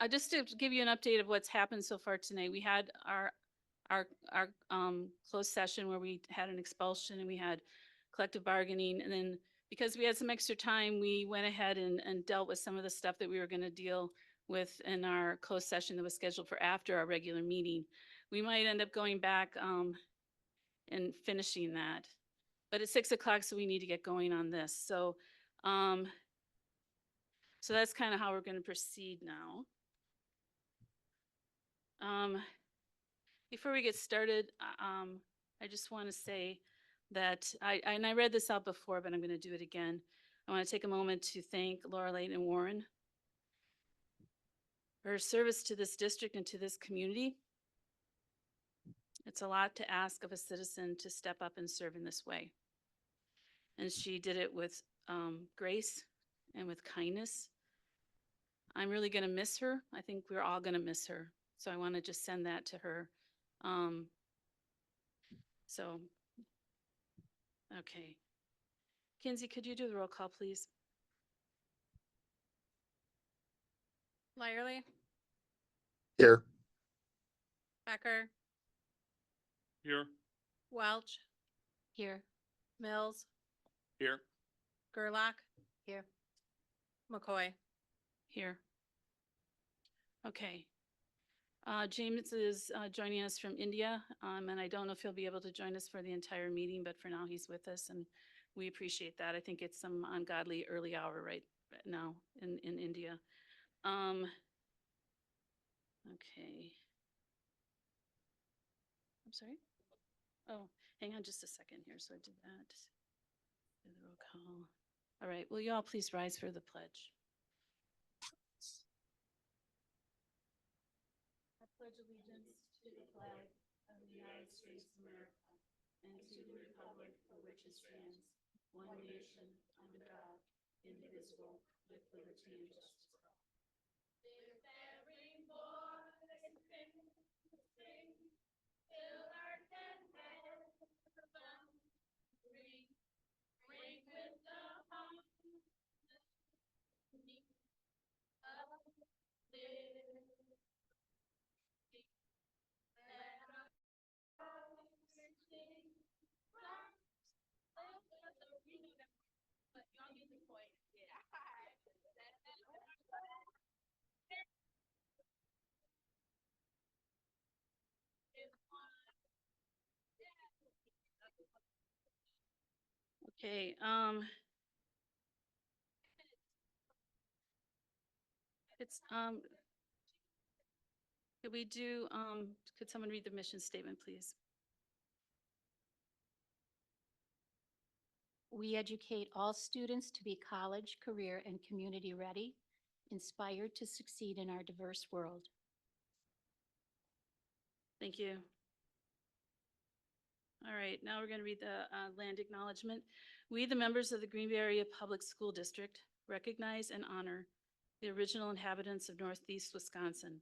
just to give you an update of what's happened so far tonight, we had our closed session where we had an expulsion and we had collective bargaining. And then because we had some extra time, we went ahead and dealt with some of the stuff that we were going to deal with in our closed session that was scheduled for after our regular meeting. We might end up going back and finishing that. But it's 6 o'clock, so we need to get going on this. So that's kind of how we're going to proceed now. Before we get started, I just want to say that I read this out before, but I'm going to do it again. I want to take a moment to thank Laura Layton and Warren for her service to this district and to this community. It's a lot to ask of a citizen to step up and serve in this way. And she did it with grace and with kindness. I'm really going to miss her. I think we're all going to miss her. So I want to just send that to her. Okay. Kinsey, could you do the roll call, please? Lyerly, Here. Becker, Here. Welch, Here. Mills, Here. Gerlach, Here. McCoy. Here. Okay. James is joining us from India, and I don't know if he'll be able to join us for the entire meeting, but for now he's with us, and we appreciate that. I think it's some ungodly early hour right now in India. Okay. I'm sorry? Oh, hang on just a second here. So I did that. Do the roll call. All right. Will you all please rise for the pledge? I pledge allegiance to the flag of the United States of America and to the republic for which it stands, one nation, under God, indivisible, with liberty and justice for all. If every voice can sing, till our dead hands above, ring with the harmony of liberty. Okay, could we do, could someone read the mission statement, please? We educate all students to be college, career, and community ready, inspired to succeed in our diverse world. Thank you. All right, now we're going to read the land acknowledgement. We, the members of the Green Bay Area Public School District, recognize and honor the original inhabitants of Northeast Wisconsin.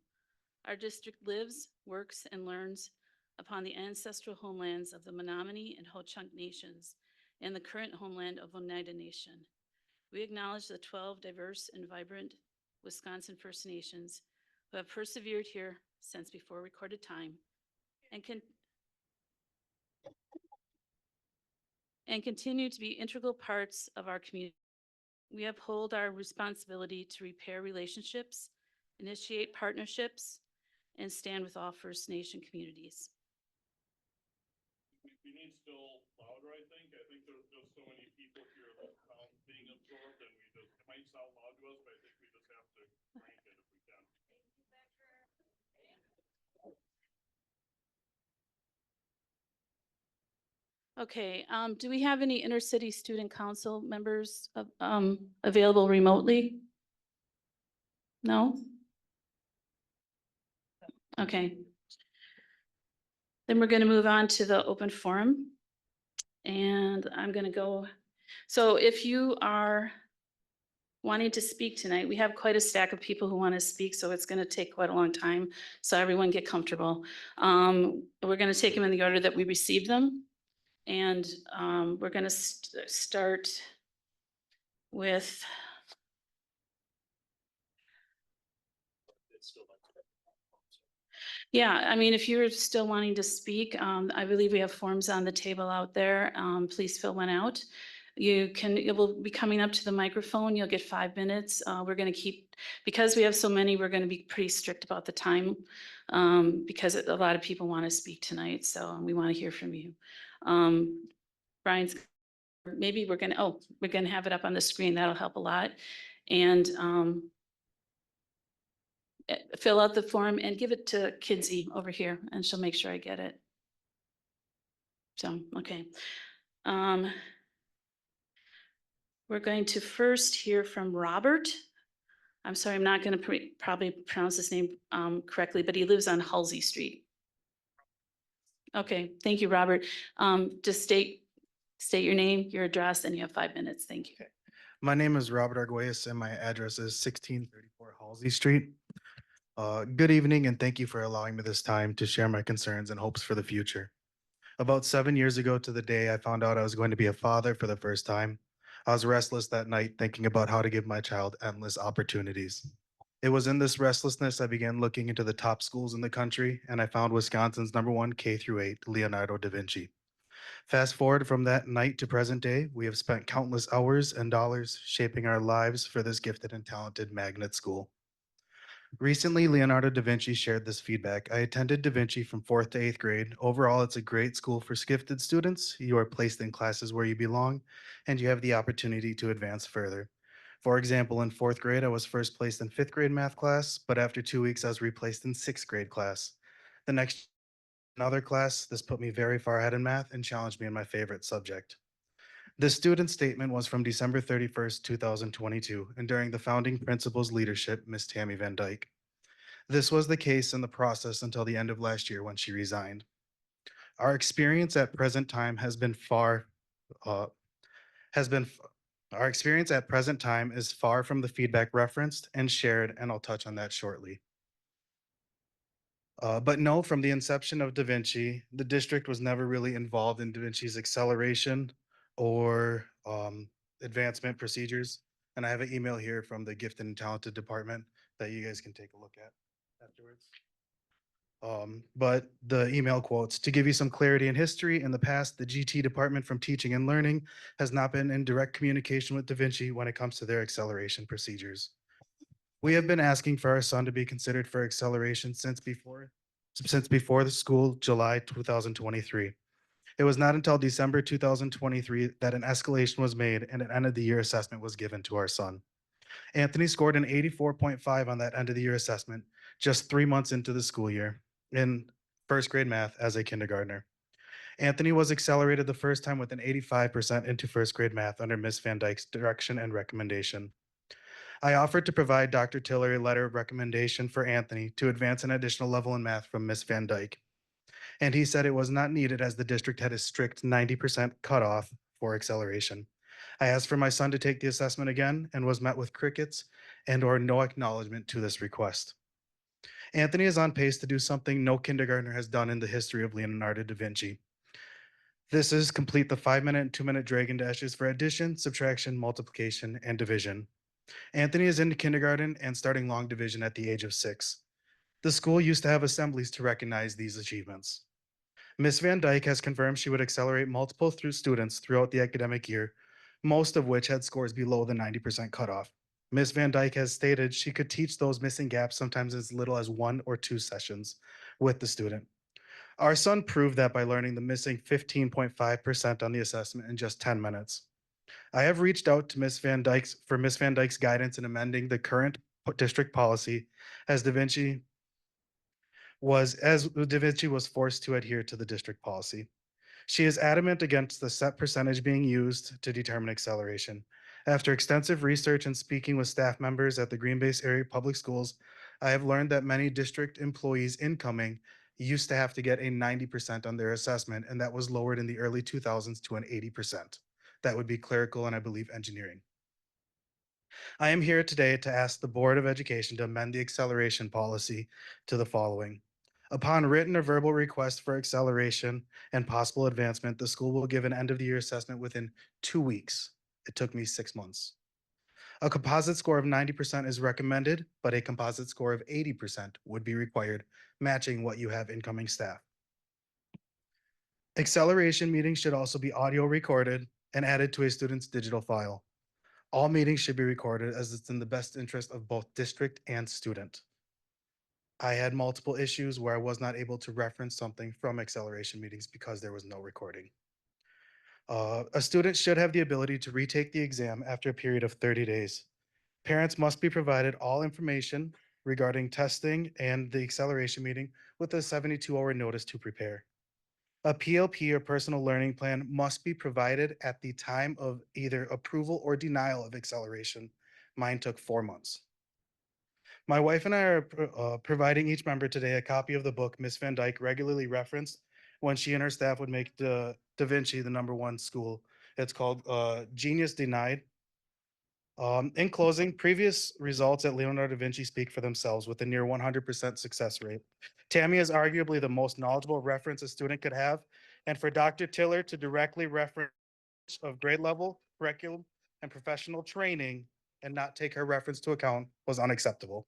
Our district lives, works, and learns upon the ancestral homelands of the Menominee and Ho-Chunk nations and the current homeland of Oneida Nation. We acknowledge the 12 diverse and vibrant Wisconsin First Nations who have persevered here since before recorded time and continue to be integral parts of our community. We uphold our responsibility to repair relationships, initiate partnerships, and stand with all First Nation communities. We need still louder, I think. I think there's just so many people here that sound being absorbed, and it might sound loud to us, but I think we just have to crank it if we can. Okay, do we have any intercity student council members available remotely? No? Okay. Then we're going to move on to the open forum. And I'm going to go. So if you are wanting to speak tonight, we have quite a stack of people who want to speak, so it's going to take quite a long time. So everyone get comfortable. We're going to take them in the order that we received them. And we're going to start with. It's still Yeah, I mean, if you're still wanting to speak, I believe we have forms on the table out there. Please fill one out. It will be coming up to the microphone. You'll get 5 minutes. We're going to keep, because we have so many, we're going to be pretty strict about the time because a lot of people want to speak tonight. So we want to hear from you. Brian's, maybe we're going to have it up on the screen. That'll help a lot. And fill out the form and give it to Kinsey over here, and she'll make sure I get it. So, okay. We're going to first hear from Robert. I'm sorry, I'm not going to probably pronounce his name correctly, but he lives on Halsey Street. Okay, thank you, Robert. Just state your name, your address, and you have 5 minutes. Thank you. My name is Robert Arguelles and my address is 1634 Halsey Street. Good evening and thank you for allowing me this time to share my concerns and hopes for the future. About 7 years ago to the day, I found out I was going to be a father for the first time. I was restless that night thinking about how to give my child endless opportunities. It was in this restlessness I began looking into the top schools in the country and I found Wisconsin's #1 K-8, Leonardo da Vinci. Fast forward from that night to present day, we have spent countless hours and dollars shaping our lives for this gifted and talented magnet school. Recently, Leonardo da Vinci shared this feedback. I attended Da Vinci from 4th to 8th grade. Overall, it's a great school for gifted students. You are placed in classes where you belong, and you have the opportunity to advance further. For example, in 4th grade, I was first placed in 5th grade math class, but after 2 weeks, I was replaced in 6th grade class. The next another class, this put me very far ahead in math and challenged me in my favorite subject. This student statement was from December 31st, 2022, and during the founding principal's leadership, Ms. Tammy Van Dyke. This was the case in the process until the end of last year when she resigned. Our experience at present time has been far, has been, our experience at present time is far from the feedback referenced and shared, and I'll touch on that shortly. But no, from the inception of Da Vinci, the district was never really involved in Da Vinci's acceleration or advancement procedures. And I have an email here from the Gifted and Talented Department that you guys can take a look at afterwards. But the email quotes, to give you some clarity in history, in the past, the GT department from teaching and learning has not been in direct communication with Da Vinci when it comes to their acceleration procedures. We have been asking for our son to be considered for acceleration since before the school July 2023. It was not until December 2023 that an escalation was made and an end of the year assessment was given to our son. Anthony scored an 84.5 on that end of the year assessment just 3 months into the school year in first grade math as a kindergartner. Anthony was accelerated the first time with an 85% into first grade math under Ms. Van Dyke's direction and recommendation. I offered to provide Dr. Tiller a letter of recommendation for Anthony to advance an additional level in math from Ms. Van Dyke. And he said it was not needed as the district had a strict 90% cutoff for acceleration. I asked for my son to take the assessment again and was met with crickets and or no acknowledgement to this request. Anthony is on pace to do something no kindergartner has done in the history of Leonardo da Vinci. This is complete the 5-minute and 2-minute dragon dashes for addition, subtraction, multiplication, and division. Anthony is into kindergarten and starting long division at the age of 6. The school used to have assemblies to recognize these achievements. Ms. Van Dyke has confirmed she would accelerate multiple students throughout the academic year, most of which had scores below the 90% cutoff. Ms. Van Dyke has stated she could teach those missing gaps sometimes as little as 1 or 2 sessions with the student. Our son proved that by learning the missing 15.5% on the assessment in just 10 minutes. I have reached out to Ms. Van Dyke's guidance in amending the current district policy as Da Vinci was forced to adhere to the district policy. She is adamant against the set percentage being used to determine acceleration. After extensive research and speaking with staff members at the Green Bay area public schools, I have learned that many district employees incoming used to have to get a 90% on their assessment, and that was lowered in the early 2000s to an 80%. That would be clerical and I believe engineering. I am here today to ask the Board of Education to amend the acceleration policy to the following. Upon written or verbal request for acceleration and possible advancement, the school will give an end of the year assessment within 2 weeks. It took me 6 months. A composite score of 90% is recommended, but a composite score of 80% would be required, matching what you have incoming staff. Acceleration meetings should also be audio recorded and added to a student's digital file. All meetings should be recorded as it's in the best interest of both district and student. I had multiple issues where I was not able to reference something from acceleration meetings because there was no recording. A student should have the ability to retake the exam after a period of 30 days. Parents must be provided all information regarding testing and the acceleration meeting with a 72-hour notice to prepare. A PLP or personal learning plan must be provided at the time of either approval or denial of acceleration. Mine took 4 months. My wife and I are providing each member today a copy of the book Miss Van Dyke regularly referenced when she and her staff would make Da Vinci the #1 school. It's called Genius Denied. In closing, previous results at Leonardo da Vinci speak for themselves with a near 100% success rate. Tammy is arguably the most knowledgeable reference a student could have, and for Dr. Tiller to directly reference of grade level, curriculum, and professional training and not take her reference to account was unacceptable.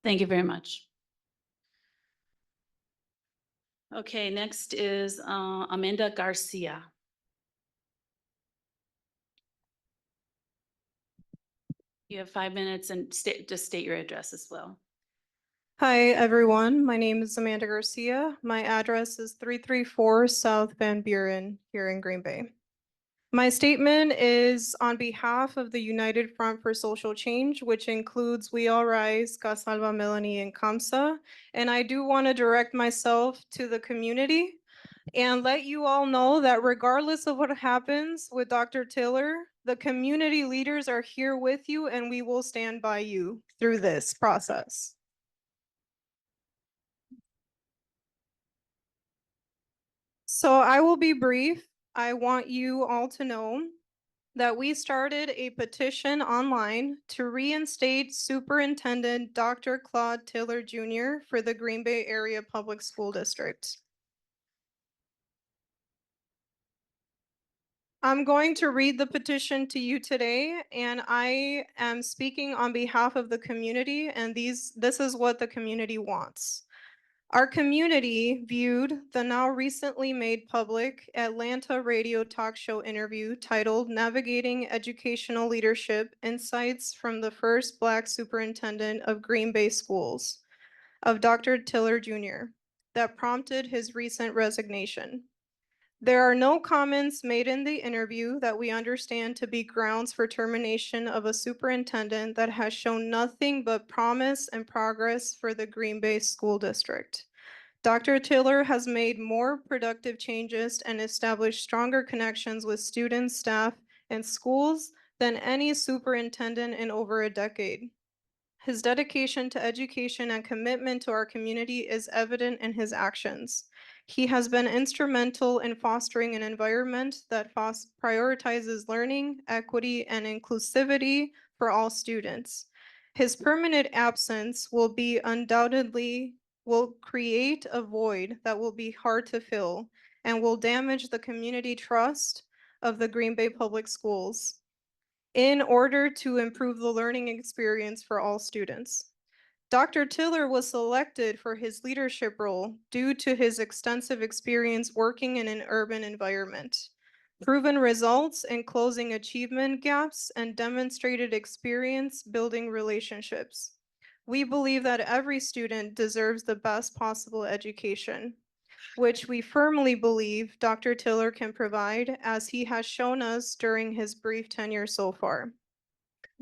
Thank you very much. Okay, next is Amanda Garcia. You have 5 minutes and just state your address as well. Hi, everyone. My name is Amanda Garcia. My address is 334 South Van Buren here in Green Bay. My statement is on behalf of the United Front for Social Change, which includes We All Rise, Casalva Melanie, and CAMSA. And I do want to direct myself to the community and let you all know that regardless of what happens with Dr. Tiller, the community leaders are here with you and we will stand by you through this process. So I will be brief. I want you all to know that we started a petition online to reinstate Superintendent Dr. Claude Tiller Jr. for the Green Bay Area Public School District. I'm going to read the petition to you today, and I am speaking on behalf of the community, and this is what the community wants. Our community viewed the now recently made public Atlanta radio talk show interview titled Navigating Educational Leadership: Insights from the First Black Superintendent of Green Bay Schools of Dr. Tiller Jr. that prompted his recent resignation. There are no comments made in the interview that we understand to be grounds for termination of a superintendent that has shown nothing but promise and progress for the Green Bay School District. Dr. Tiller has made more productive changes and established stronger connections with students, staff, and schools than any superintendent in over a decade. His dedication to education and commitment to our community is evident in his actions. He has been instrumental in fostering an environment that prioritizes learning, equity, and inclusivity for all students. His permanent absence will create a void that will be hard to fill and will damage the community trust of the Green Bay Public Schools in order to improve the learning experience for all students. Dr. Tiller was selected for his leadership role due to his extensive experience working in an urban environment, proven results in closing achievement gaps, and demonstrated experience building relationships. We believe that every student deserves the best possible education, which we firmly believe Dr. Tiller can provide, as he has shown us during his brief tenure so far.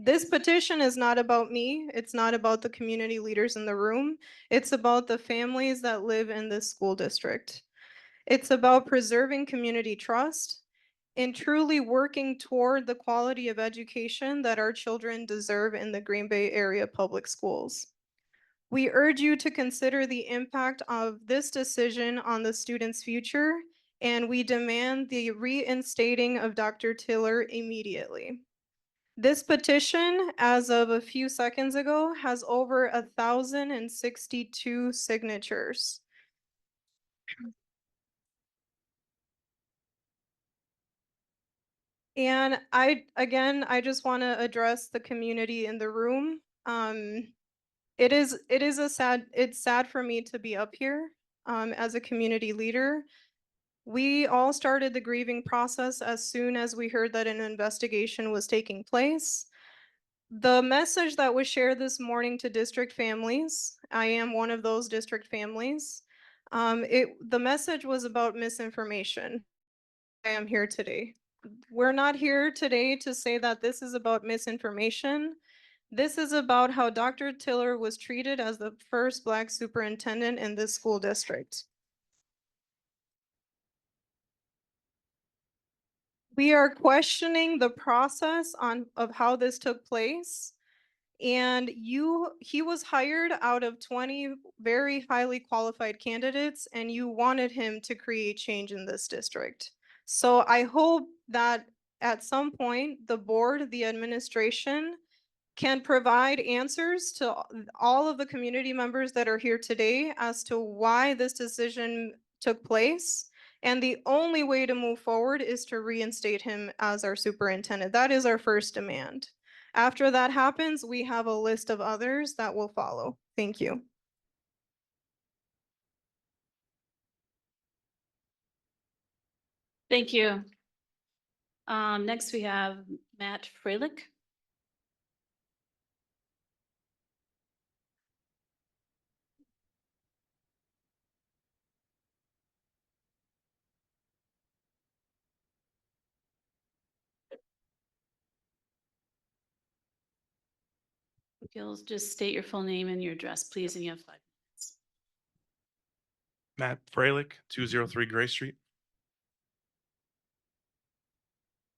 This petition is not about me. It's not about the community leaders in the room. It's about the families that live in this school district. It's about preserving community trust and truly working toward the quality of education that our children deserve in the Green Bay Area Public Schools. We urge you to consider the impact of this decision on the students' future, and we demand the reinstating of Dr. Tiller immediately. This petition, as of a few seconds ago, has over 1,062 signatures. And I just want to address the community in the room. It's sad for me to be up here, as a community leader. We all started the grieving process as soon as we heard that an investigation was taking place. The message that was shared this morning to district families, I am one of those district families. The message was about misinformation. I am here today. We're not here today to say that this is about misinformation. This is about how Dr. Tiller was treated as the first Black superintendent in this school district. We are questioning the process of how this took place. And he was hired out of 20 very highly qualified candidates, and you wanted him to create change in this district. So I hope that at some point, the board, the administration can provide answers to all of the community members that are here today as to why this decision took place. And the only way to move forward is to reinstate him as our superintendent. That is our first demand. After that happens, we have a list of others that will follow. Thank you. Thank you. Next we have Matt Freilich. If you'll just state your full name and your address, please, and you have 5 minutes. Matt Freilich, 203 Gray Street.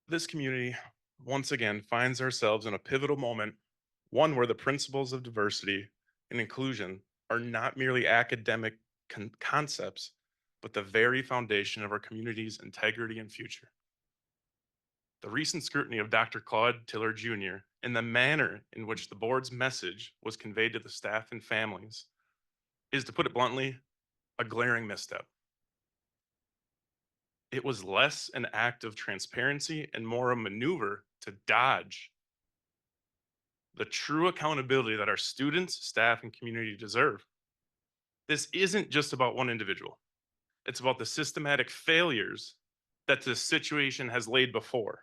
This community, once again, finds ourselves in a pivotal moment, one where the principles of diversity and inclusion are not merely academic concepts, but the very foundation of our community's integrity and future. The recent scrutiny of Dr. Claude Tiller Jr. and the manner in which the board's message was conveyed to the staff and families is, to put it bluntly, a glaring misstep. It was less an act of transparency and more a maneuver to dodge the true accountability that our students, staff, and community deserve. This isn't just about one individual. It's about the systematic failures that this situation has laid before.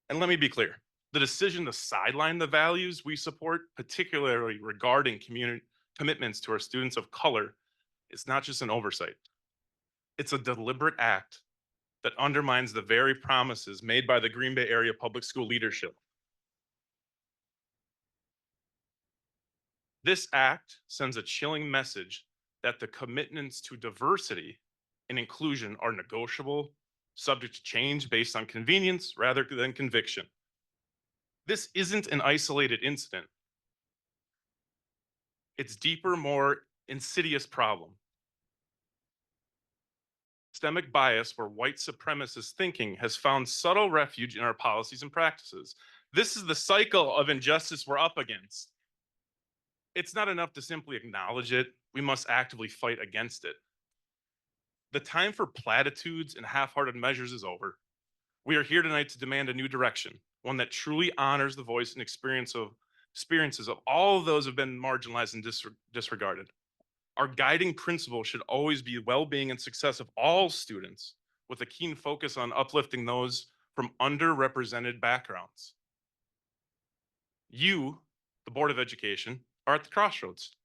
And let me be clear, the decision to sideline the values we support, particularly regarding commitments to our students of color, is not just an oversight. It's a deliberate act that undermines the very promises made by the Green Bay area public school leadership. This act sends a chilling message that the commitments to diversity and inclusion are negotiable, subject to change based on convenience rather than conviction. This isn't an isolated incident. It's deeper, more insidious problem. Systemic bias where white supremacist thinking has found subtle refuge in our policies and practices. This is the cycle of injustice we're up against. It's not enough to simply acknowledge it. We must actively fight against it. The time for platitudes and half-hearted measures is over. We are here tonight to demand a new direction, one that truly honors the voice and experiences of all of those who have been marginalized and disregarded. Our guiding principle should always be well-being and success of all students, with a keen focus on uplifting those from underrepresented backgrounds. You, the Board of Education, are at the crossroads.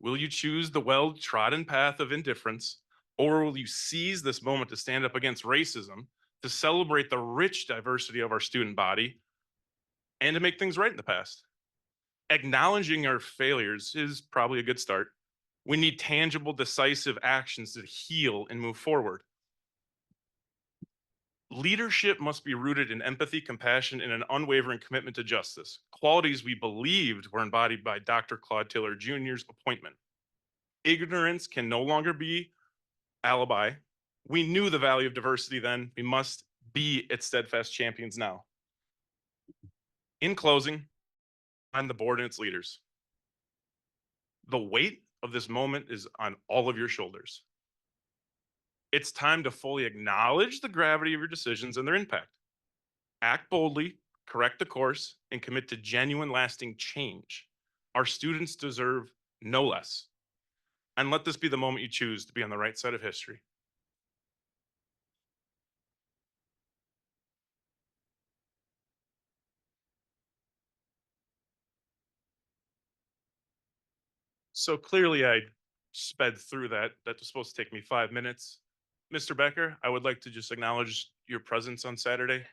Will you choose the well-trodden path of indifference, or will you seize this moment to stand up against racism, to celebrate the rich diversity of our student body, and to make things right in the past? Acknowledging our failures is probably a good start. We need tangible, decisive actions to heal and move forward. Leadership must be rooted in empathy, compassion, and an unwavering commitment to justice, qualities we believed were embodied by Dr. Claude Tiller Jr.'s appointment. Ignorance can no longer be alibi. We knew the value of diversity then. We must be its steadfast champions now. In closing, I'm the board and its leaders. The weight of this moment is on all of your shoulders. It's time to fully acknowledge the gravity of your decisions and their impact. Act boldly, correct the course, and commit to genuine, lasting change. Our students deserve no less. And let this be the moment you choose to be on the right side of history. So clearly I sped through that. That was supposed to take me 5 minutes. Mr. Becker, I would like to just acknowledge your presence on Saturday.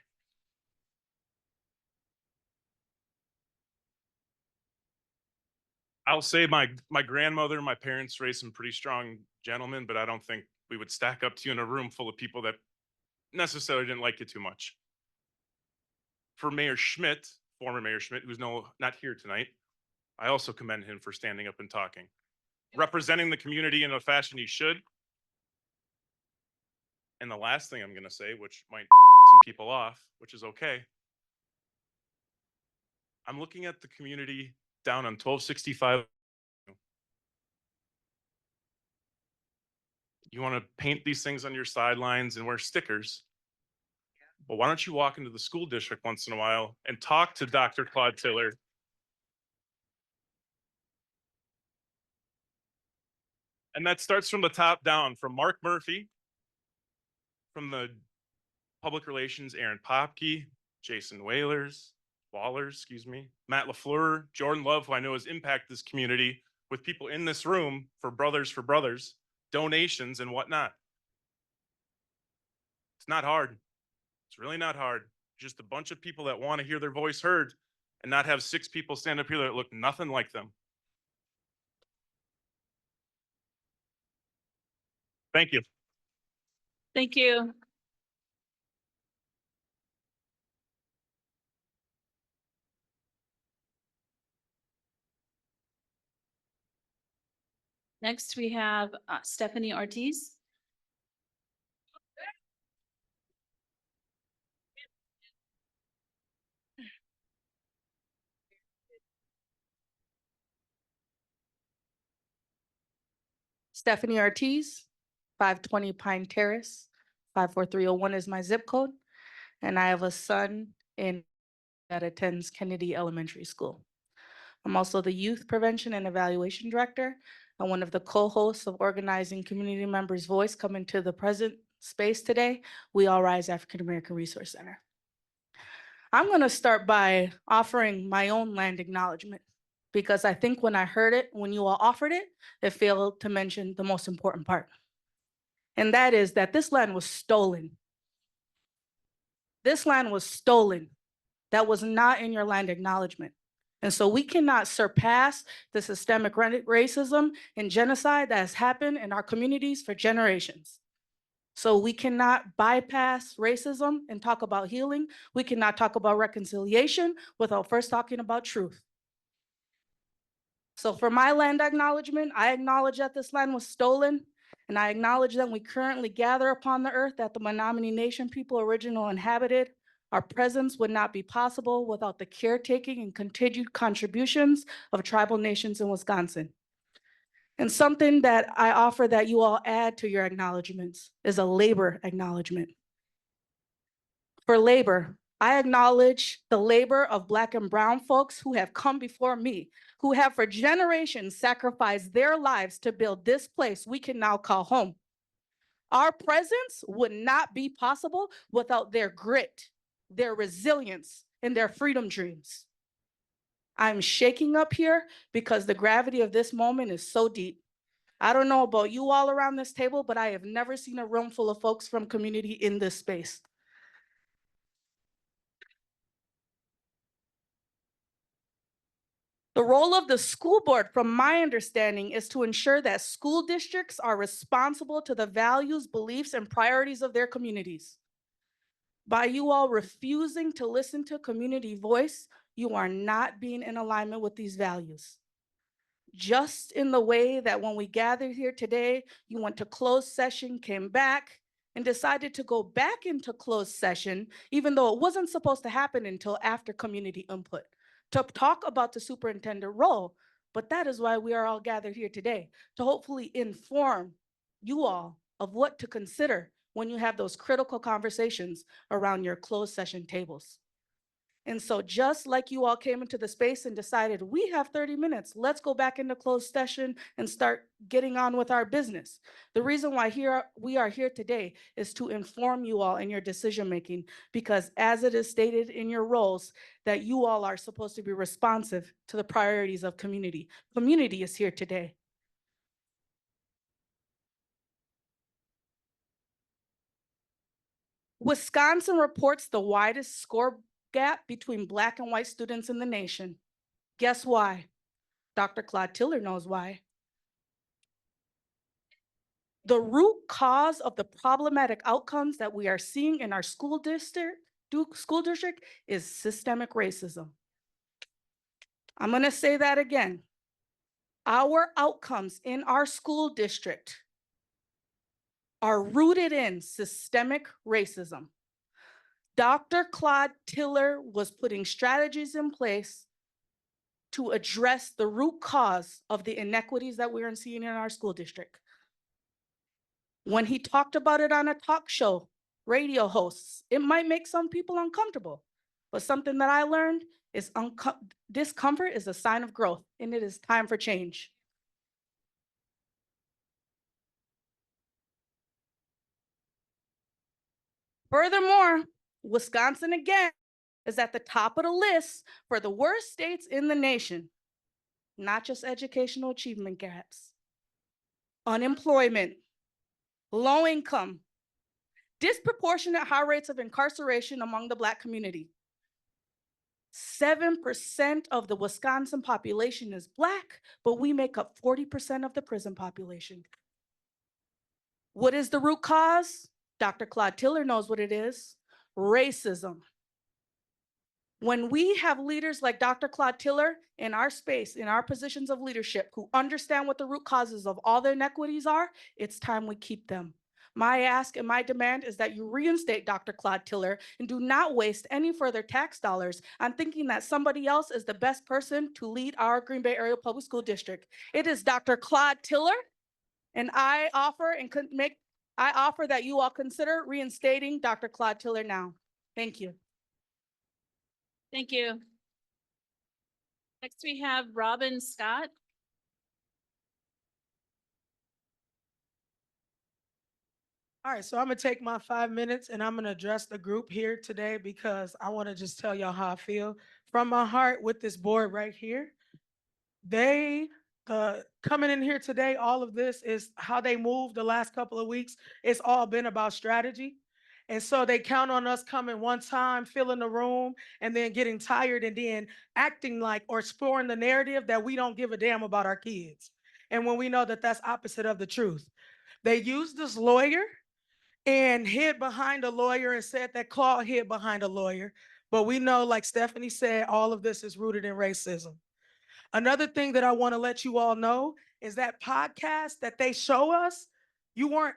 I'll say my grandmother and my parents raised some pretty strong gentlemen, but I don't think we would stack up to you in a room full of people that necessarily didn't like you too much. For Mayor Schmidt, former Mayor Schmidt, who's not here tonight, I also commend him for standing up and talking, representing the community in a fashion he should. And the last thing I'm going to say, which might some people off, which is okay. I'm looking at the community down on 1265. You want to paint these things on your sidelines and wear stickers. But why don't you walk into the school district once in a while and talk to Dr. Claude Tiller? And that starts from the top down, from Mark Murphy, from the public relations, Aaron Popke, Jason Whalers, excuse me, Matt LaFleur, Jordan Love, who I know has impacted this community with people in this room for brothers, donations and whatnot. It's not hard. It's really not hard. Just a bunch of people that want to hear their voice heard and not have 6 people stand up here that look nothing like them. Thank you. Thank you. Next, we have Stephanie Ortiz. Stephanie Ortiz, 520 Pine Terrace, 54301 is my zip code. And I have a son that attends Kennedy Elementary School. I'm also the Youth Prevention and Evaluation Director and one of the co-hosts of organizing Community Members' Voice coming to the present space today, We All Rise African American Resource Center. I'm going to start by offering my own land acknowledgement, because I think when I heard it, when you all offered it, it failed to mention the most important part. And that is that this land was stolen. This land was stolen. That was not in your land acknowledgement. And so we cannot surpass the systemic racism and genocide that has happened in our communities for generations. So we cannot bypass racism and talk about healing. We cannot talk about reconciliation without first talking about truth. So for my land acknowledgement, I acknowledge that this land was stolen, and I acknowledge that we currently gather upon the earth that the Menominee Nation people original inhabited. Our presence would not be possible without the caretaking and continued contributions of tribal nations in Wisconsin. And something that I offer that you all add to your acknowledgements is a labor acknowledgement. For labor, I acknowledge the labor of Black and Brown folks who have come before me, who have for generations sacrificed their lives to build this place we can now call home. Our presence would not be possible without their grit, their resilience, and their freedom dreams. I'm shaking up here because the gravity of this moment is so deep. I don't know about you all around this table, but I have never seen a room full of folks from community in this space. The role of the school board, from my understanding, is to ensure that school districts are responsible to the values, beliefs, and priorities of their communities. By you all refusing to listen to community voice, you are not being in alignment with these values. Just in the way that when we gathered here today, you went to closed session, came back, and decided to go back into closed session, even though it wasn't supposed to happen until after community input, to talk about the superintendent role. But that is why we are all gathered here today, to hopefully inform you all of what to consider when you have those critical conversations around your closed session tables. And so just like you all came into the space and decided, we have 30 minutes, let's go back into closed session and start getting on with our business. The reason why we are here today is to inform you all in your decision-making, because as it is stated in your roles, that you all are supposed to be responsive to the priorities of community. Community is here today. Wisconsin reports the widest score gap between Black and white students in the nation. Guess why? Dr. Claude Tiller knows why. The root cause of the problematic outcomes that we are seeing in our school district is systemic racism. I'm going to say that again. Our outcomes in our school district are rooted in systemic racism. Dr. Claude Tiller was putting strategies in place to address the root cause of the inequities that we are seeing in our school district. When he talked about it on a talk show, radio hosts, it might make some people uncomfortable, but something that I learned is discomfort is a sign of growth, and it is time for change. Furthermore, Wisconsin again is at the top of the list for the worst states in the nation, not just educational achievement gaps, unemployment, low income, disproportionate high rates of incarceration among the Black community. 7% of the Wisconsin population is Black, but we make up 40% of the prison population. What is the root cause? Dr. Claude Tiller knows what it is: racism. When we have leaders like Dr. Claude Tiller in our space, in our positions of leadership, who understand what the root causes of all the inequities are, it's time we keep them. My ask and my demand is that you reinstate Dr. Claude Tiller and do not waste any further tax dollars on thinking that somebody else is the best person to lead our Green Bay Area Public School District. It is Dr. Claude Tiller, and I offer that you all consider reinstating Dr. Claude Tiller now. Thank you. Thank you. Next, we have Robin Scott. All right, so I'm gonna take my 5 minutes and I'm gonna address the group here today because I want to just tell y'all how I feel from my heart with this board right here. Coming in here today, all of this is how they moved the last couple of weeks. It's all been about strategy. And so they count on us coming one time, filling the room, and then getting tired and then acting like or exploring the narrative that we don't give a damn about our kids. And when we know that that's opposite of the truth. They used this lawyer and hid behind a lawyer and said that Claude hid behind a lawyer. But we know, like Stephanie said, all of this is rooted in racism. Another thing that I want to let you all know is that podcast that they show us,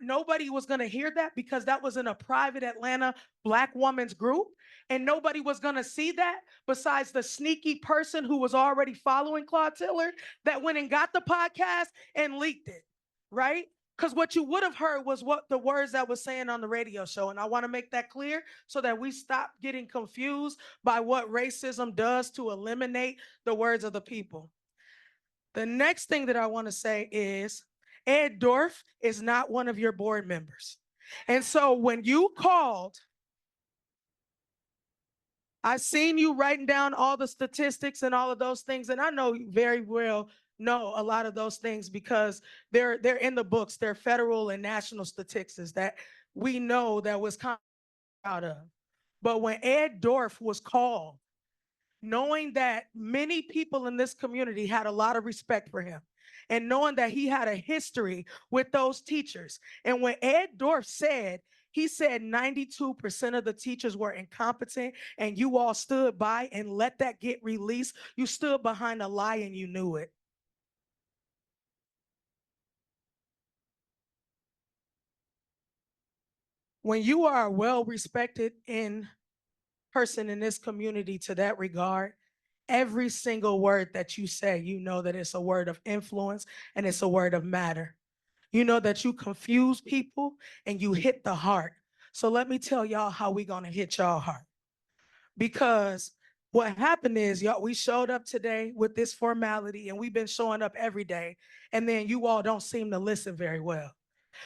nobody was going to hear that because that was in a private Atlanta Black woman's group. And nobody was going to see that besides the sneaky person who was already following Claude Tiller that went and got the podcast and leaked it, right? Because what you would have heard was what the words that was saying on the radio show. And I want to make that clear so that we stop getting confused by what racism does to eliminate the words of the people. The next thing that I want to say is Ed Dorff is not one of your board members. And so when you called, I've seen you writing down all the statistics and all of those things. And I know you very well know a lot of those things because they're in the books. They're federal and national statistics that we know that Wisconsin is proud of. But when Ed Dorff was called, knowing that many people in this community had a lot of respect for him and knowing that he had a history with those teachers. And when Ed Dorff said, he said 92% of the teachers were incompetent and you all stood by and let that get released. You stood behind a lie and you knew it. When you are a well-respected person in this community to that regard, every single word that you say, you know that it's a word of influence and it's a word of matter. You know that you confuse people and you hit the heart. So let me tell y'all how we gonna hit y'all heart. Because what happened is, y'all, we showed up today with this formality and we've been showing up every day. And then you all don't seem to listen very well.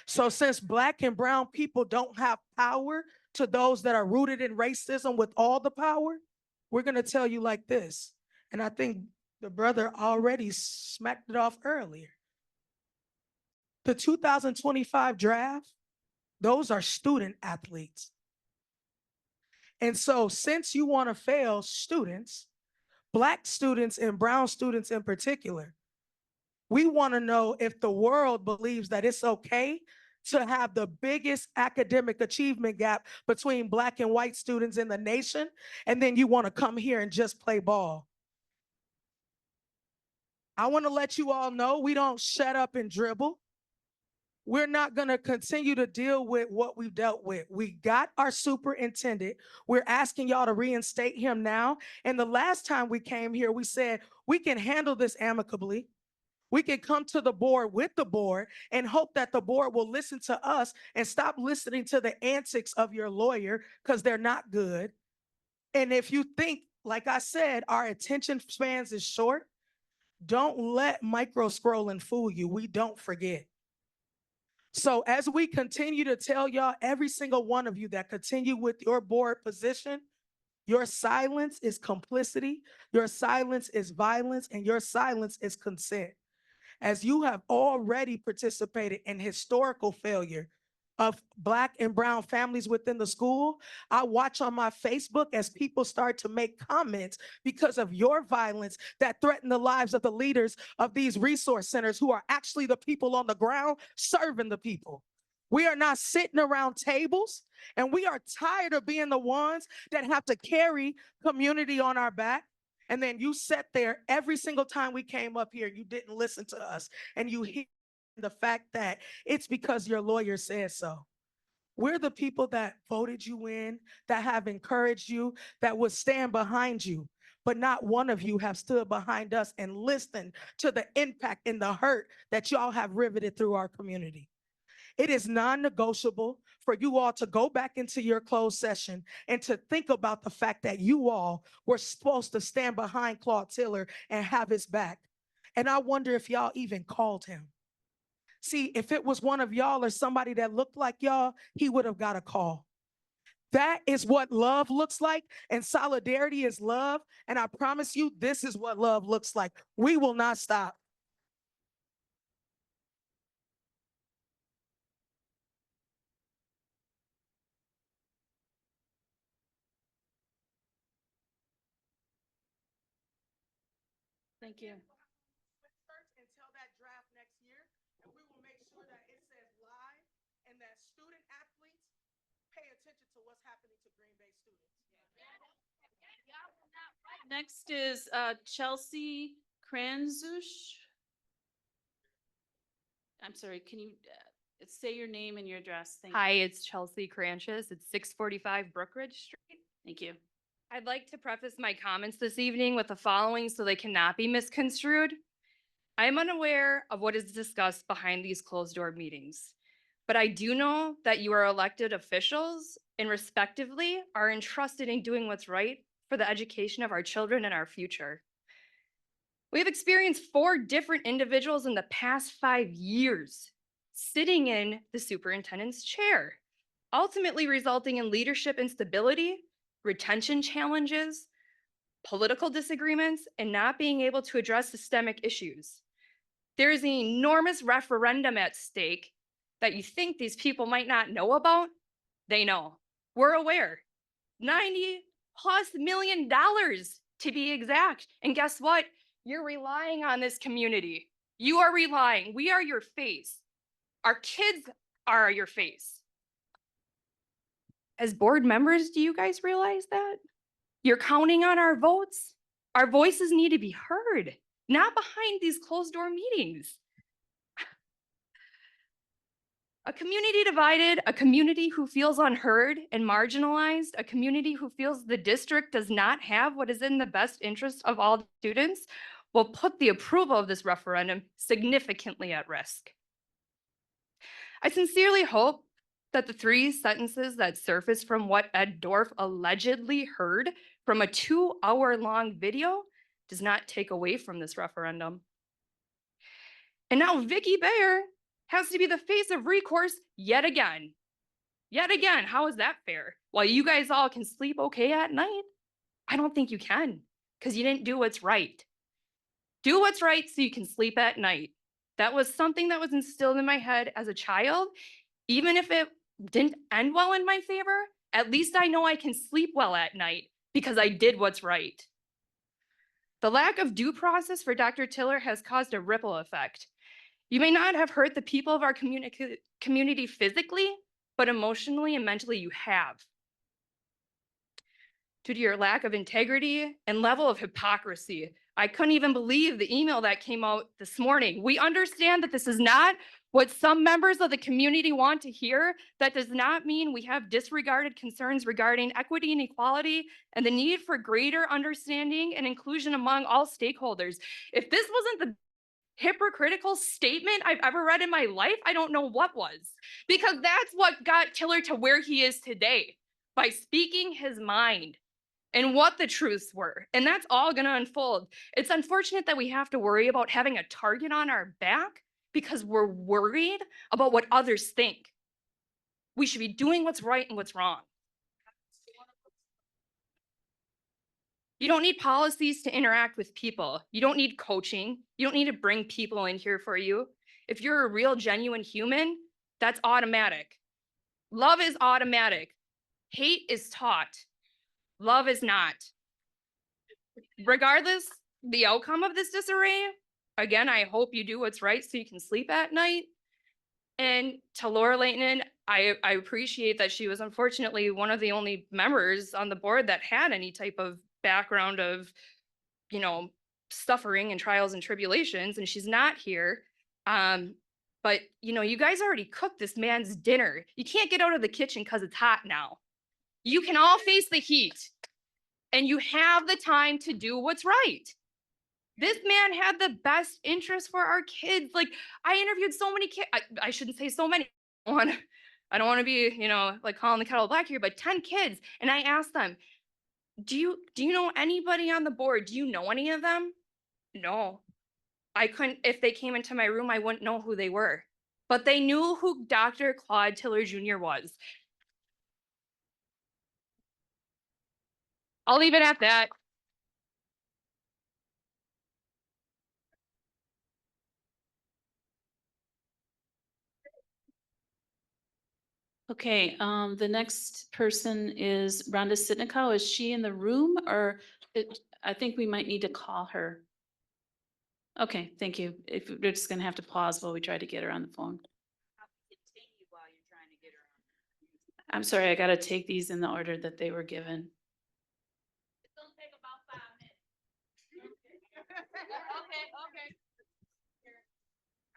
So since Black and brown people don't have power to those that are rooted in racism with all the power, we're gonna tell you like this. And I think the brother already smacked it off earlier. The 2025 draft, those are student athletes. And so since you want to fail students, Black students and brown students in particular, we want to know if the world believes that it's okay to have the biggest academic achievement gap between Black and white students in the nation, and then you want to come here and just play ball. I want to let you all know we don't shut up and dribble. We're not going to continue to deal with what we've dealt with. We got our superintendent. We're asking y'all to reinstate him now. And the last time we came here, we said we can handle this amicably. We can come to the board with the board and hope that the board will listen to us and stop listening to the antics of your lawyer, because they're not good. And if you think, like I said, our attention spans is short, don't let micro scrolling fool you. We don't forget. So as we continue to tell y'all, every single one of you that continue with your board position, your silence is complicity, your silence is violence, and your silence is consent. As you have already participated in historical failure of Black and brown families within the school, I watch on my Facebook as people start to make comments because of your violence that threaten the lives of the leaders of these resource centers, who are actually the people on the ground serving the people. We are not sitting around tables, and we are tired of being the ones that have to carry community on our back. And then you sat there every single time we came up here, you didn't listen to us, and you hear the fact that it's because your lawyer said so. We're the people that voted you in, that have encouraged you, that would stand behind you. But not one of you have stood behind us and listened to the impact and the hurt that y'all have riveted through our community. It is non-negotiable for you all to go back into your closed session and to think about the fact that you all were supposed to stand behind Claude Tiller and have his back. And I wonder if y'all even called him. See, if it was one of y'all or somebody that looked like y'all, he would have got a call. That is what love looks like, and solidarity is love. And I promise you, this is what love looks like. We will not stop. Thank you. Until that draft next year, and we will make sure that it says live and that student athletes pay attention to what's happening to Green Bay students. Next is Chelsea Kranzush. I'm sorry, can you say your name and your address? Thank you. Hi, it's Chelsea Cranches. It's 645 Brookridge Street. Thank you. I'd like to preface my comments this evening with the following so they cannot be misconstrued. I am unaware of what is discussed behind these closed-door meetings, but I do know that you are elected officials and respectively are entrusted in doing what's right for the education of our children and our future. We have experienced 4 different individuals in the past 5 years sitting in the superintendent's chair, ultimately resulting in leadership instability, retention challenges, political disagreements, and not being able to address systemic issues. There is an enormous referendum at stake that you think these people might not know about. They know. We're aware. $90+ million to be exact. And guess what? You're relying on this community. You are relying. We are your face. Our kids are your face. As board members, do you guys realize that? You're counting on our votes. Our voices need to be heard, not behind these closed-door meetings. A community divided, a community who feels unheard and marginalized, a community who feels the district does not have what is in the best interest of all students, will put the approval of this referendum significantly at risk. I sincerely hope that the 3 sentences that surfaced from what Ed Dorff allegedly heard from a 2-hour-long video does not take away from this referendum. And now Vicky Bayer has to be the face of recourse yet again. Yet again, how is that fair? While you guys all can sleep okay at night, I don't think you can, because you didn't do what's right. Do what's right so you can sleep at night. That was something that was instilled in my head as a child. Even if it didn't end well in my favor, at least I know I can sleep well at night because I did what's right. The lack of due process for Dr. Tiller has caused a ripple effect. You may not have hurt the people of our community physically, but emotionally and mentally you have. Due to your lack of integrity and level of hypocrisy, I couldn't even believe the email that came out this morning. We understand that this is not what some members of the community want to hear. That does not mean we have disregarded concerns regarding equity and equality and the need for greater understanding and inclusion among all stakeholders. If this wasn't the hypocritical statement I've ever read in my life, I don't know what was. Because that's what got Tiller to where he is today, by speaking his mind and what the truths were. And that's all gonna unfold. It's unfortunate that we have to worry about having a target on our back because we're worried about what others think. We should be doing what's right and what's wrong. You don't need policies to interact with people. You don't need coaching. You don't need to bring people in here for you. If you're a real, genuine human, that's automatic. Love is automatic. Hate is taught. Love is not. Regardless the outcome of this disarray, again, I hope you do what's right so you can sleep at night. And to Laura Leighton, I appreciate that she was unfortunately one of the only members on the board that had any type of background of, you know, suffering and trials and tribulations, and she's not here. But you know, you guys already cooked this man's dinner. You can't get out of the kitchen because it's hot now. You can all face the heat, and you have the time to do what's right. This man had the best interest for our kids. Like, I interviewed so many kids. I shouldn't say so many. I don't want to be, you know, like calling the kettle black here, but 10 kids. And I asked them, do you know anybody on the board? Do you know any of them? No. I couldn't, if they came into my room, I wouldn't know who they were. But they knew who Dr. Claude Tiller Jr. was. I'll leave it at that. Okay, the next person is Rhonda Sitnikow. Is she in the room or I think we might need to call her. Okay, thank you. If we're just gonna have to pause while we try to get her on the phone. I'm sorry, I gotta take these in the order that they were given. It'll take about 5 minutes. Okay.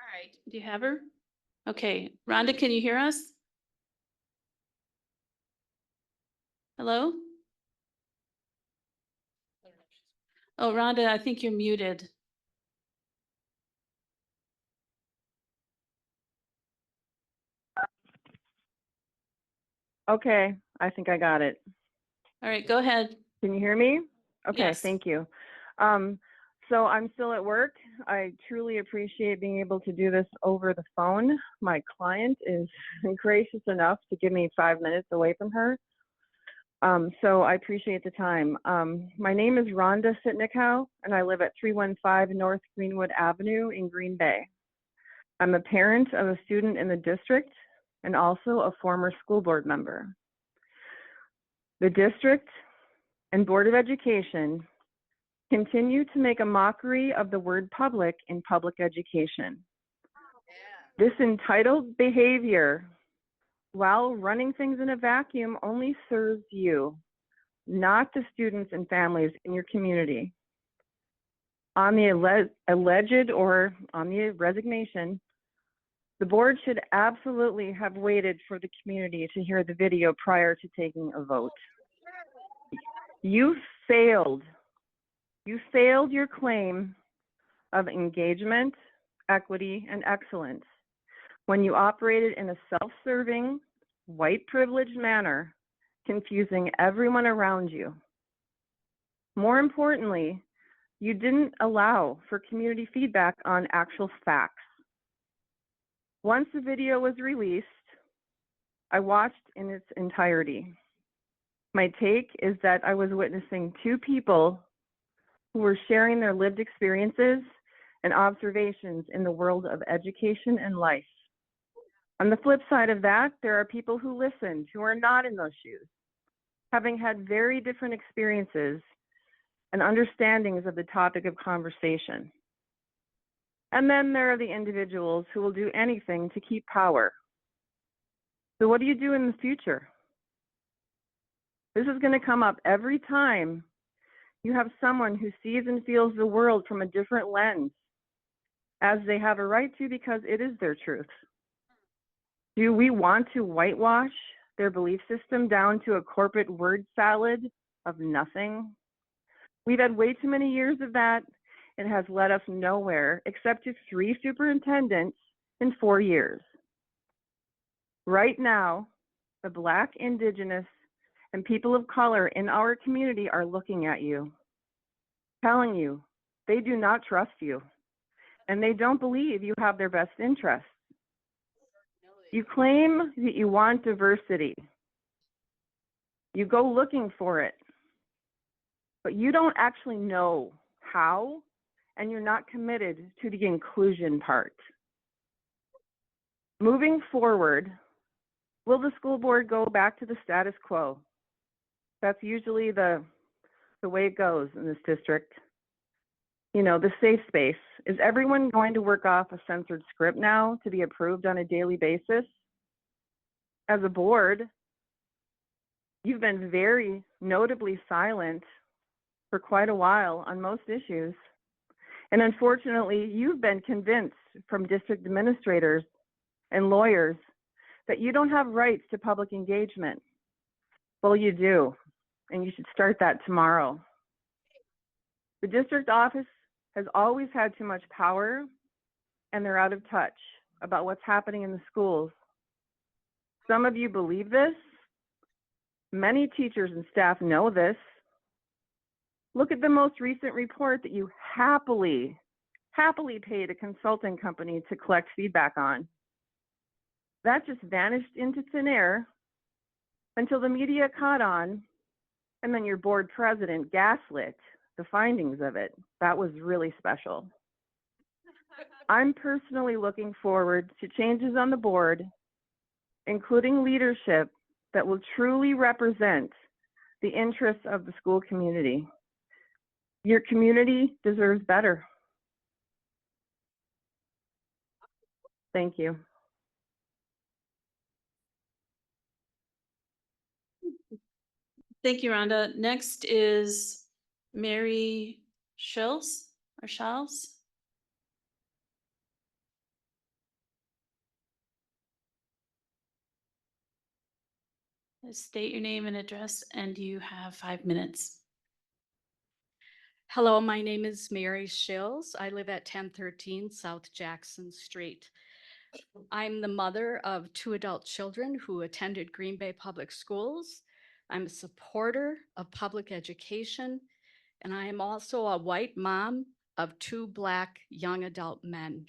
All right, do you have her? Okay, Rhonda, can you hear us? Hello? Oh, Rhonda, I think you're muted. Okay, I think I got it. All right, go ahead. Can you hear me? Okay, Yes. thank you. So I'm still at work. I truly appreciate being able to do this over the phone. My client is gracious enough to give me 5 minutes away from her. So I appreciate the time. My name is Rhonda Sitnikow, and I live at 315 North Greenwood Avenue in Green Bay. I'm a parent of a student in the district and also a former school board member. The district and Board of Education continue to make a mockery of the word public in public education. This entitled behavior, while running things in a vacuum, only serves you, not the students and families in your community. On the alleged or on the resignation, the board should absolutely have waited for the community to hear the video prior to taking a vote. You failed your claim of engagement, equity, and excellence when you operated in a self-serving, white privileged manner, confusing everyone around you. More importantly, you didn't allow for community feedback on actual facts. Once the video was released, I watched in its entirety. My take is that I was witnessing two people who were sharing their lived experiences and observations in the world of education and life. On the flip side of that, there are people who listened who are not in those shoes, having had very different experiences and understandings of the topic of conversation. And then there are the individuals who will do anything to keep power. So what do you do in the future? This is going to come up every time you have someone who sees and feels the world from a different lens, as they have a right to because it is their truth. Do we want to whitewash their belief system down to a corporate word salad of nothing? We've had way too many years of that. It has led us nowhere except to 3 superintendents in 4 years. Right now, the Black, Indigenous, and people of color in our community are looking at you, telling you they do not trust you, and they don't believe you have their best interests. You claim that you want diversity. You go looking for it, but you don't actually know how, and you're not committed to the inclusion part. Moving forward, will the school board go back to the status quo? That's usually the way it goes in this district. You know, the safe space. Is everyone going to work off a censored script now to be approved on a daily basis? As a board, you've been very notably silent for quite a while on most issues. And unfortunately, you've been convinced from district administrators and lawyers that you don't have rights to public engagement. Well, you do, and you should start that tomorrow. The district office has always had too much power, and they're out of touch about what's happening in the schools. Some of you believe this. Many teachers and staff know this. Look at the most recent report that you happily paid a consulting company to collect feedback on. That just vanished into thin air until the media caught on, and then your board president gaslit the findings of it. That was really special. I'm personally looking forward to changes on the board, including leadership that will truly represent the interests of the school community. Your community deserves better. Thank you. Thank you, Rhonda. Next is Mary Schills or Shells. State your name and address, and you have 5 minutes. Hello, my name is Mary Schills. I live at 1013 South Jackson Street. I'm the mother of 2 adult children who attended Green Bay Public Schools. I'm a supporter of public education, and I am also a white mom of 2 Black young adult men.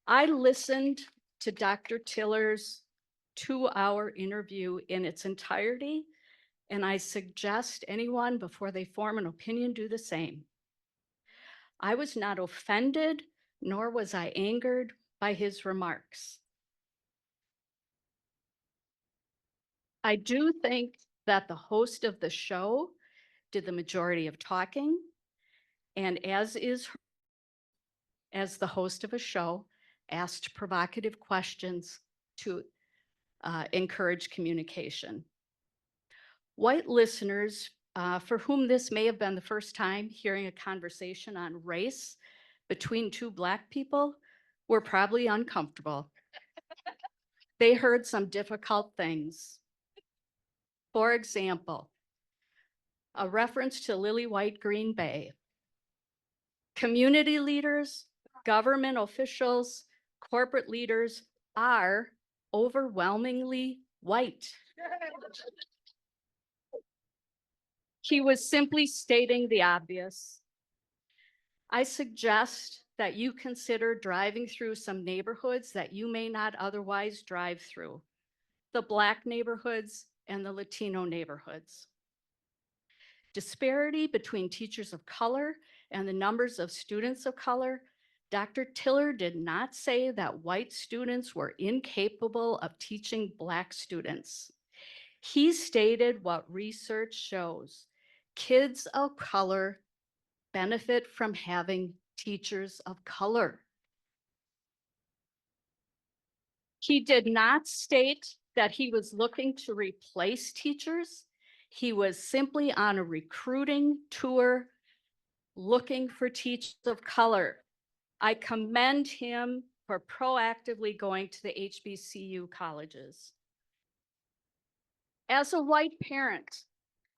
I listened to Dr. Tiller's 2-hour interview in its entirety, and I suggest anyone before they form an opinion do the same. I was not offended, nor was I angered by his remarks. I do think that the host of the show did the majority of talking, and as the host of a show, asked provocative questions to encourage communication. White listeners, for whom this may have been the first time hearing a conversation on race between 2 Black people, were probably uncomfortable. They heard some difficult things. For example, a reference to Lily White Green Bay. Community leaders, government officials, corporate leaders are overwhelmingly white. He was simply stating the obvious. I suggest that you consider driving through some neighborhoods that you may not otherwise drive through, the Black neighborhoods and the Latino neighborhoods. Disparity between teachers of color and the numbers of students of color. Dr. Tiller did not say that white students were incapable of teaching Black students. He stated what research shows. Kids of color benefit from having teachers of color. He did not state that he was looking to replace teachers. He was simply on a recruiting tour looking for teachers of color. I commend him for proactively going to the HBCU colleges. As a white parent,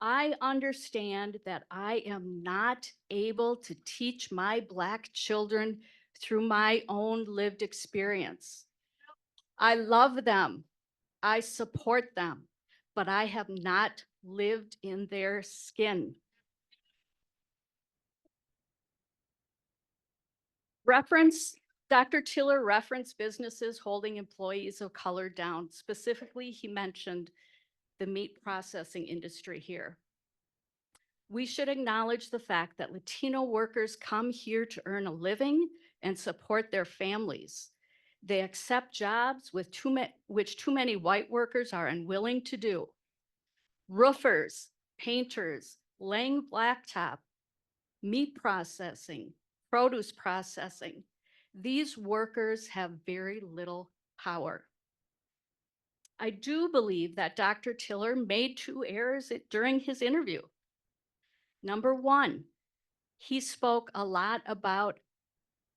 I understand that I am not able to teach my Black children through my own lived experience. I love them. I support them, but I have not lived in their skin. Dr. Tiller referenced businesses holding employees of color down. Specifically, he mentioned the meat processing industry here. We should acknowledge the fact that Latino workers come here to earn a living and support their families. They accept jobs which too many white workers are unwilling to do. Roofers, painters, laying blacktop, meat processing, produce processing. These workers have very little power. I do believe that Dr. Tiller made 2 errors during his interview. Number 1, he spoke a lot about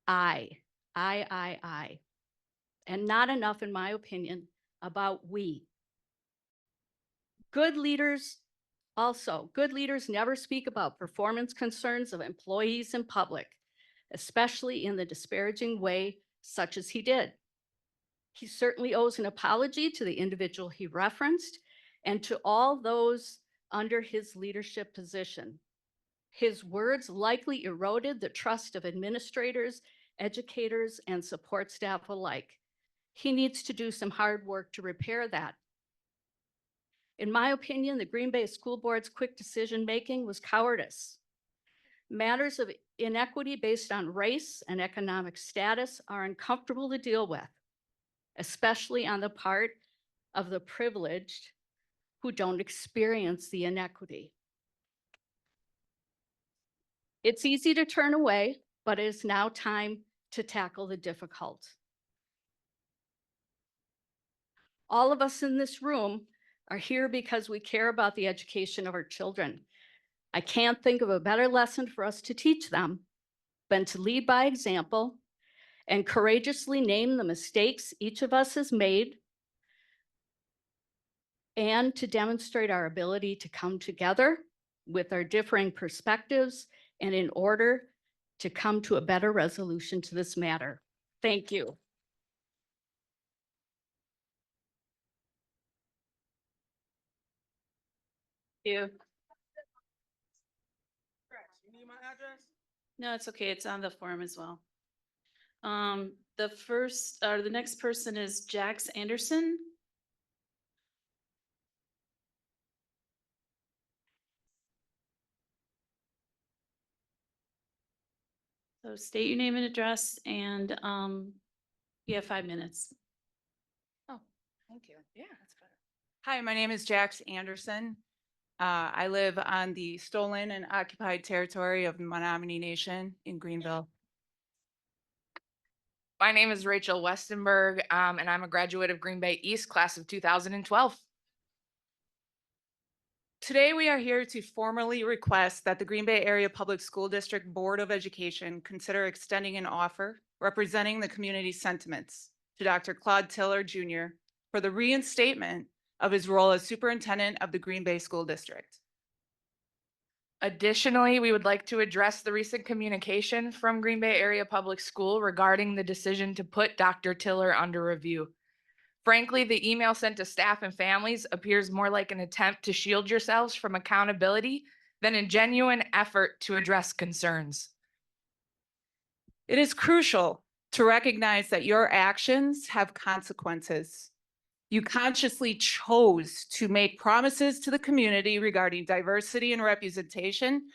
I, and not enough, in my opinion, about we. Good leaders never speak about performance concerns of employees in public, especially in the disparaging way such as he did. He certainly owes an apology to the individual he referenced and to all those under his leadership position. His words likely eroded the trust of administrators, educators, and support staff alike. He needs to do some hard work to repair that. In my opinion, the Green Bay School Board's quick decision-making was cowardice. Matters of inequity based on race and economic status are uncomfortable to deal with, especially on the part of the privileged who don't experience the inequity. It's easy to turn away, but it is now time to tackle the difficult. All of us in this room are here because we care about the education of our children. I can't think of a better lesson for us to teach them than to lead by example and courageously name the mistakes each of us has made and to demonstrate our ability to come together with our differing perspectives and in order to come to a better resolution to this matter. Thank you. You. You need my address? No, it's okay. It's on the form as well. The next person is Jax Anderson. So state your name and address and you have 5 minutes. Oh, thank you. Yeah, that's better. Hi, my name is Jax Anderson. I live on the stolen and occupied territory of Menominee Nation in Greenville. My name is Rachel Westenberg, and I'm a graduate of Green Bay East, class of 2012. Today, we are here to formally request that the Green Bay Area Public School District Board of Education consider extending an offer representing the community's sentiments to Dr. Claude Tiller Jr. for the reinstatement of his role as superintendent of the Green Bay School District. Additionally, we would like to address the recent communication from Green Bay Area Public School regarding the decision to put Dr. Tiller under review. Frankly, the email sent to staff and families appears more like an attempt to shield yourselves from accountability than a genuine effort to address concerns. It is crucial to recognize that your actions have consequences. You consciously chose to make promises to the community regarding diversity and representation,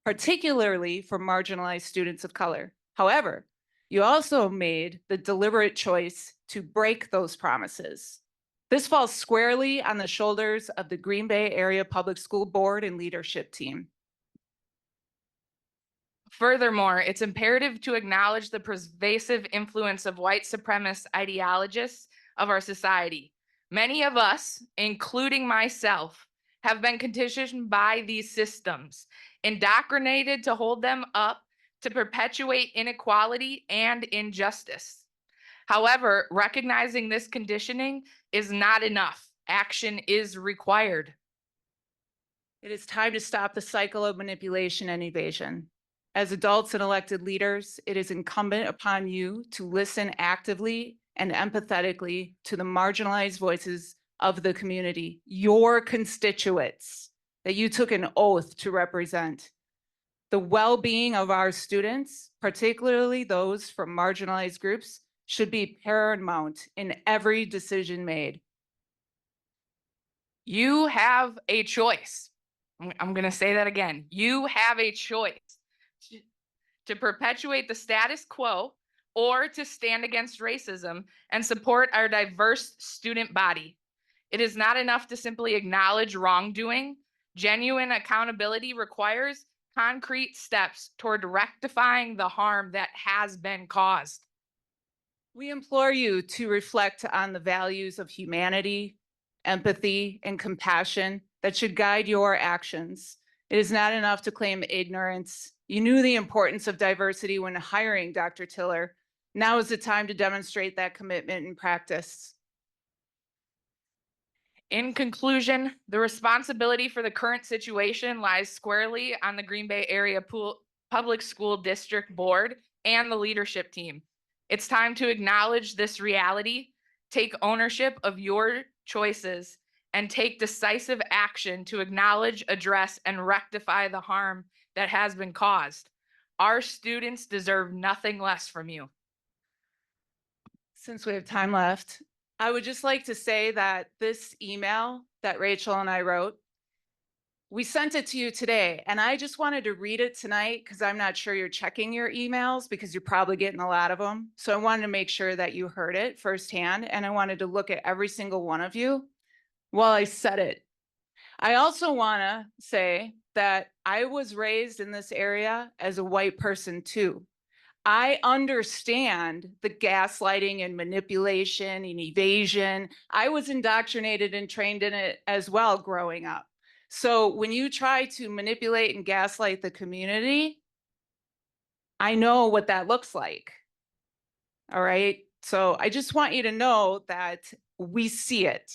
particularly for marginalized students of color. However, you also made the deliberate choice to break those promises. This falls squarely on the shoulders of the Green Bay Area Public School Board and leadership team. Furthermore, it's imperative to acknowledge the pervasive influence of white supremacist ideologists of our society. Many of us, including myself, have been conditioned by these systems, indoctrinated to hold them up to perpetuate inequality and injustice. However, recognizing this conditioning is not enough. Action is required. It is time to stop the cycle of manipulation and evasion. As adults and elected leaders, it is incumbent upon you to listen actively and empathetically to the marginalized voices of the community, your constituents that you took an oath to represent. The well-being of our students, particularly those from marginalized groups, should be paramount in every decision made. You have a choice. I'm going to say that again. You have a choice to perpetuate the status quo or to stand against racism and support our diverse student body. It is not enough to simply acknowledge wrongdoing. Genuine accountability requires concrete steps toward rectifying the harm that has been caused. We implore you to reflect on the values of humanity, empathy, and compassion that should guide your actions. It is not enough to claim ignorance. You knew the importance of diversity when hiring Dr. Tiller. Now is the time to demonstrate that commitment in practice. In conclusion, the responsibility for the current situation lies squarely on the Green Bay Area Public School District Board and the leadership team. It's time to acknowledge this reality, take ownership of your choices, and take decisive action to acknowledge, address, and rectify the harm that has been caused. Our students deserve nothing less from you. Since we have time left, I would just like to say that this email that Rachel and I wrote, we sent it to you today, and I just wanted to read it tonight because I'm not sure you're checking your emails because you're probably getting a lot of them. So I wanted to make sure that you heard it firsthand, and I wanted to look at every single one of you while I said it. I also want to say that I was raised in this area as a white person too. I understand the gaslighting and manipulation and evasion. I was indoctrinated and trained in it as well growing up. So when you try to manipulate and gaslight the community, I know what that looks like. All right. So I just want you to know that we see it.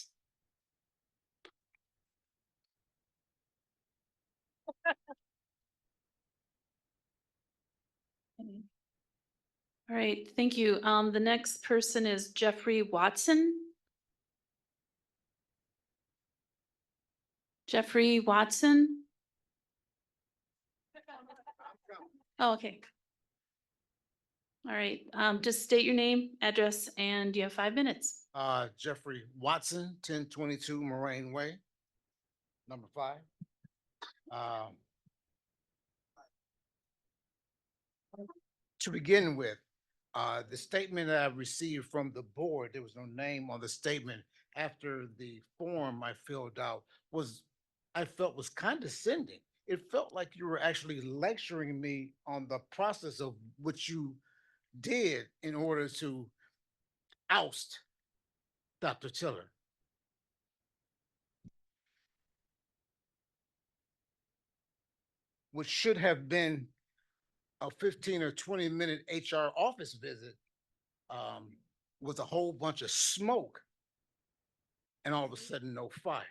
All right, thank you. The next person is Jeffrey Watson. Jeffrey Watson? Oh, okay. All right, just state your name, address, and you have 5 minutes. Jeffrey Watson, 1022 Moraine Way, number 5. To begin with, the statement that I received from the board, there was no name on the statement after the form I filled out I felt was condescending. It felt like you were actually lecturing me on the process of what you did in order to oust Dr. Tiller. Which should have been a 15 or 20-minute HR office visit with a whole bunch of smoke and all of a sudden no fire.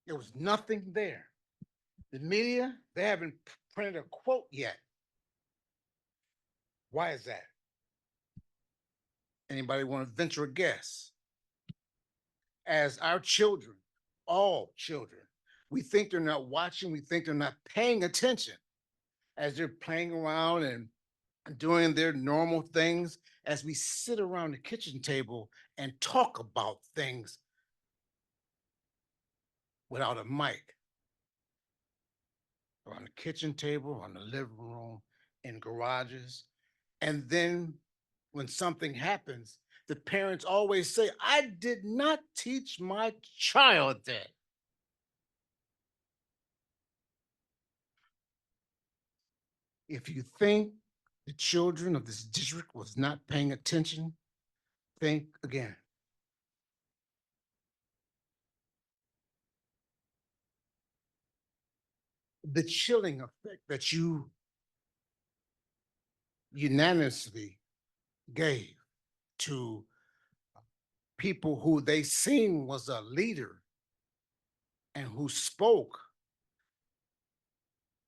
There was nothing there. The media, they haven't printed a quote yet. Why is that? Anybody want to venture a guess? As our children, all children, we think they're not watching, we think they're not paying attention as they're playing around and doing their normal things, as we sit around the kitchen table and talk about things without a mic. Around the kitchen table, on the living room, in garages. And then when something happens, the parents always say, I did not teach my child that. If you think the children of this district was not paying attention, think again. The chilling effect that you unanimously gave to people who they seen was a leader and who spoke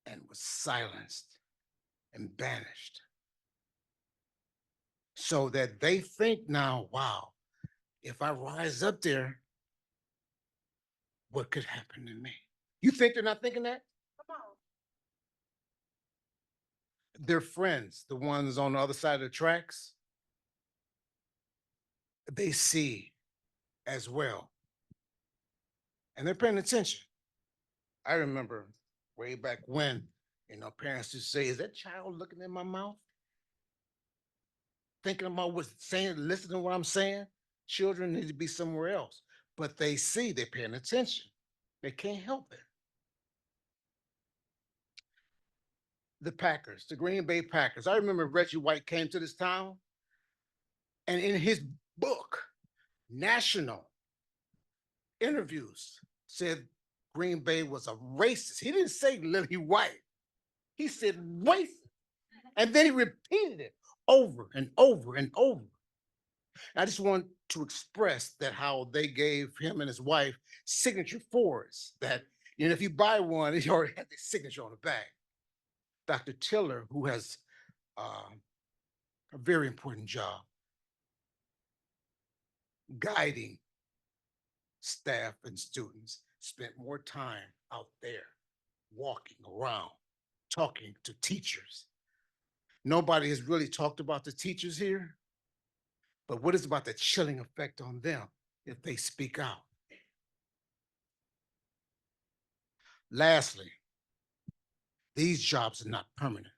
and was silenced and banished. So that they think now, wow, if I rise up there, what could happen to me? You think they're not thinking that? Come on. Their friends, the ones on the other side of the tracks, they see as well. And they're paying attention. I remember way back when, parents used to say, is that child looking in my mouth? Thinking about what's saying, listening to what I'm saying? Children need to be somewhere else. But they see, they're paying attention. They can't help it. The Packers, the Green Bay Packers. I remember Reggie White came to this town, and in his book, National Interviews, said Green Bay was a racist. He didn't say Lily White. He said racist. And then he repeated it over and over and over. I just want to express that how they gave him and his wife signature Fords that, if you buy one, he already had the signature on the back. Dr. Tiller, who has a very important job guiding staff and students, spent more time out there walking around, talking to teachers. Nobody has really talked about the teachers here, but what is about the chilling effect on them if they speak out? Lastly, these jobs are not permanent.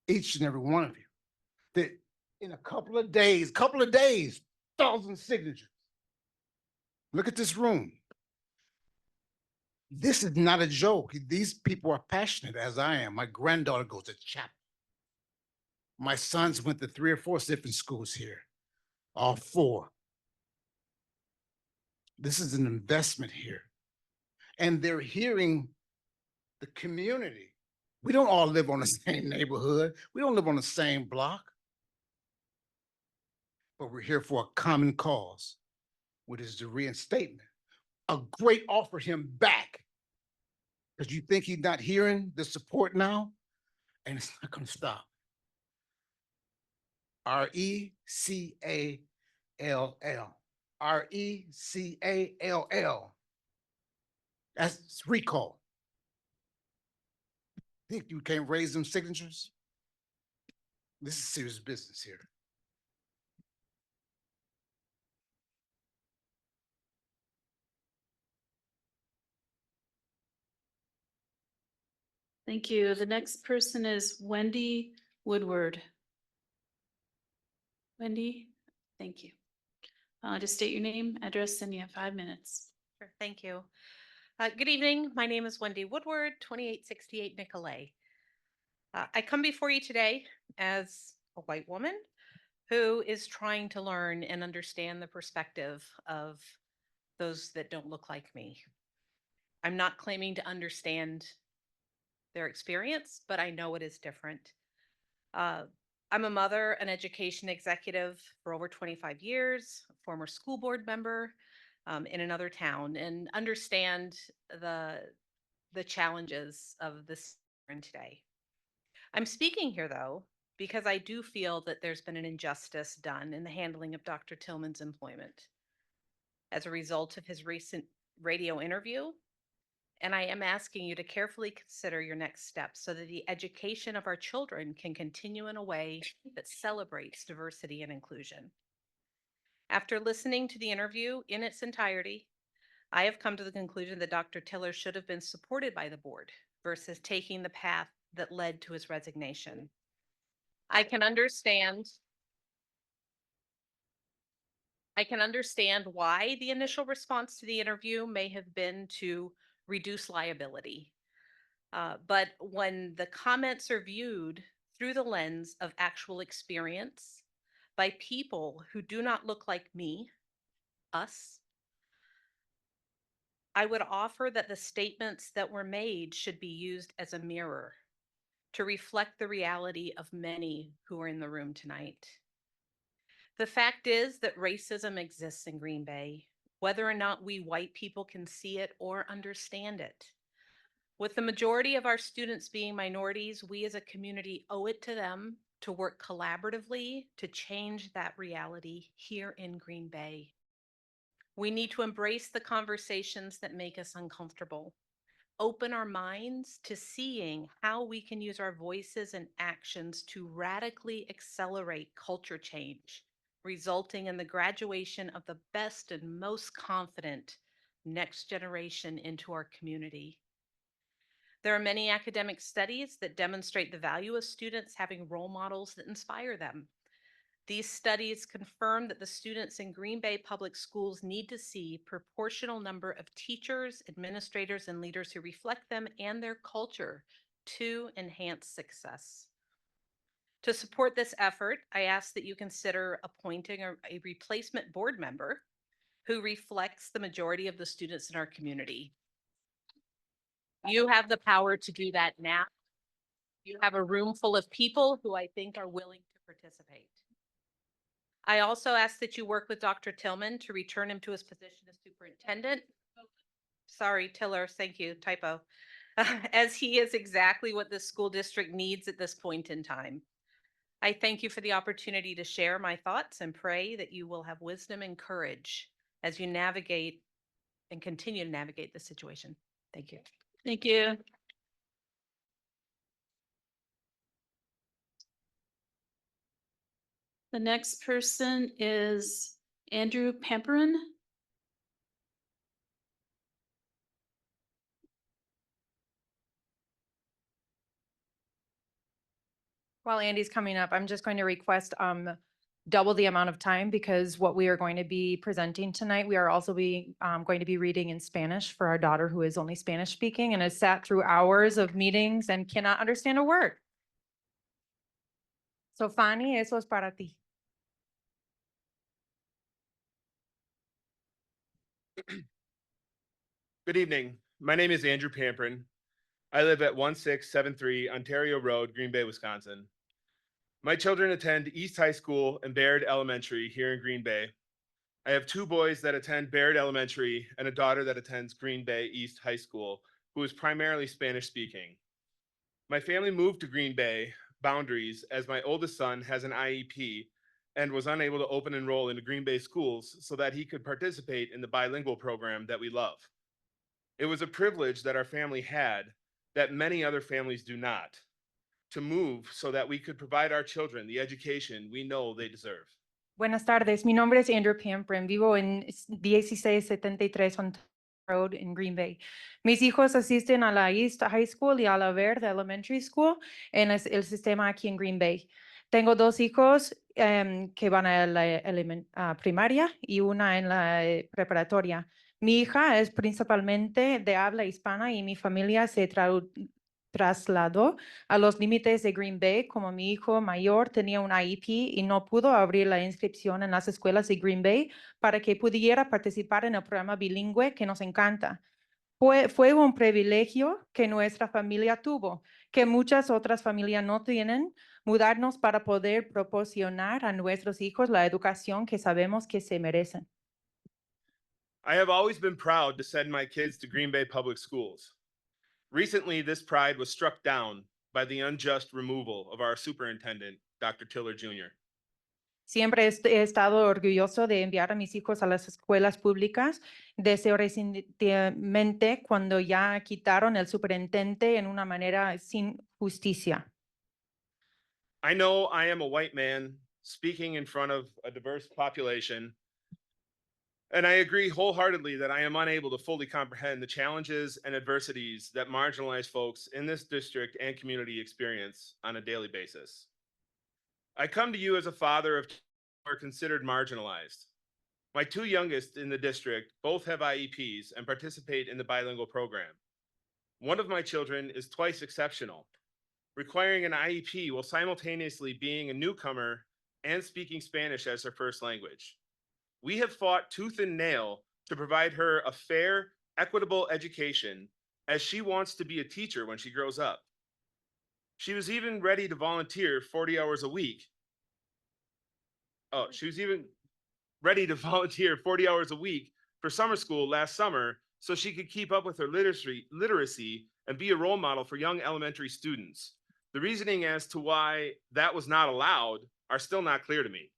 Each and every one of you, that in a couple of days, 1,000 signatures. Look at this room. This is not a joke. These people are passionate, as I am. My granddaughter goes to chapel. My sons went to 3 or 4 different schools here, all 4. This is an investment here. And they're hearing the community. We don't all live on the same neighborhood. We don't live on the same block. But we're here for a common cause, which is the reinstatement. A great offer him back. Because you think he's not hearing the support now? And it's not going to stop. RECALL. RECALL. That's recall. Think you can't raise them signatures? This is serious business here. Thank you. The next person is Wendy Woodward. Wendy, thank you. Just state your name, address, and you have 5 minutes. Sure, thank you. Good evening. My name is Wendy Woodward, 2868 Nicolay. I come before you today as a white woman who is trying to learn and understand the perspective of those that don't look like me. I'm not claiming to understand their experience, but I know it is different. I'm a mother, an education executive for over 25 years, a former school board member in another town, and understand the the challenges of this today. I'm speaking here, though, because I do feel that there's been an injustice done in the handling of Dr. Tillman's employment as a result of his recent radio interview. And I am asking you to carefully consider your next steps so that the education of our children can continue in a way that celebrates diversity and inclusion. After listening to the interview in its entirety, I have come to the conclusion that Dr. Tiller should have been supported by the board versus taking the path that led to his resignation. I can understand why the initial response to the interview may have been to reduce liability. But when the comments are viewed through the lens of actual experience by people who do not look like me, us, I would offer that the statements that were made should be used as a mirror to reflect the reality of many who are in the room tonight. The fact is that racism exists in Green Bay, whether or not we white people can see it or understand it. With the majority of our students being minorities, we as a community owe it to them to work collaboratively to change that reality here in Green Bay. We need to embrace the conversations that make us uncomfortable, open our minds to seeing how we can use our voices and actions to radically accelerate culture change, resulting in the graduation of the best and most confident next generation into our community. There are many academic studies that demonstrate the value of students having role models that inspire them. These studies confirm that the students in Green Bay Public Schools need to see proportional number of teachers, administrators, and leaders who reflect them and their culture to enhance success. To support this effort, I ask that you consider appointing a replacement board member who reflects the majority of the students in our community. You have the power to do that now. You have a room full of people who I think are willing to participate. I also ask that you work with Dr. Tillman to return him to his position as superintendent. Sorry, Tiller, thank you, typo. As he is exactly what the school district needs at this point in time. I thank you for the opportunity to share my thoughts and pray that you will have wisdom and courage as you navigate and continue to navigate the situation. Thank you. Thank you. The next person is Andrew Pamperin. While Andy's coming up, I'm just going to request double the amount of time because what we are going to be presenting tonight, we are also going to be reading in Spanish for our daughter who is only Spanish speaking and has sat through hours of meetings and cannot understand a word. So Fanny, eso es para ti. Good evening. My name is Andrew Pamperin. I live at 1673 Ontario Road, Green Bay, Wisconsin. My children attend East High School and Baird Elementary here in Green Bay. I have two boys that attend Baird Elementary and a daughter that attends Green Bay East High School, who is primarily Spanish speaking. My family moved to Green Bay boundaries as my oldest son has an IEP and was unable to open enroll into Green Bay schools so that he could participate in the bilingual program that we love. It was a privilege that our family had that many other families do not, to move so that we could provide our children the education we know they deserve. Buenas tardes, mi nombre es Andrew Pamprin, vivo en 1673 Ontario Road en Green Bay. Mis hijos asisten a la East High School y a la Verde Elementary School en el sistema aquí en Green Bay. Tengo dos hijos que van a la primaria y una en la preparatoria. Mi hija es principalmente de habla hispana y mi familia se trasladó a los límites de Green Bay como mi hijo mayor tenía un IEP y no pudo abrir la inscripción en las escuelas de Green Bay para que pudiera participar en el programa bilingüe que nos encanta. Fue un privilegio que nuestra familia tuvo, que muchas otras familias no tienen, mudarnos para poder proporcionar a nuestros hijos la educación que sabemos que se merecen. I have always been proud to send my kids to Green Bay Public Schools. Recently, this pride was struck down by the unjust removal of our superintendent, Dr. Tiller Jr. Siempre he estado orgulloso de enviar a mis hijos a las escuelas públicas. Deseo recientemente cuando ya quitaron el superintendente en una manera sin justicia. I know I am a white man speaking in front of a diverse population, and I agree wholeheartedly that I am unable to fully comprehend the challenges and adversities that marginalized folks in this district and community experience on a daily basis. I come to you as a father of two who are considered marginalized. My two youngest in the district both have IEPs and participate in the bilingual program. One of my children is twice exceptional, requiring an IEP while simultaneously being a newcomer and speaking Spanish as her first language. We have fought tooth and nail to provide her a fair, equitable education as she wants to be a teacher when she grows up. She was even ready to volunteer 40 hours a week. She was even ready to volunteer 40 hours a week for summer school last summer so she could keep up with her literacy and be a role model for young elementary students. The reasoning as to why that was not allowed are still not clear to me.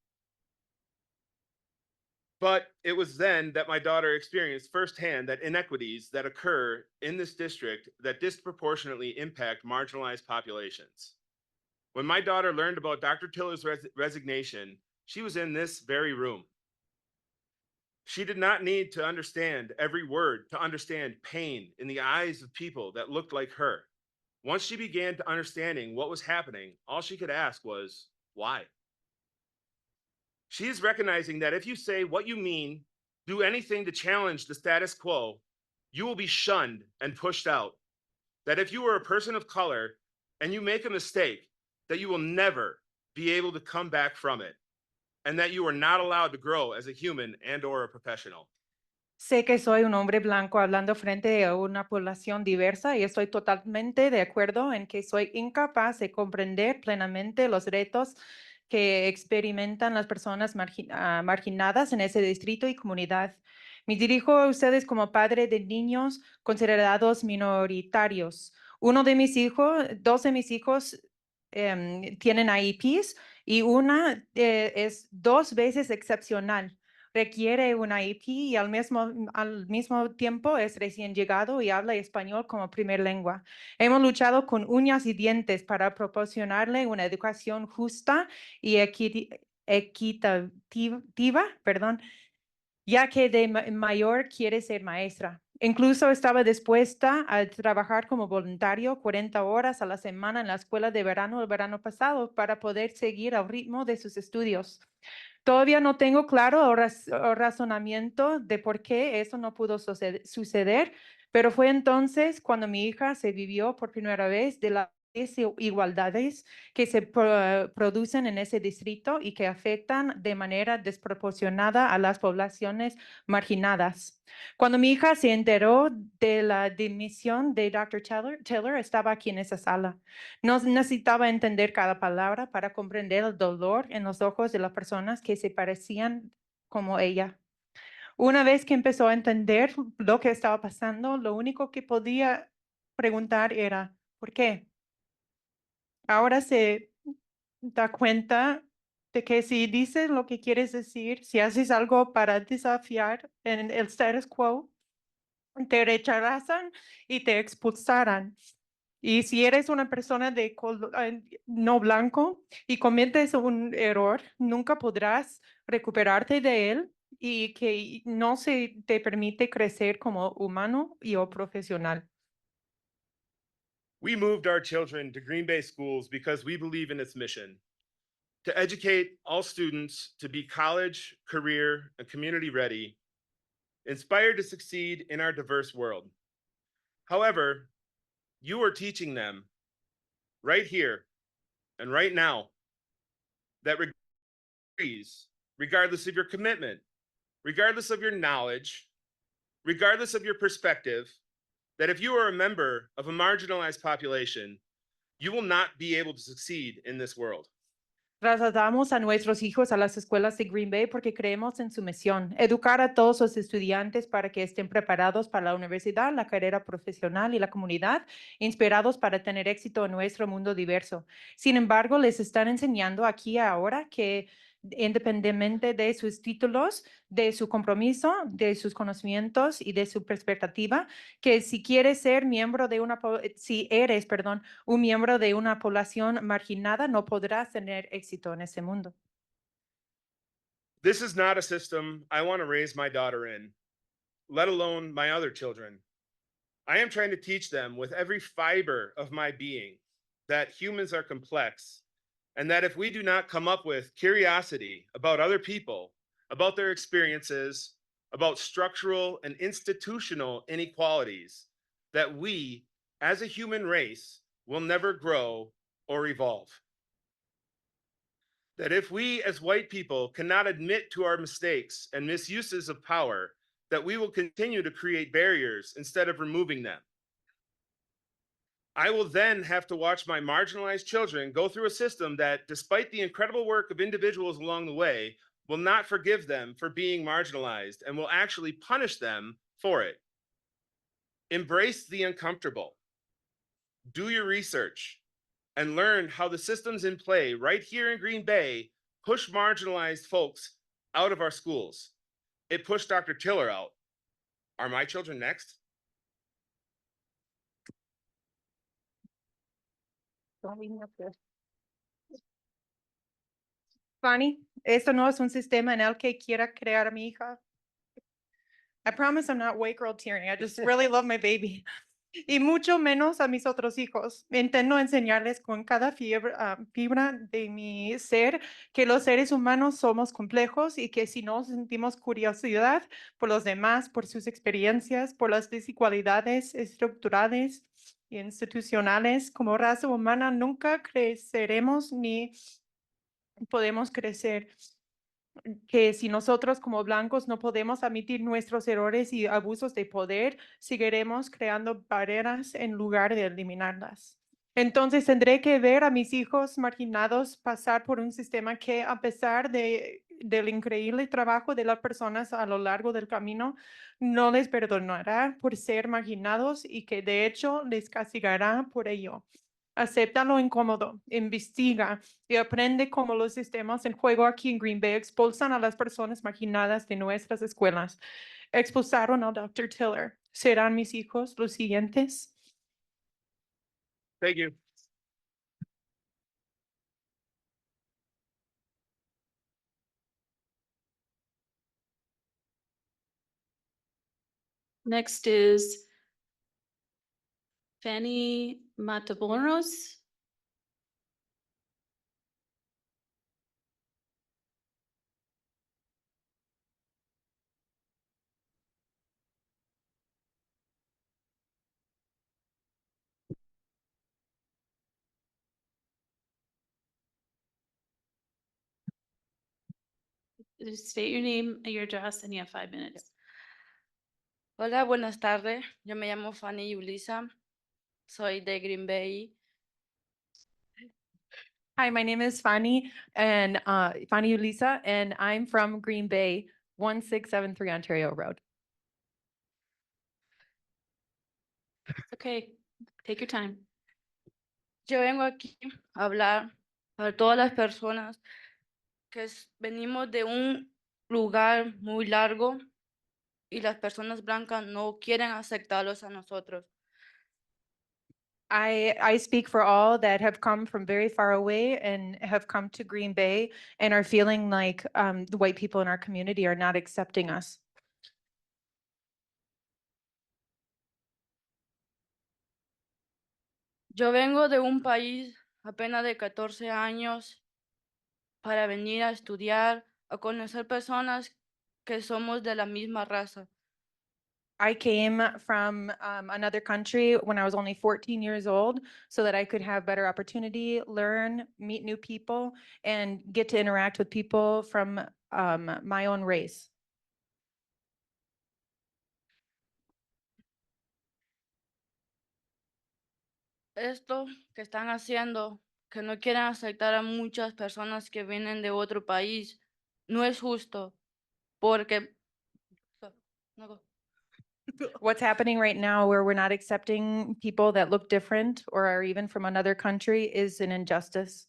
But it was then that my daughter experienced firsthand that inequities that occur in this district that disproportionately impact marginalized populations. When my daughter learned about Dr. Tiller's resignation, she was in this very room. She did not need to understand every word to understand pain in the eyes of people that looked like her. Once she began to understanding what was happening, all she could ask was, why? She is recognizing that if you say what you mean, do anything to challenge the status quo, you will be shunned and pushed out. That if you are a person of color and you make a mistake, that you will never be able to come back from it, and that you are not allowed to grow as a human and or a professional. Sé que soy un hombre blanco hablando frente a una población diversa y estoy totalmente de acuerdo en que soy incapaz de comprender plenamente los retos que experimentan las personas marginadas en ese distrito y comunidad. Me dirijo a ustedes como padre de niños considerados minoritarios. Dos de mis hijos tienen IEPs y una es 2 veces excepcional. Requiere un IEP y al mismo tiempo es recién llegado y habla español como primera lengua. Hemos luchado con uñas y dientes para proporcionarle una educación justa y equitativa, ya que de mayor quiere ser maestra. Incluso estaba dispuesta a trabajar como voluntario 40 horas a la semana en la escuela de verano el verano pasado para poder seguir al ritmo de sus estudios. Todavía no tengo claro o razonamiento de por qué eso no pudo suceder, pero fue entonces cuando mi hija se vivió por primera vez de las desigualdades que se producen en ese distrito y que afectan de manera desproporcionada a las poblaciones marginadas. Cuando mi hija se enteró de la dimisión de Dr. Taylor estaba aquí en esa sala. No necesitaba entender cada palabra para comprender el dolor en los ojos de las personas que se parecían como ella. Una vez que empezó a entender lo que estaba pasando, lo único que podía preguntar era, ¿por qué? Ahora se da cuenta de que si dices lo que quieres decir, si haces algo para desafiar en el status quo, te rechazan y te expulsarán. Y si eres una persona de no blanco y cometes un error, nunca podrás recuperarte de él y que no se te permite crecer como humano y o profesional. We moved our children to Green Bay schools because we believe in its mission to educate all students to be college, career, and community ready, inspired to succeed in our diverse world. However, you are teaching them right here and right now that regardless of your commitment, regardless of your knowledge, regardless of your perspective, that if you are a member of a marginalized population, you will not be able to succeed in this world. Trasladamos a nuestros hijos a las escuelas de Green Bay porque creemos en su misión, educar a todos los estudiantes para que estén preparados para la universidad, la carrera profesional y la comunidad, inspirados para tener éxito en nuestro mundo diverso. Sin embargo, les están enseñando aquí ahora que independientemente de sus títulos, de su compromiso, de sus conocimientos y de su perspectiva, que si quieres ser miembro de si eres, perdón, un miembro de una población marginada, no podrás tener éxito en ese mundo. This is not a system I want to raise my daughter in, let alone my other children. I am trying to teach them with every fiber of my being that humans are complex and that if we do not come up with curiosity about other people, about their experiences, about structural and institutional inequalities, that we, as a human race, will never grow or evolve. That if we as white people cannot admit to our mistakes and misuses of power, that we will continue to create barriers instead of removing them. I will then have to watch my marginalized children go through a system that, despite the incredible work of individuals along the way, will not forgive them for being marginalized and will actually punish them for it. Embrace the uncomfortable. Do your research and learn how the systems in play right here in Green Bay push marginalized folks out of our schools. It pushed Dr. Tiller out. Are my children next? Fanny, esto no es un sistema en el que quiera crear a mi hija. I promise I'm not white girl tearing. I just really love my baby. Y mucho menos a mis otros hijos. Intento enseñarles con cada fibra de mi ser que los seres humanos somos complejos y que si no sentimos curiosidad por los demás, por sus experiencias, por las desigualdades estructurales e institucionales, como raza humana nunca creceremos ni podemos crecer. Que si nosotros como blancos no podemos admitir nuestros errores y abusos de poder, seguiremos creando barreras en lugar de eliminarlas. Entonces tendré que ver a mis hijos marginados pasar por un sistema que, a pesar del increíble trabajo de las personas a lo largo del camino, no les perdonará por ser marginados y que de hecho les castigará por ello. Acepta lo incómodo, investiga y aprende cómo los sistemas en juego aquí en Green Bay expulsan a las personas marginadas de nuestras escuelas. Expulsaron al Dr. Tiller. ¿Serán mis hijos los siguientes? Thank you. Next is Fanny Matamoros. State your name, your address, and you have 5 minutes. Hola, buenas tardes. Yo me llamo Fanny Yulisa. Soy de Green Bay. Hi, my name is Fanny and Fanny Ulisa, and I'm from Green Bay, 1673 Ontario Road. Okay, take your time. Yo vengo aquí a hablar para todas las personas que venimos de un lugar muy largo y las personas blancas no quieren aceptarlos a nosotros. I speak for all that have come from very far away and have come to Green Bay and are feeling like the white people in our community are not accepting us. Yo vengo de un país apenas de 14 años para venir a estudiar, a conocer personas que somos de la misma raza. I came from another country when I was only 14 years old so that I could have better opportunity, learn, meet new people, and get to interact with people from my own race. Esto que están haciendo que no quieren aceptar a muchas personas que vienen de otro país. No es justo, porque... No, What's happening right now where we're not accepting people that look different or are even from another country is an injustice.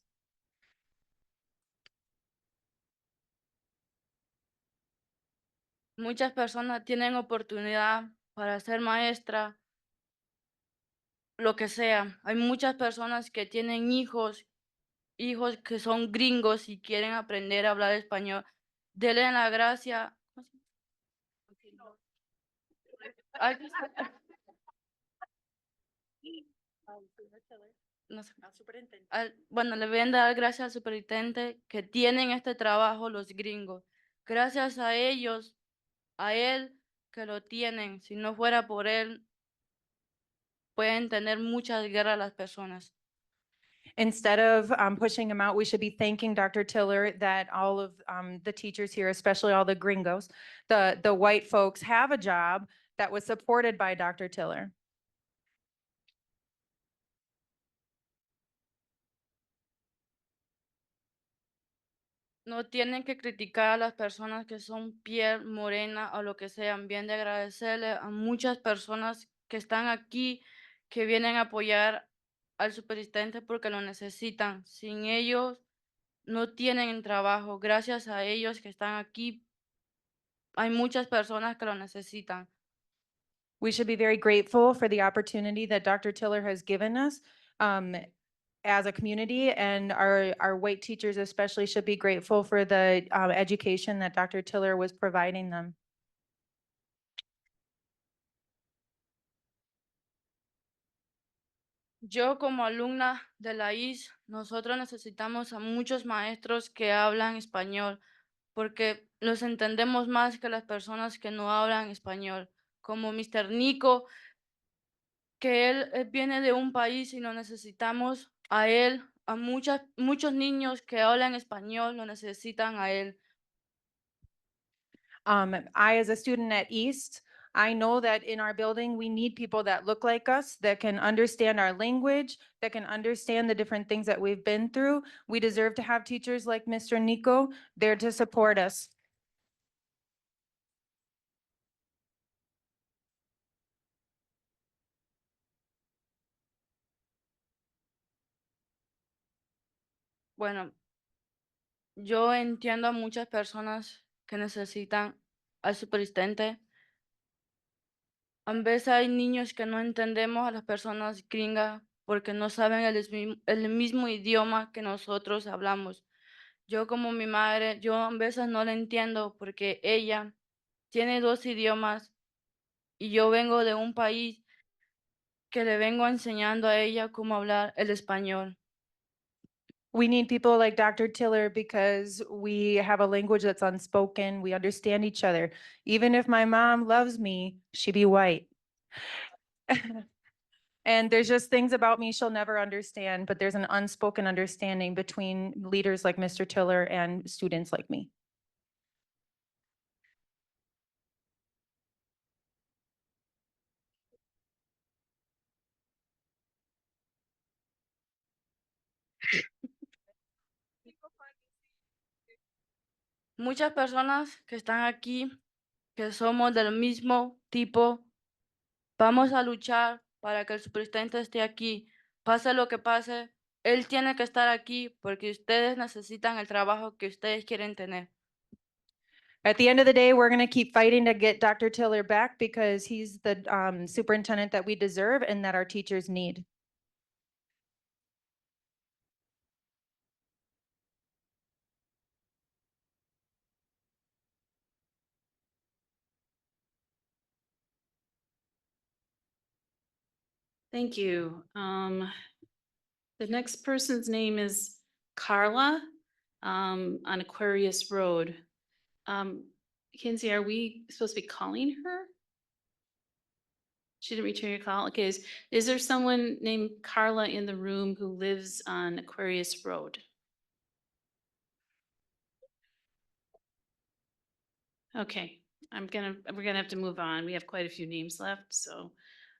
muchas personas tienen oportunidad para ser maestra, lo que sea. Hay muchas personas que tienen hijos que son gringos y quieren aprender a hablar español. Denle la gracia. Al- no sé, bueno, le voy a dar gracias al superintendente que tienen este trabajo los gringos. Gracias a ellos, a él que lo tienen. Si no fuera por él, pueden tener muchas guerras las personas. Instead of pushing him out, we should be thanking Dr. Tiller that all of the teachers here, especially all the gringos, the white folks have a job that was supported by Dr. Tiller. No tienen que criticar a las personas que son piel morena o lo que sean. Bien de agradecerle a muchas personas que están aquí, que vienen a apoyar al superintendente porque lo necesitan. Sin ellos no tienen trabajo. Gracias a ellos que están aquí, hay muchas personas que lo necesitan. We should be very grateful for the opportunity that Dr. Tiller has given us as a community, and our white teachers especially should be grateful for the education that Dr. Tiller was providing them. Yo como alumna de la IS, nosotros necesitamos a muchos maestros que hablan español, porque los entendemos más que las personas que no hablan español, como Mr. Nico, que él viene de un país y lo necesitamos a él, a muchos niños que hablan español lo necesitan a él. I, as a student at East, I know that in our building, we need people that look like us, that can understand our language, that can understand the different things that we've been through. We deserve to have teachers like Mr. Nico there to support us. Bueno, yo entiendo a muchas personas que necesitan al superintendente. A veces hay niños que no entendemos a las personas gringas porque no saben el mismo idioma que nosotros hablamos. Yo como mi madre, yo a veces no la entiendo porque ella tiene 2 idiomas y yo vengo de un país que le vengo enseñando a ella cómo hablar el español. We need people like Dr. Tiller because we have a language that's unspoken. We understand each other. Even if my mom loves me, she be white. And there's just things about me she'll never understand, but there's an unspoken understanding between leaders like Mr. Tiller and students like me. Muchas personas que están aquí, que somos del mismo tipo, vamos a luchar para que el superintendente esté aquí. Pase lo que pase, él tiene que estar aquí porque ustedes necesitan el trabajo que ustedes quieren tener. At the end of the day, we're going to keep fighting to get Dr. Tiller back because he's the superintendent that we deserve and that our teachers need. Thank you. The next person's name is Carla, on Aquarius Road. Kinsey, are we supposed to be calling her? She didn't return your call? Okay, is there someone named Carla in the room who lives on Aquarius Road? Okay, we're gonna have to move on. We have quite a few names left, so.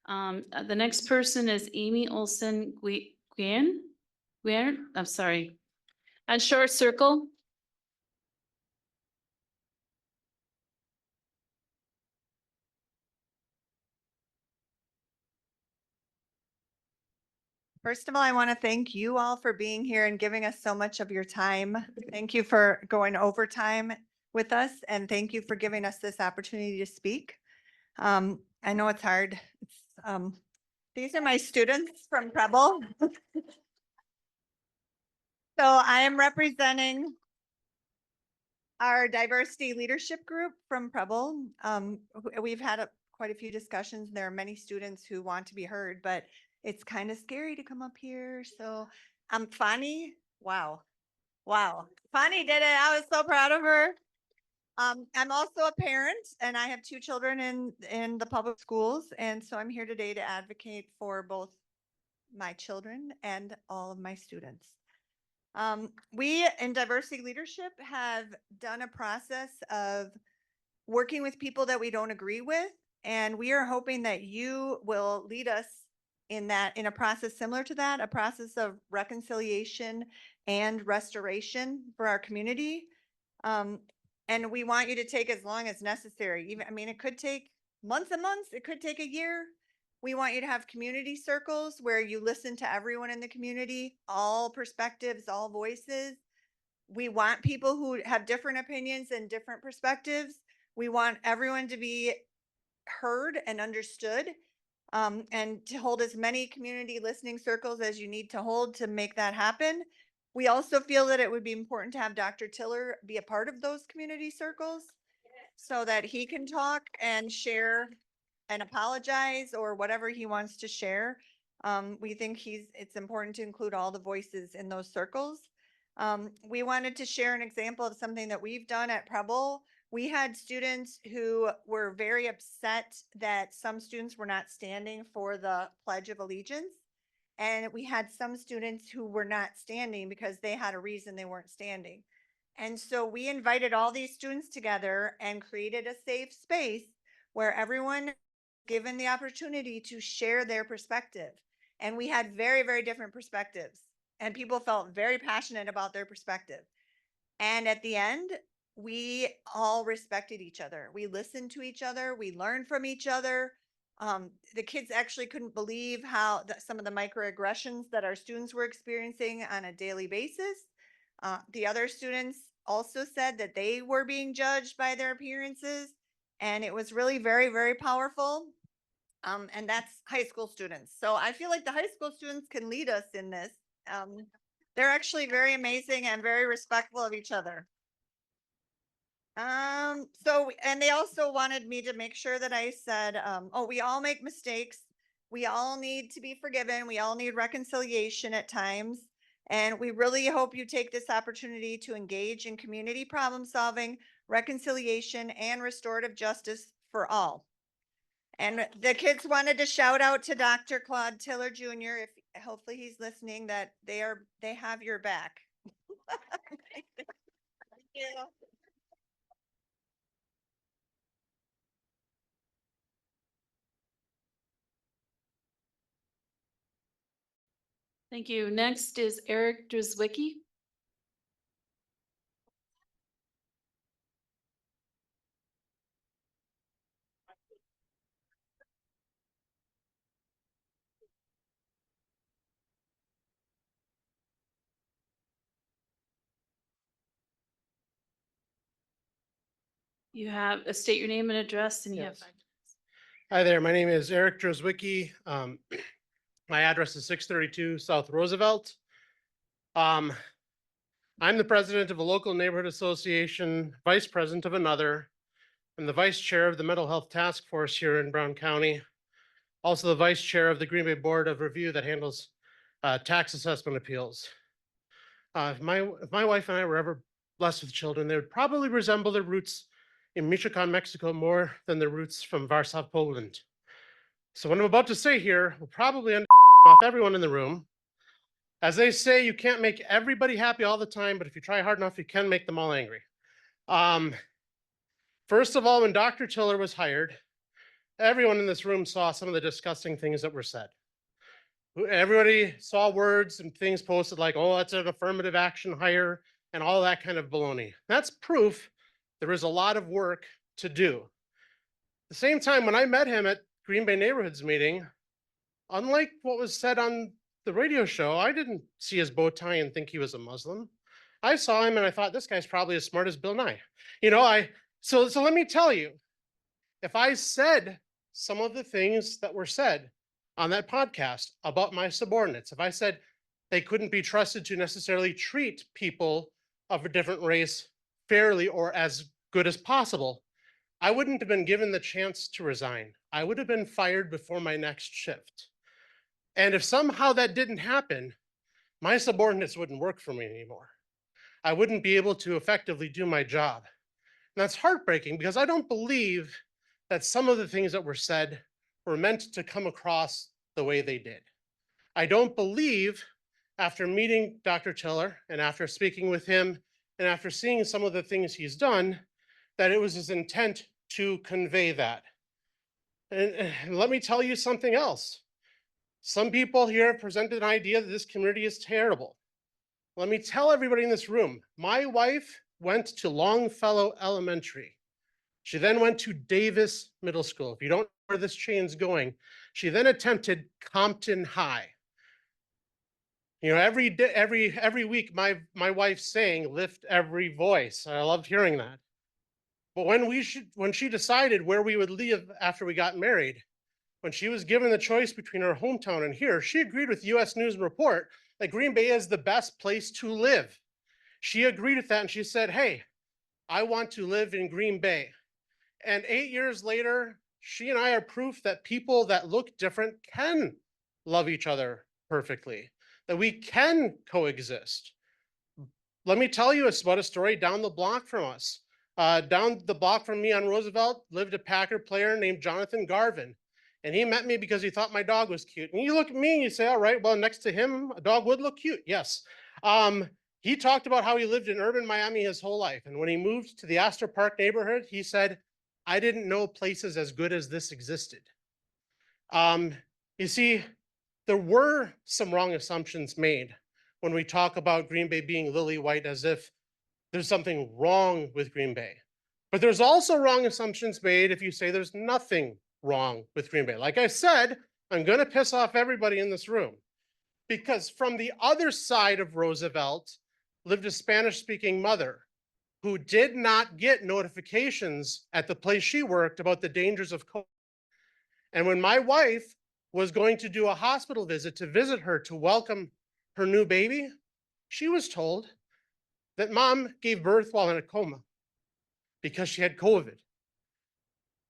The next person is Amy Olson Nguyen. Where, I'm sorry. On Short Circle, First of all, I want to thank you all for being here and giving us so much of your time. Thank you for going overtime with us, and thank you for giving us this opportunity to speak. I know it's hard. These are my students from Preble. So I am representing our diversity leadership group from Preble. We've had quite a few discussions. There are many students who want to be heard, but it's kind of scary to come up here. So Fani, wow. Fani did it. I was so proud of her. I'm also a parent and I have 2 children in the public schools. And so I'm here today to advocate for both my children and all of my students. We in diversity leadership have done a process of working with people that we don't agree with. And we are hoping that you will lead us in a process similar to that, a process of reconciliation and restoration for our community. And we want you to take as long as necessary. Even, I mean, it could take months and months, it could take a year. We want you to have community circles where you listen to everyone in the community, all perspectives, all voices. We want people who have different opinions and different perspectives. We want everyone to be heard and understood, and to hold as many community listening circles as you need to hold to make that happen. We also feel that it would be important to have Dr. Tiller be a part of those community circles so that he can talk and share and apologize or whatever he wants to share. We think it's important to include all the voices in those circles. We wanted to share an example of something that we've done at Preble. We had students who were very upset that some students were not standing for the Pledge of Allegiance. And we had some students who were not standing because they had a reason they weren't standing. And so we invited all these students together and created a safe space where everyone given the opportunity to share their perspective. And we had very, very different perspectives, and people felt very passionate about their perspective. And at the end, we all respected each other. We listened to each other. We learned from each other. The kids actually couldn't believe how some of the microaggressions that our students were experiencing on a daily basis. The other students also said that they were being judged by their appearances. And it was really very, very powerful. And that's high school students. So I feel like the high school students can lead us in this. They're actually very amazing and very respectful of each other. And they also wanted me to make sure that I said, oh, we all make mistakes. We all need to be forgiven. We all need reconciliation at times. And we really hope you take this opportunity to engage in community problem solving, reconciliation, and restorative justice for all. And the kids wanted to shout out to Dr. Claude Tiller Jr., if hopefully he's listening, that they have your back. Thank you. thank you. Next is Eric Drzwicki. You have state your name and address, and you have Yes. 5 minutes. Hi there, my name is Eric Drzwicki. My address is 632 South Roosevelt. I'm the president of a local neighborhood association, vice president of another. I'm the vice chair of the mental health task force here in Brown County. Also the vice chair of the Green Bay Board of Review that handles tax assessment appeals. If my wife and I were ever blessed with children, they would probably resemble their roots in Michoacan, Mexico more than their roots from Warsaw, Poland. So what I'm about to say here will probably end off everyone in the room. As they say, you can't make everybody happy all the time, but if you try hard enough, you can make them all angry. First of all, when Dr. Tiller was hired, everyone in this room saw some of the disgusting things that were said. Everybody saw words and things posted like, oh, that's an affirmative action hire and all that kind of baloney. That's proof there is a lot of work to do. At the same time, when I met him at Green Bay Neighborhoods meeting, unlike what was said on the radio show, I didn't see his bow tie and think he was a Muslim. I saw him and I thought, this guy's probably as smart as Bill Nye. So let me tell you, if I said some of the things that were said on that podcast about my subordinates, if I said they couldn't be trusted to necessarily treat people of a different race fairly or as good as possible, I wouldn't have been given the chance to resign. I would have been fired before my next shift. And if somehow that didn't happen, my subordinates wouldn't work for me anymore. I wouldn't be able to effectively do my job. And that's heartbreaking because I don't believe that some of the things that were said were meant to come across the way they did. I don't believe, after meeting Dr. Tiller and after speaking with him and after seeing some of the things he's done, that it was his intent to convey that. And let me tell you something else. Some people here have presented an idea that this community is terrible. Let me tell everybody in this room, my wife went to Longfellow Elementary. She then went to Davis Middle School. If you don't know where this chain's going, she then attempted Compton High. Every week, my wife sang "Lift Every Voice." I loved hearing that. But when she decided where we would live after we got married, when she was given the choice between her hometown and here, she agreed with U.S. News and Report that Green Bay is the best place to live. She agreed with that and she said, hey, I want to live in Green Bay. And 8 years later, she and I are proof that people that look different can love each other perfectly, that we can coexist. Let me tell you about a story down the block from us. Down the block from me on Roosevelt lived a Packer player named Jonathan Garvin. And he met me because he thought my dog was cute. And you look at me and you say, all right, well, next to him, a dog would look cute. Yes. He talked about how he lived in urban Miami his whole life. And when he moved to the Astor Park neighborhood, he said, I didn't know places as good as this existed. You see, there were some wrong assumptions made when we talk about Green Bay being lily white as if there's something wrong with Green Bay. But there's also wrong assumptions made if you say there's nothing wrong with Green Bay. Like I said, I'm going to piss off everybody in this room because from the other side of Roosevelt lived a Spanish-speaking mother who did not get notifications at the place she worked about the dangers of COVID. And when my wife was going to do a hospital visit to visit her to welcome her new baby, she was told that mom gave birth while in a coma because she had COVID.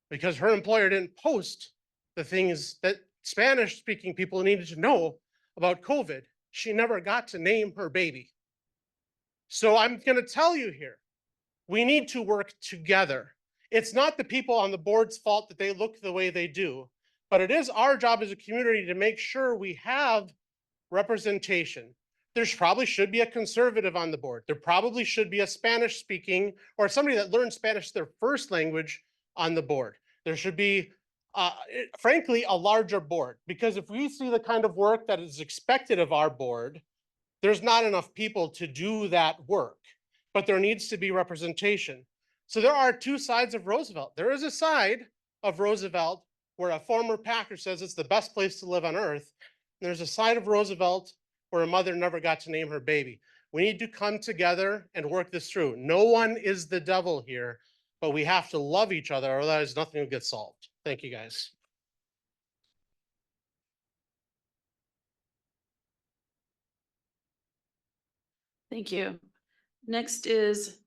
Because her employer didn't post the things that Spanish-speaking people needed to know about COVID. She never got to name her baby. So I'm going to tell you here, we need to work together. It's not the people on the board's fault that they look the way they do, but it is our job as a community to make sure we have representation. There probably should be a conservative on the board. There probably should be a Spanish-speaking or somebody that learns Spanish their first language on the board. There should be, frankly, a larger board, because if we see the kind of work that is expected of our board, there's not enough people to do that work, but there needs to be representation. So there are two sides of Roosevelt. There is a side of Roosevelt where a former Packer says it's the best place to live on earth. And there's a side of Roosevelt where a mother never got to name her baby. We need to come together and work this through. No one is the devil here, but we have to love each other, or otherwise nothing will get solved. Thank you, guys. Thank you. Next is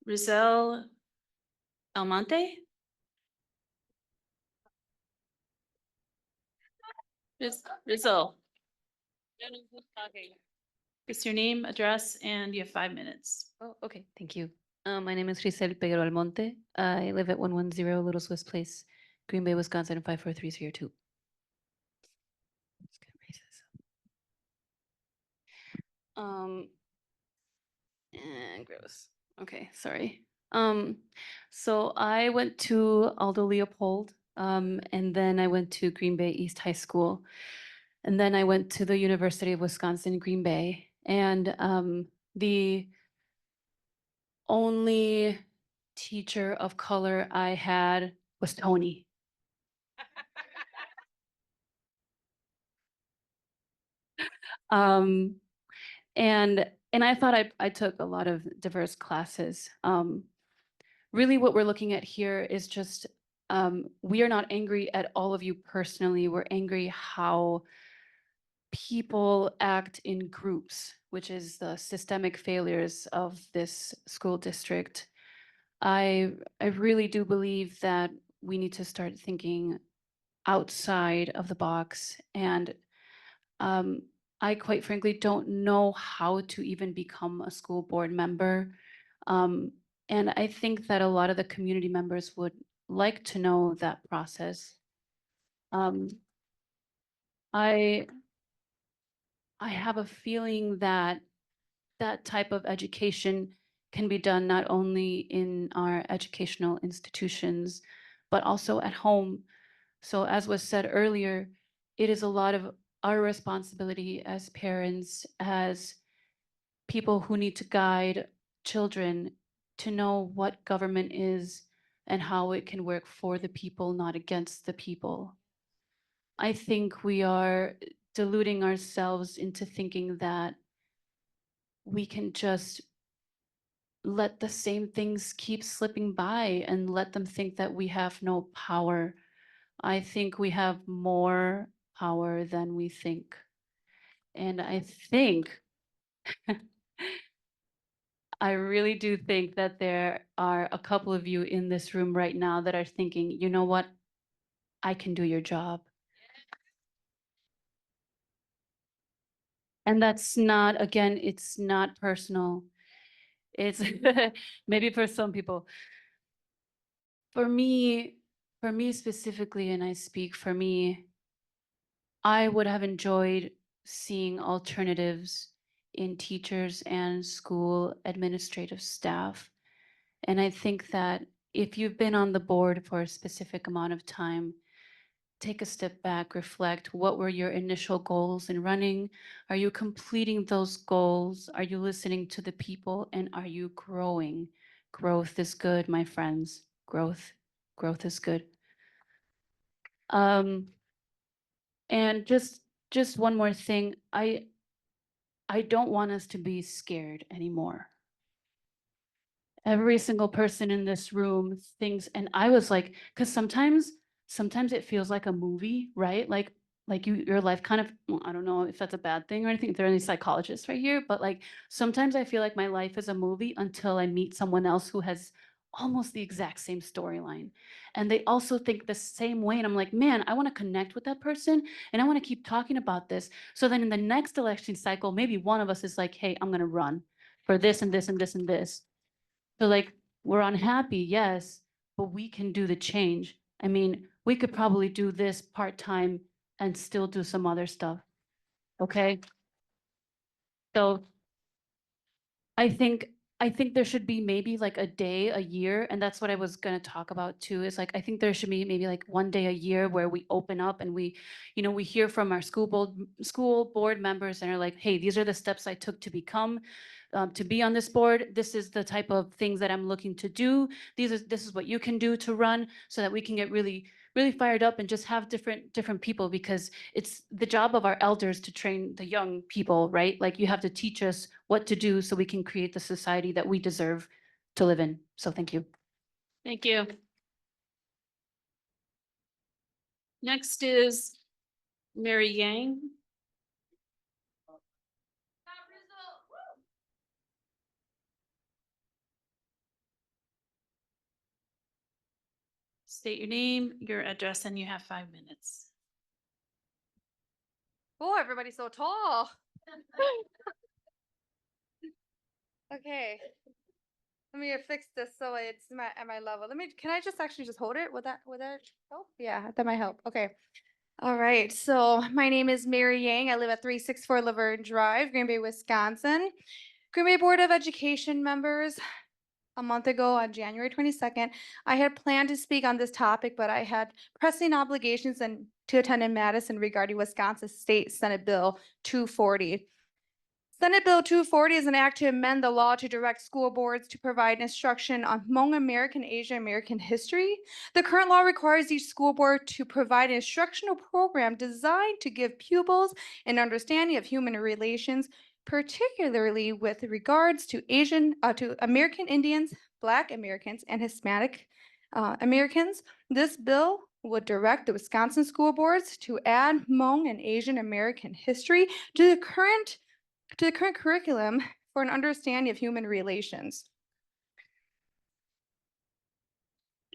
Rizal Almonte. Rizal. It's your name, address, and you have 5 minutes. Oh, okay. Thank you. My name is Giselle Peguero Almonte. I live at 110 Little Swiss Place, Green Bay, Wisconsin, 54302. And gross. Okay, sorry. So I went to Aldo Leopold, and then I went to Green Bay East High School. And then I went to the University of Wisconsin, Green Bay. And the only teacher of color I had was Tony. Um, and I thought I took a lot of diverse classes. Really what we're looking at here is just, we are not angry at all of you personally. We're angry how people act in groups, which is the systemic failures of this school district. I really do believe that we need to start thinking outside of the box. And I quite frankly don't know how to even become a school board member. And I think that a lot of the community members would like to know that process. I have a feeling that that type of education can be done not only in our educational institutions, but also at home. So as was said earlier, it is a lot of our responsibility as parents, as people who need to guide children to know what government is and how it can work for the people, not against the people. I think we are deluding ourselves into thinking that we can just let the same things keep slipping by and let them think that we have no power. I think we have more power than we think. And I think, I really do think that there are a couple of you in this room right now that are thinking, you know what? I can do your job. And that's not, again, it's not personal. It's maybe for some people. For me specifically, and I speak for me, I would have enjoyed seeing alternatives in teachers and school administrative staff. And I think that if you've been on the board for a specific amount of time, take a step back, reflect, what were your initial goals in running? Are you completing those goals? Are you listening to the people? And are you growing? Growth is good, my friends. Growth is good. And just one more thing. I don't want us to be scared anymore. Every single person in this room thinks, and I was like, because sometimes it feels like a movie, right? Like your life kind of, well, I don't know if that's a bad thing or anything, if there are any psychologists right here, but like sometimes I feel like my life is a movie until I meet someone else who has almost the exact same storyline. And they also think the same way. And I'm like, man, I want to connect with that person and I want to keep talking about this. So then in the next election cycle, maybe one of us is like, hey, I'm going to run for this and this and this and this. So like, we're unhappy, yes, but we can do the change. I mean, we could probably do this part-time and still do some other stuff. Okay? So I think there should be maybe like a day a year, and that's what I was gonna talk about too, is like, I think there should be maybe like one day a year where we open up and we, you know, we hear from our school board members and are like, hey, these are the steps I took to become, to be on this board. This is the type of things that I'm looking to do. This is what you can do to run so that we can get really fired up and just have different people, because it's the job of our elders to train the young people, right? Like you have to teach us what to do so we can create the society that we deserve to live in. So thank you. Thank you. Next is Mary Yang. State your name, your address, and you have 5 minutes. Oh, everybody's so tall. Okay. Let me fix this so it's at my level. Can I just actually just hold it? Would that help? Yeah, that might help. Okay. All right. So my name is Mary Yang. I live at 364 Laverne Drive, Green Bay, Wisconsin. Green Bay Board of Education members. a month ago on January 22nd. I had planned to speak on this topic, but I had pressing obligations and to attend in Madison regarding Wisconsin State Senate Bill 240. Senate Bill 240 is an act to amend the law to direct school boards to provide instruction on Hmong American Asian American history. The current law requires each school board to provide an instructional program designed to give pupils an understanding of human relations, particularly with regards to to American Indians, Black Americans, and Hispanic Americans. This bill would direct the Wisconsin school boards to add Hmong and Asian American history to the current curriculum for an understanding of human relations.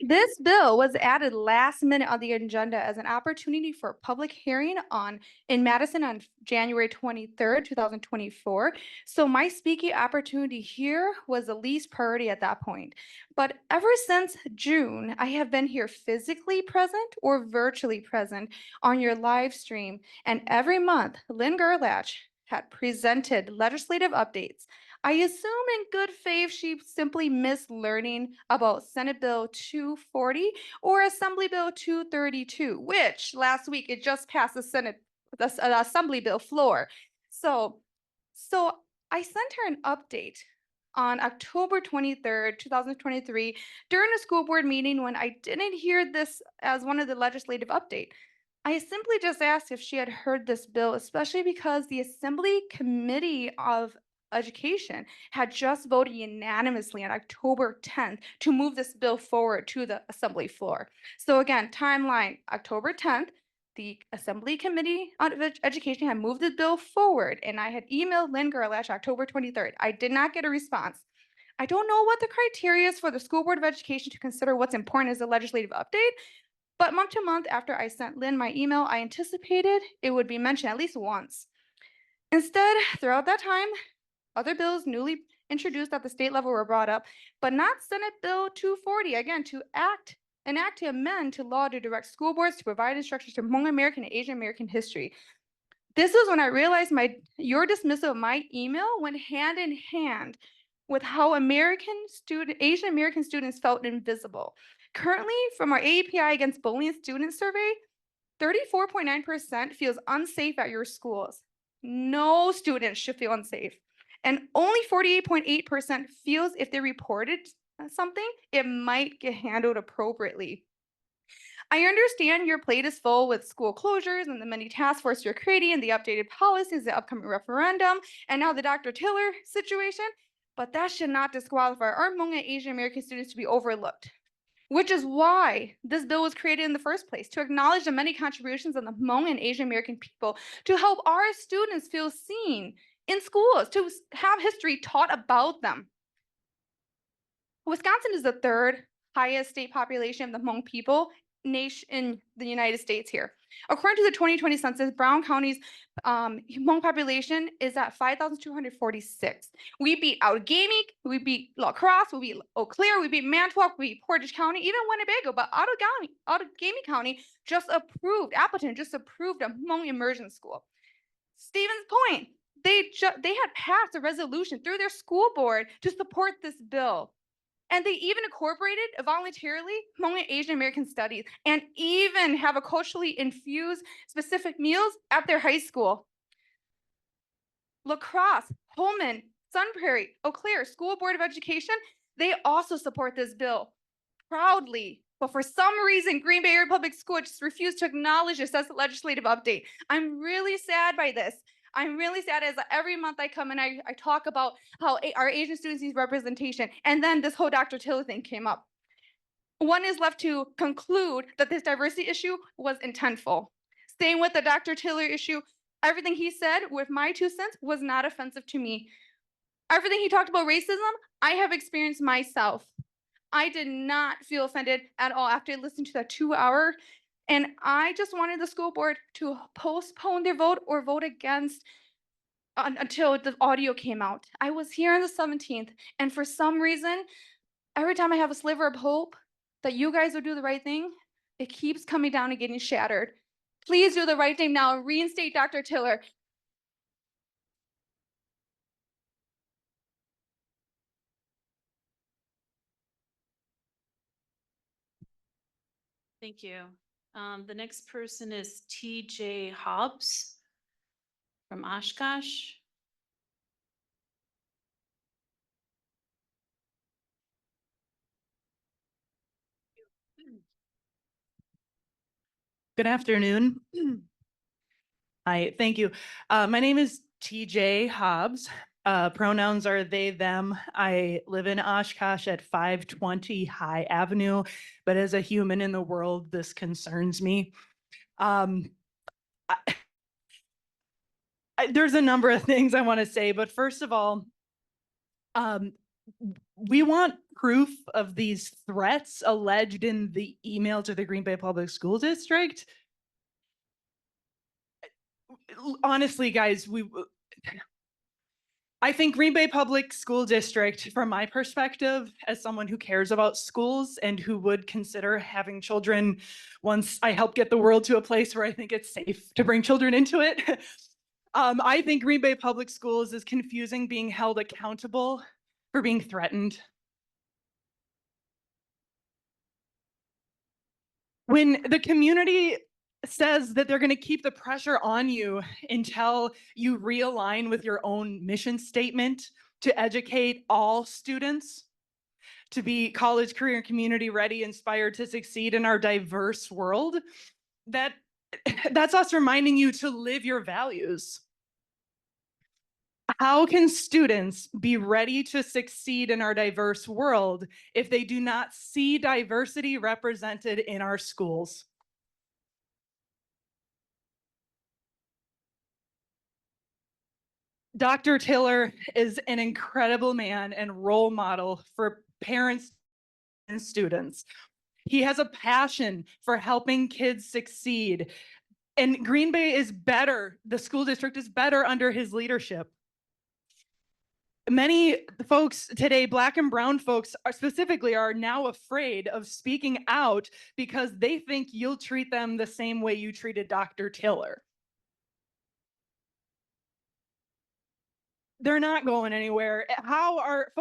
This bill was added last minute on the agenda as an opportunity for a public hearing in Madison on January 23rd, 2024. So my speaking opportunity here was the least priority at that point. But ever since June, I have been here physically present or virtually present on your live stream. And every month, Lynn Gerlach had presented legislative updates. I assume in good faith she simply missed learning about Senate Bill 240 or Assembly Bill 232, which last week it just passed the Assembly Bill floor. So I sent her an update on October 23rd, 2023, during a school board meeting when I didn't hear this as one of the legislative updates. I simply just asked if she had heard this bill, especially because the Assembly Committee of Education had just voted unanimously on October 10th to move this bill forward to the Assembly floor. So again, timeline, October 10th, the Assembly Committee on Education had moved the bill forward, and I had emailed Lynn Gerlach October 23rd. I did not get a response. I don't know what the criteria is for the School Board of Education to consider what's important as a legislative update, but month to month after I sent Lynn my email, I anticipated it would be mentioned at least once. Instead, throughout that time, other bills newly introduced at the state level were brought up, but not Senate Bill 240, again, an act to amend to law to direct school boards to provide instructions to Hmong American and Asian American history. This was when I realized your dismissal of my email went hand in hand with how Asian American students felt invisible. Currently, from our AAPI Against Bullying Student Survey, 34.9% feels unsafe at your schools. No student should feel unsafe. And only 48.8% feels if they reported something, it might get handled appropriately. I understand your plate is full with school closures and the many task forces you're creating and the updated policies, the upcoming referendum, and now the Dr. Tiller situation, but that should not disqualify our Hmong and Asian American students to be overlooked, which is why this bill was created in the first place, to acknowledge the many contributions of the Hmong and Asian American people, to help our students feel seen in schools, to have history taught about them. Wisconsin is the third highest state population of the Hmong people in the United States here. According to the 2020 census, Brown County's Hmong population is at 5,246. We beat Outagamie, we beat La Crosse, we beat Eau Claire, we beat Manitowoc, we beat Portage County, even Winnebago, but Outagamie County Appleton just approved a Hmong immersion school. Stevens Point, they had passed a resolution through their school board to support this bill. And they even incorporated voluntarily Hmong and Asian American studies and even have a culturally infused specific meals at their high school. La Crosse, Holman, Sun Prairie, Eau Claire School Board of Education, they also support this bill proudly. But for some reason, Green Bay Area Public School just refused to acknowledge this as a legislative update. I'm really sad by this. I'm really sad as every month I come and I talk about how our Asian students need representation. And then this whole Dr. Tiller thing came up. One is left to conclude that this diversity issue was intentful. Staying with the Dr. Tiller issue, everything he said with my 2 cents was not offensive to me. Everything he talked about racism, I have experienced myself. I did not feel offended at all after listening to that 2-hour. And I just wanted the school board to postpone their vote or vote against until the audio came out. I was here on the 17th, and for some reason, every time I have a sliver of hope that you guys will do the right thing, it keeps coming down and getting shattered. Please do the right thing now. Reinstate Dr. Tiller. Thank you. The next person is TJ Hobbs from Oshkosh. Good afternoon. Hi, thank you. My name is TJ Hobbs. Pronouns are they, them. I live in Oshkosh at 520 High Avenue, but as a human in the world, this concerns me. There's a number of things I want to say, but first of all, we want proof of these threats alleged in the email to the Green Bay Public School District. Honestly, guys, I think Green Bay Public School District, from my perspective, as someone who cares about schools and who would consider having children once I help get the world to a place where I think it's safe to bring children into it. I think Green Bay Public Schools is confusing being held accountable for being threatened. When the community says that they're going to keep the pressure on you until you realign with your own mission statement to educate all students to be college, career, and community ready, inspired to succeed in our diverse world, that's us reminding you to live your values. How can students be ready to succeed in our diverse world if they do not see diversity represented in our schools? Dr. Tiller is an incredible man and role model for parents and students. He has a passion for helping kids succeed. And Green Bay is better, the school district is better under his leadership. Many folks today, Black and brown folks specifically, are now afraid of speaking out because they think you'll treat them the same way you treated Dr. Tiller. They're not going anywhere. How are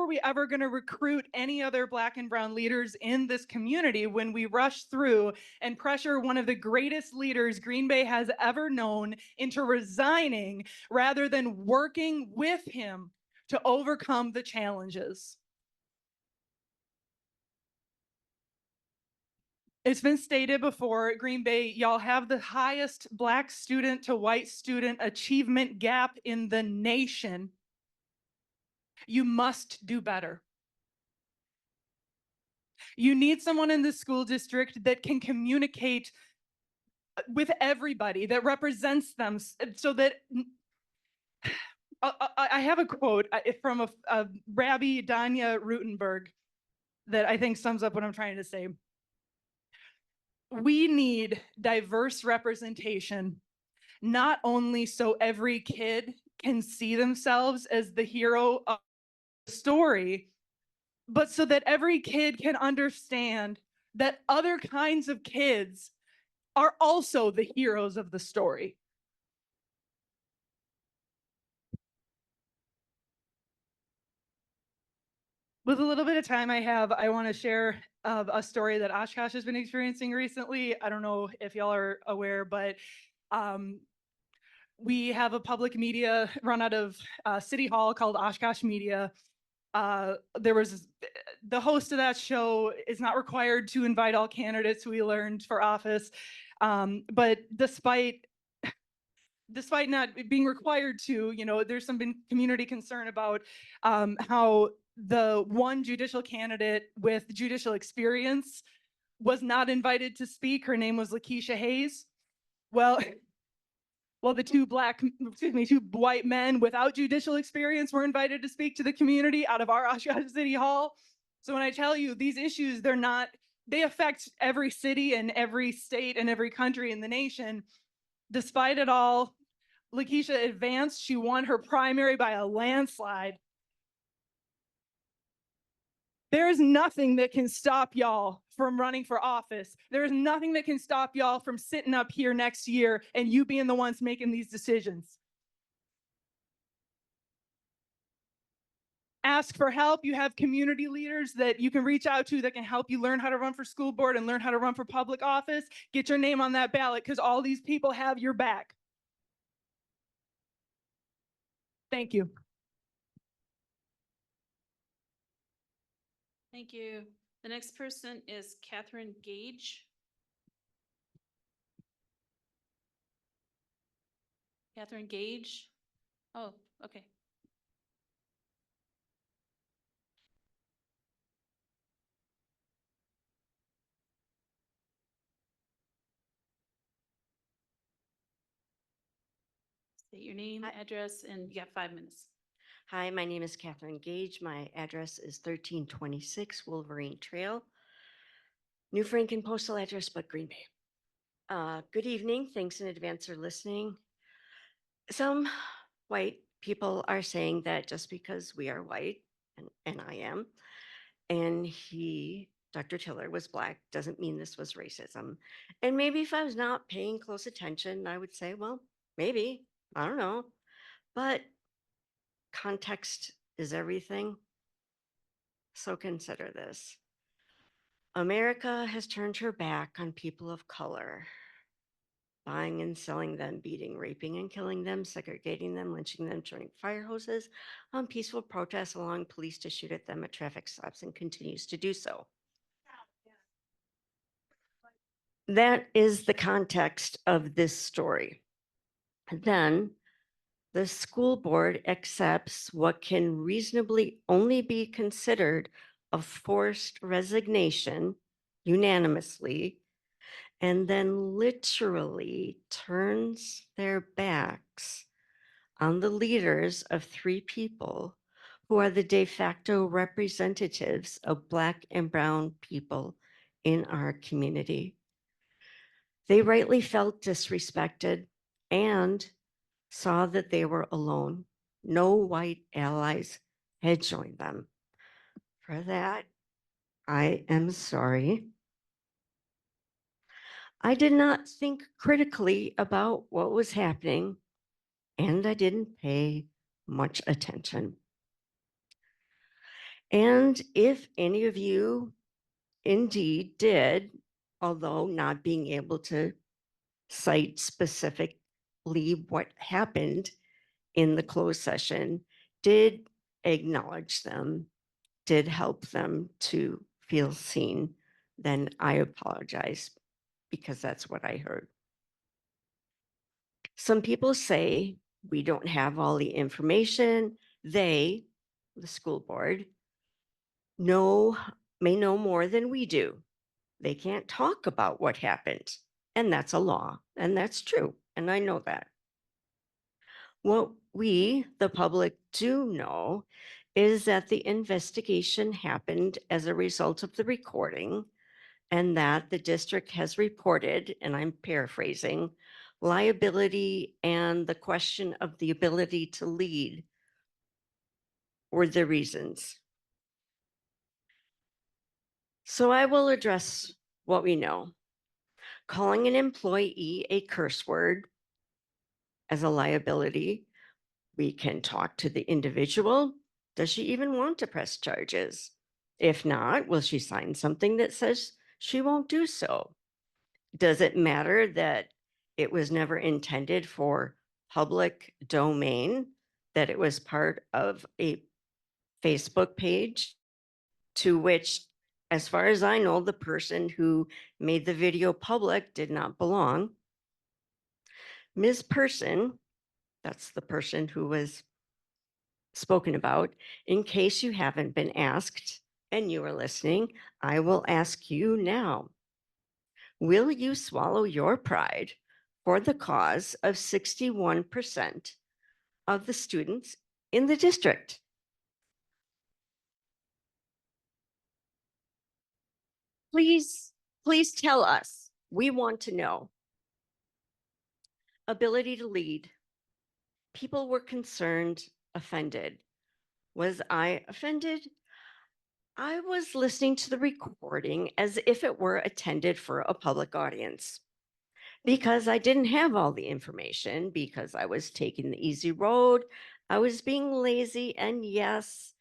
we ever going to recruit any other Black and brown leaders in this community when we rush through and pressure one of the greatest leaders Green Bay has ever known into resigning rather than working with him to overcome the challenges? It's been stated before, Green Bay, y'all have the highest Black student to white student achievement gap in the nation. You must do better. You need someone in the school district that can communicate with everybody, that represents them, so that I have a quote from a Rabbi Danya Rutenberg that I think sums up what I'm trying to say. We need diverse representation, not only so every kid can see themselves as the hero of the story, but so that every kid can understand that other kinds of kids are also the heroes of the story. With a little bit of time I have, I want to share a story that Oshkosh has been experiencing recently. I don't know if y'all are aware, but we have a public media run out of City Hall called Oshkosh Media. There was the host of that show is not required to invite all candidates, we learned, for office. But despite not being required to, there's some been community concern about how the one judicial candidate with judicial experience was not invited to speak. Her name was Lakeisha Hayes. Well, the two white men without judicial experience were invited to speak to the community out of our Oshkosh City Hall. So when I tell you these issues, they affect every city and every state and every country in the nation. Despite it all, Lakeisha advanced. She won her primary by a landslide. There is nothing that can stop y'all from running for office. There is nothing that can stop y'all from sitting up here next year and you being the ones making these decisions. ask for help. You have community leaders that you can reach out to that can help you learn how to run for school board and learn how to run for public office. Get your name on that ballot because all these people have your back. Thank you. Thank you. The next person is Catherine Gage. Catherine Gage. Oh, okay. State your name, address, and you got 5 minutes. Hi, my name is Catherine Gage. My address is 1326 Wolverine Trail, New Franken postal address, but Green Bay. Good evening. Thanks in advance for listening. Some white people are saying that just because we are white, and I am, and Dr. Tiller, was Black, doesn't mean this was racism. And maybe if I was not paying close attention, I would say, well, maybe, I don't know. But context is everything. So consider this. America has turned her back on people of color, buying and selling them, beating, raping, and killing them, segregating them, lynching them, turning fire hoses on peaceful protests, allowing police to shoot at them at traffic stops, and continues to do so. That is the context of this story. Then the school board accepts what can reasonably only be considered a forced resignation unanimously, and then literally turns their backs on the leaders of 3 people who are the de facto representatives of Black and Brown people in our community. They rightly felt disrespected and saw that they were alone. No white allies had joined them. For that, I am sorry. I did not think critically about what was happening, and I didn't pay much attention. And if any of you indeed did, although not being able to cite specifically what happened in the closed session, did acknowledge them, did help them to feel seen, then I apologize because that's what I heard. Some people say we don't have all the information. They, the school board, may know more than we do. They can't talk about what happened, and that's a law, and that's true, and I know that. What we, the public, do know is that the investigation happened as a result of the recording, and that the district has reported, and I'm paraphrasing, liability and the question of the ability to lead were the reasons. So I will address what we know. Calling an employee a curse word as a liability. We can talk to the individual. Does she even want to press charges? If not, will she sign something that says she won't do so? Does it matter that it was never intended for public domain, that it was part of a Facebook page to which, as far as I know, the person who made the video public did not belong? Ms. Person, that's the person who was spoken about, in case you haven't been asked and you are listening, I will ask you now. Will you swallow your pride for the cause of 61% of the students in the district? Please tell us. We want to know. Ability to lead. People were concerned, offended. Was I offended? I was listening to the recording as if it were attended for a public audience, because I didn't have all the information, because I was taking the easy road. I was being lazy, and yes,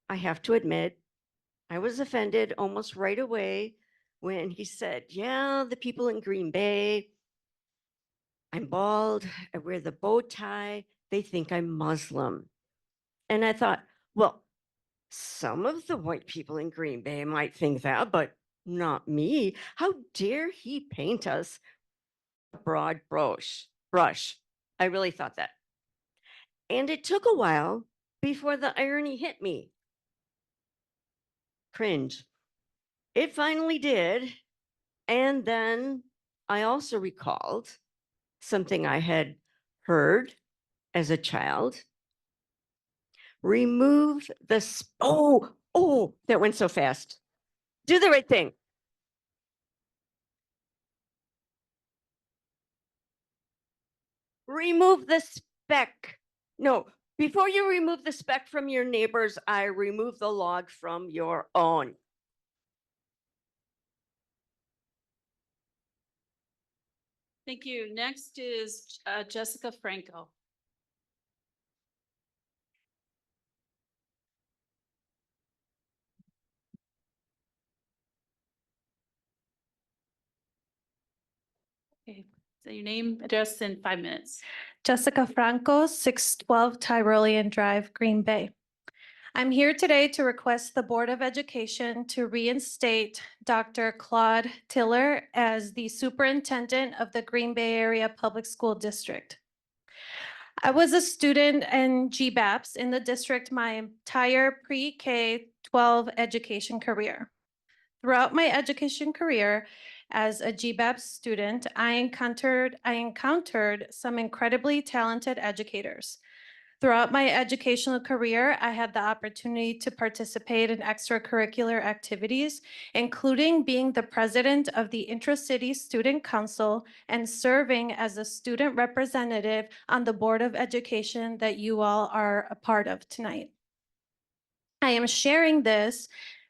I have to admit, I was offended almost right away when he said, yeah, the people in Green Bay, I'm bald, I wear the bow tie, they think I'm Muslim. And I thought, well, some of the white people in Green Bay might think that, but not me. How dare he paint us a broad brush? I really thought that. And it took a while before the irony hit me. Cringe. It finally did. And then I also recalled something I had heard as a child. Remove the, oh, that went so fast. Do the right thing. Remove the speck. No, before you remove the speck from your neighbor's eye, remove the log from your own. Thank you. Next is Jessica Franco. Okay, so your name, address in 5 minutes. Jessica Franco, 612 Tyrolean Drive, Green Bay. I'm here today to request the Board of Education to reinstate Dr. Claude Tiller as the superintendent of the Green Bay Area Public School District. I was a student in GBAPS in the district my entire pre-K-12 education career. Throughout my education career as a GBAPS student, I encountered some incredibly talented educators. Throughout my educational career, I had the opportunity to participate in extracurricular activities, including being the president of the Intra-City Student Council and serving as a student representative on the Board of Education that you all are a part of tonight. I am sharing this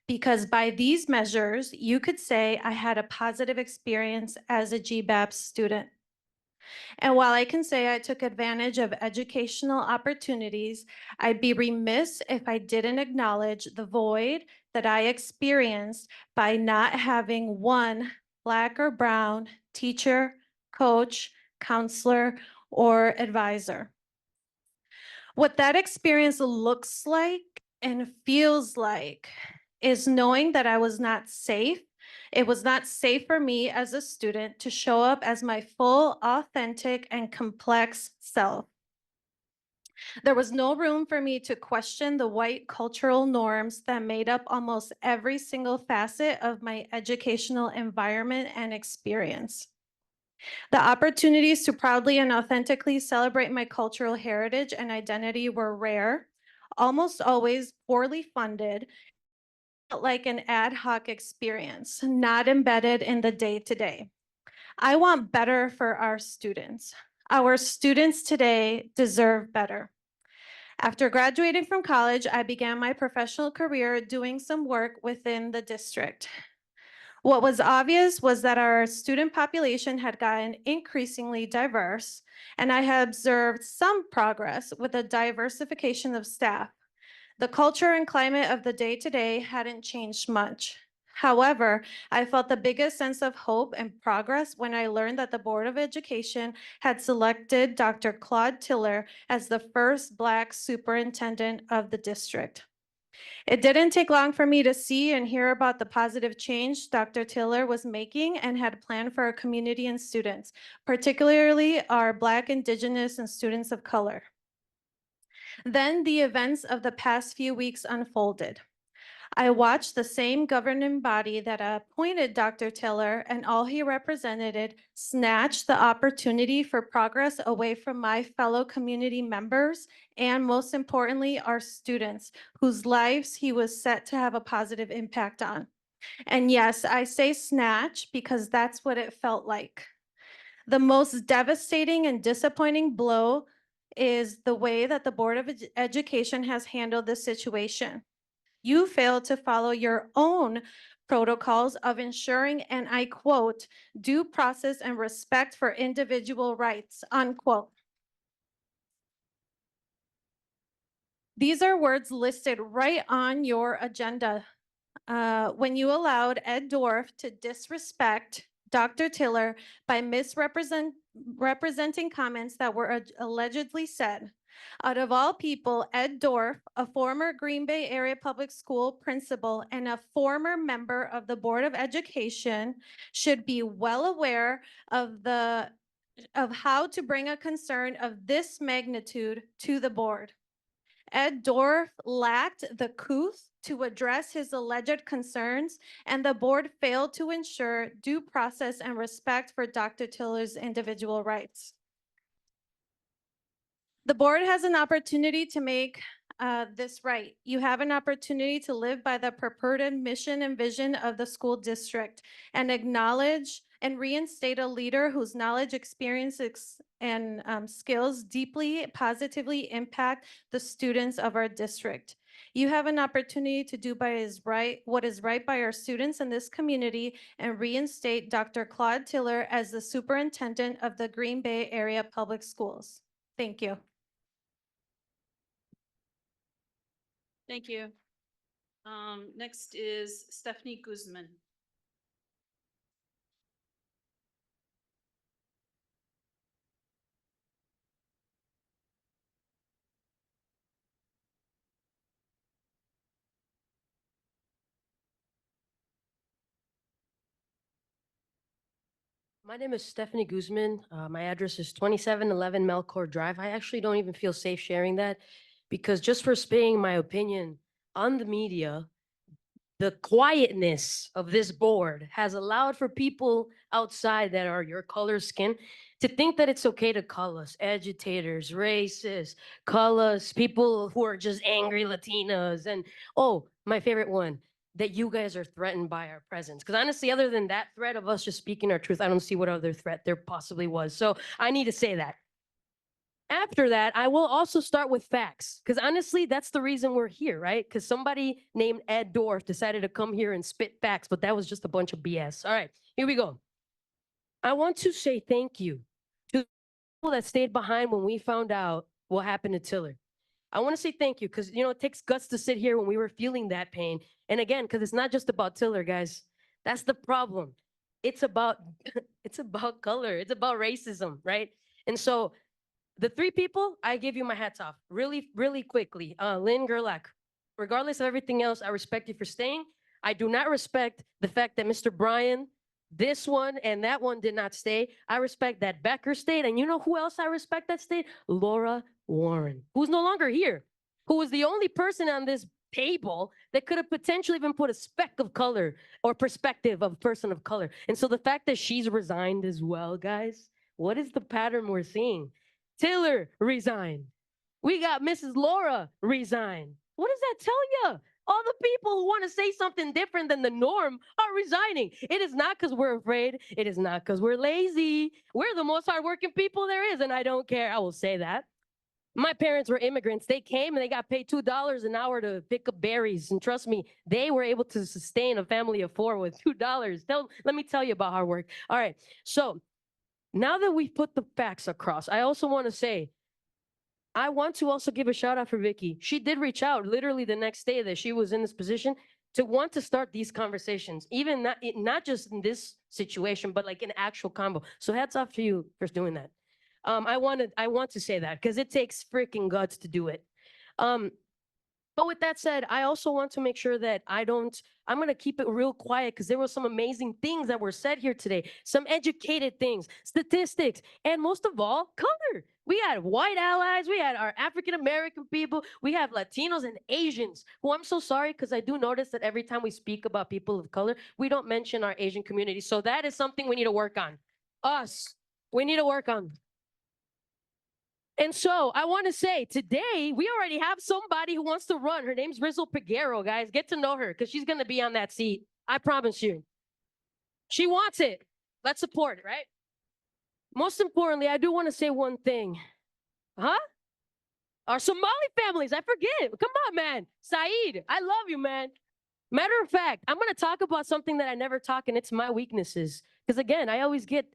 because by these measures, you could say I had a positive experience as a GBAPS student. And while I can say I took advantage of educational opportunities, I'd be remiss if I didn't acknowledge the void that I experienced by not having one Black or brown teacher, coach, counselor, or advisor. What that experience looks like and feels like is knowing that I was not safe. It was not safe for me as a student to show up as my full, authentic, and complex self. There was no room for me to question the white cultural norms that made up almost every single facet of my educational environment and experience. The opportunities to proudly and authentically celebrate my cultural heritage and identity were rare, almost always poorly funded, like an ad hoc experience, not embedded in the day-to-day. I want better for our students. Our students today deserve better. After graduating from college, I began my professional career doing some work within the district. What was obvious was that our student population had gotten increasingly diverse, and I had observed some progress with the diversification of staff. The culture and climate of the day-to-day hadn't changed much. However, I felt the biggest sense of hope and progress when I learned that the Board of Education had selected Dr. Claude Tiller as the first Black superintendent of the district. It didn't take long for me to see and hear about the positive change Dr. Tiller was making and had planned for our community and students, particularly our Black, Indigenous, and students of color. Then the events of the past few weeks unfolded. I watched the same governing body that appointed Dr. Tiller and all he represented snatch the opportunity for progress away from my fellow community members and, most importantly, our students, whose lives he was set to have a positive impact on. And yes, I say snatch because that's what it felt like. The most devastating and disappointing blow is the way that the Board of Education has handled this situation. You failed to follow your own protocols of ensuring, and I quote, due process and respect for individual rights, unquote. These are words listed right on your agenda. When you allowed Ed Dorff to disrespect Dr. Tiller by representing comments that were allegedly said. Out of all people, Ed Dorff, a former Green Bay Area Public School principal and a former member of the Board of Education, should be well aware of how to bring a concern of this magnitude to the board. Ed Dorff lacked the couth to address his alleged concerns, and the board failed to ensure due process and respect for Dr. Tiller's individual rights. The board has an opportunity to make this right. You have an opportunity to live by the purported mission and vision of the school district and acknowledge and reinstate a leader whose knowledge, experience, and skills deeply positively impact the students of our district. You have an opportunity to do what is right by our students in this community and reinstate Dr. Claude Tiller as the superintendent of the Green Bay Area Public Schools. Thank you. Thank you. Next is Stephanie Guzman. My name is Stephanie Guzman. My address is 2711 Melcor Drive. I actually don't even feel safe sharing that because just for saying my opinion on the media, the quietness of this board has allowed for people outside that are your color skin to think that it's okay to call us agitators, racists, call us people who are just angry Latinas. And oh, my favorite one, that you guys are threatened by our presence. Because honestly, other than that threat of us just speaking our truth, I don't see what other threat there possibly was. So I need to say that. After that, I will also start with facts, because honestly, that's the reason we're here, right? Because somebody named Ed Dorff decided to come here and spit facts, but that was just a bunch of BS. All right, here we go. I want to say thank you to the people that stayed behind when we found out what happened to Tiller. I want to say thank you because, you know, it takes guts to sit here when we were feeling that pain. And again, because it's not just about Tiller, guys. That's the problem. It's about color. It's about racism, right? And so the three people, I give you my hats off really, really quickly. Lynn Gerlach, regardless of everything else, I respect you for staying. I do not respect the fact that Mr. Bryan, this one and that one did not stay. I respect that Becker stayed. And you know who else I respect that stayed? Laura Warren, who's no longer here, who was the only person on this table that could have potentially even put a speck of color or perspective of a person of color. And so the fact that she's resigned as well, guys, what is the pattern we're seeing? Tiller resigned. We got Mrs. Laura resign. What does that tell you? All the people who want to say something different than the norm are resigning. It is not because we're afraid. It is not because we're lazy. We're the most hardworking people there is, and I don't care. I will say that. My parents were immigrants. They came and they got paid $2 an hour to pick up berries. And trust me, they were able to sustain a family of four with $2. Let me tell you about hard work. All right. So now that we've put the facts across, I also want to say, I want to also give a shout out for Vicky. She did reach out literally the next day that she was in this position to want to start these conversations, even not just in this situation, but like an actual combo. So hats off to you for doing that. I want to say that because it takes freaking guts to do it. But with that said, I also want to make sure that I'm going to keep it real quiet because there were some amazing things that were said here today. Some educated things, statistics, and most of all, color. We had white allies. We had our African-American people. We have Latinos and Asians, who I'm so sorry because I do notice that every time we speak about people of color, we don't mention our Asian community. So that is something we need to work on. We need to work on. And so I want to say today, we already have somebody who wants to run. Her name's Rizzo Peguero, guys. Get to know her because she's going to be on that seat. I promise you. She wants it. Let's support it, right? Most importantly, I do want to say one thing. Our Somali families, I forget. Come on, man. Saeed, I love you, man. Matter of fact, I'm going to talk about something that I never talk, and it's my weaknesses. Because again, I always get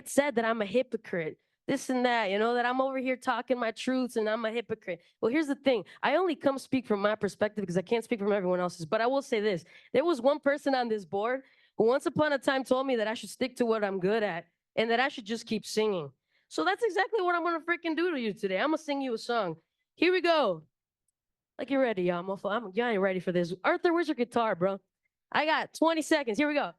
said that I'm a hypocrite. this and that, that I'm over here talking my truths and I'm a hypocrite. Well, here's the thing. I only come speak from my perspective because I can't speak from everyone else's. But I will say this. There was one person on this board who once upon a time told me that I should stick to what I'm good at and that I should just keep singing. So that's exactly what I'm going to freaking do to you today. I'm going to sing you a song. Here we go. Like you're ready, y'all. You ain't ready for this. Arthur, where's your guitar, bro? I got 20 seconds. Here we go.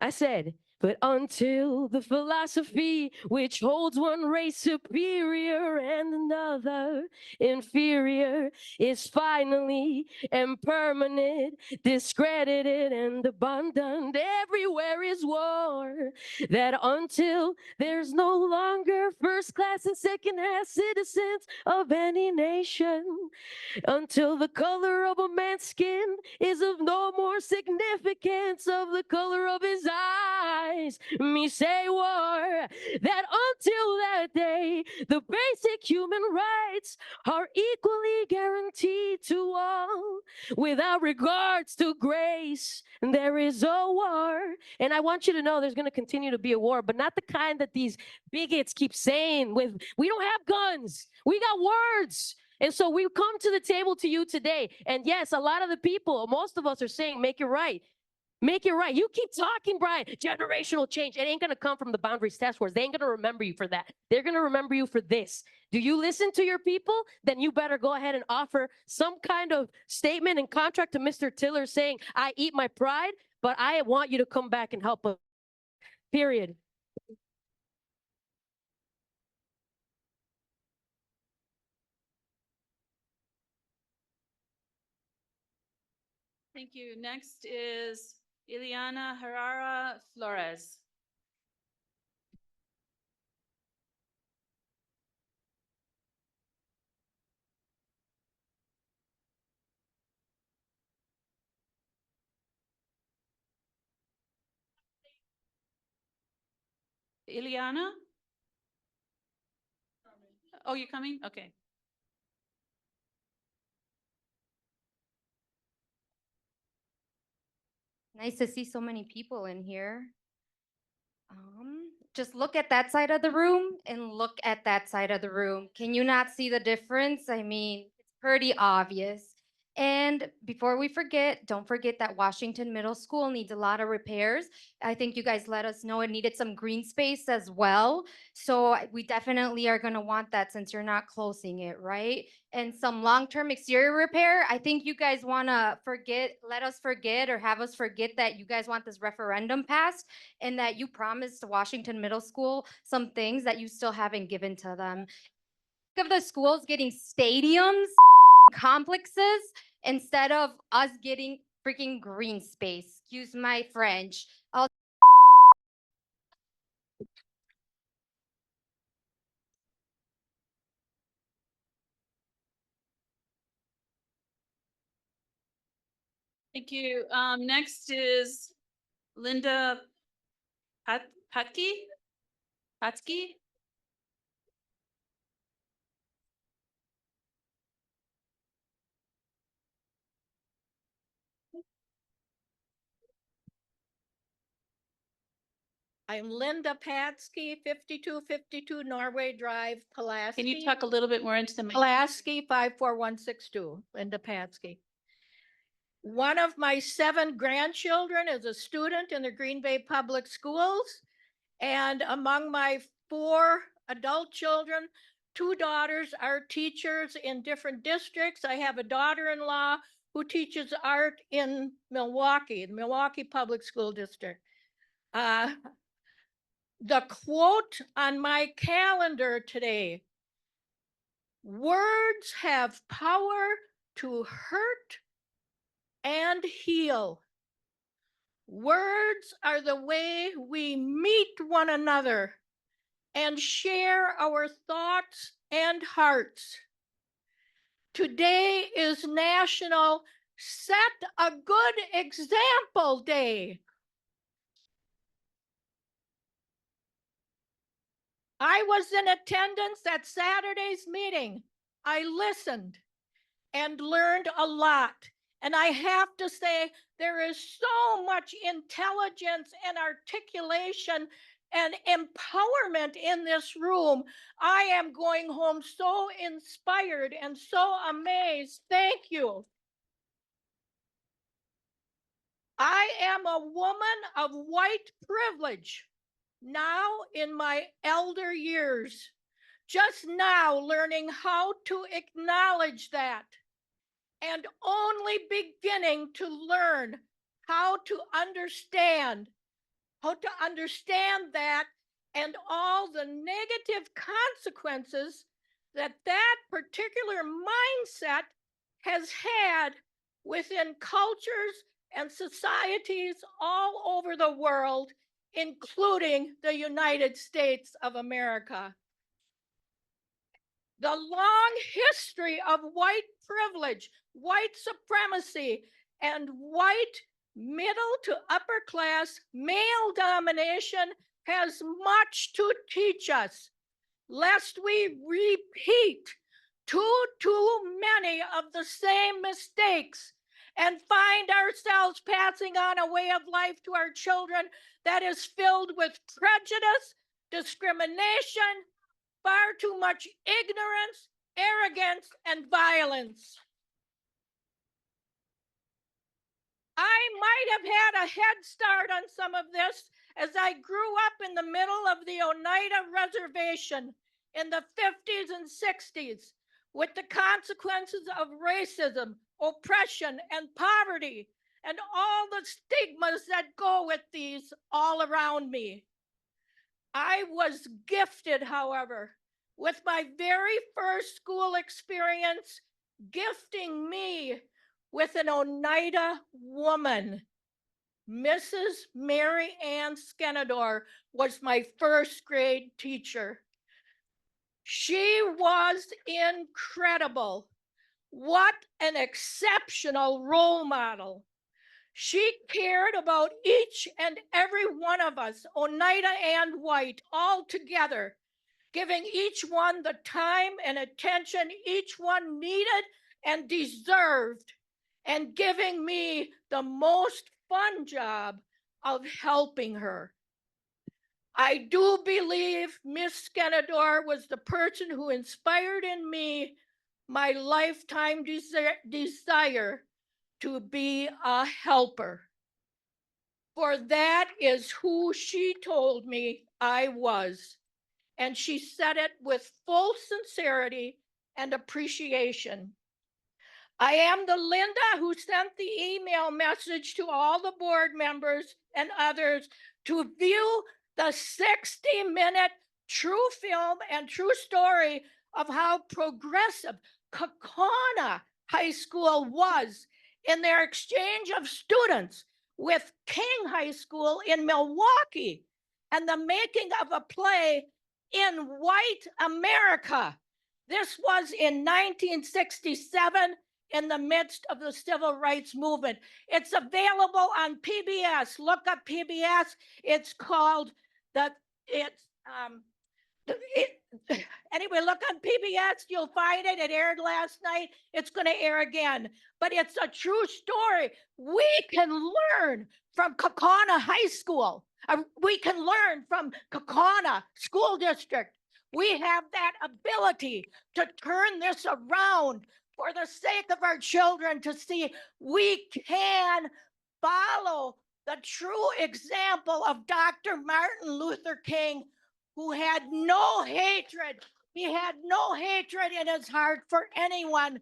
I said, but until the philosophy which holds one race superior and another inferior is finally and permanent, discredited and abundant, everywhere is war. That until there's no longer first class and second class citizens of any nation, until the color of a man's skin is of no more significance of the color of his eyes. Me say war, that until that day, the basic human rights are equally guaranteed to all, without regards to grace. There is a war. And I want you to know there's going to continue to be a war, but not the kind that these bigots keep saying with, we don't have guns, we got words. And so we've come to the table to you today. And yes, a lot of the people, most of us are saying, make it right. Make it right. You keep talking, Brian. Generational change. It ain't going to come from the Boundaries Task Force. They ain't going to remember you for that. They're going to remember you for this. Do you listen to your people? Then you better go ahead and offer some kind of statement and contract to Mr. Tiller saying, I eat my pride, but I want you to come back and help us. Period. Thank you. Next is Ileana Herrera Flores. Ileana? Oh, you're coming? Okay. Nice to see so many people in here. Just look at that side of the room and look at that side of the room. Can you not see the difference? I mean, it's pretty obvious. And before we forget, don't forget that Washington Middle School needs a lot of repairs. I think you guys let us know it needed some green space as well. So we definitely are going to want that since you're not closing it, right? And some long-term exterior repair. I think you guys want to let us forget or have us forget that you guys want this referendum passed and that you promised Washington Middle School some things that you still haven't given to them. Think of the schools getting stadiums, complexes, instead of us getting freaking green space. Excuse my French. Thank you. Next is Linda Patsky? Patsky? I'm Linda Patsky, 5252 Norway Drive, Pulaski. Can you talk a little bit more into the mic? Pulaski 54162, Linda Patsky. One of my 7 grandchildren is a student in the Green Bay Public Schools. And among my 4 adult children, 2 daughters are teachers in different districts. I have a daughter-in-law who teaches art in Milwaukee, the Milwaukee Public School District. The quote on my calendar today: words have power to hurt and heal. Words are the way we meet one another and share our thoughts and hearts. Today is National Set a Good Example Day. I was in attendance at Saturday's meeting. I listened and learned a lot. And I have to say, there is so much intelligence and articulation and empowerment in this room. I am going home so inspired and so amazed. Thank you. I am a woman of white privilege, now in my elder years, just now learning how to acknowledge that, and only beginning to learn how to understand that and all the negative consequences that that particular mindset has had within cultures and societies all over the world, including the United States of America. The long history of white privilege, white supremacy, and white middle to upper class male domination has much to teach us, lest we repeat too many of the same mistakes and find ourselves passing on a way of life to our children that is filled with prejudice, discrimination, far too much ignorance, arrogance, and violence. I might have had a head start on some of this as I grew up in the middle of the Oneida Reservation in the 50s and 60s with the consequences of racism, oppression, and poverty, and all the stigmas that go with these all around me. I was gifted, however, with my very first school experience, gifting me with an Oneida woman. Mrs. Mary Ann Skenador was my first grade teacher. She was incredible. What an exceptional role model. She cared about each and every one of us, Oneida and white, all together, giving each one the time and attention each one needed and deserved, and giving me the most fun job of helping her. I do believe Miss Skenador was the person who inspired in me my lifetime desire to be a helper. For that is who she told me I was. And she said it with full sincerity and appreciation. I am the Linda who sent the email message to all the board members and others to view the 60-minute true film and true story of how progressive Kaukauna High School was in their exchange of students with King High School in Milwaukee and the making of a play in white America. This was in 1967 in the midst of the civil rights movement. It's available on PBS. Look up PBS. It's called anyway, look on PBS, you'll find it. It aired last night. It's going to air again. But it's a true story. We can learn from Kaukauna High School. We can learn from Kaukauna School District. We have that ability to turn this around for the sake of our children, to see we can follow the true example of Dr. Martin Luther King, who had no hatred. He had no hatred in his heart for anyone,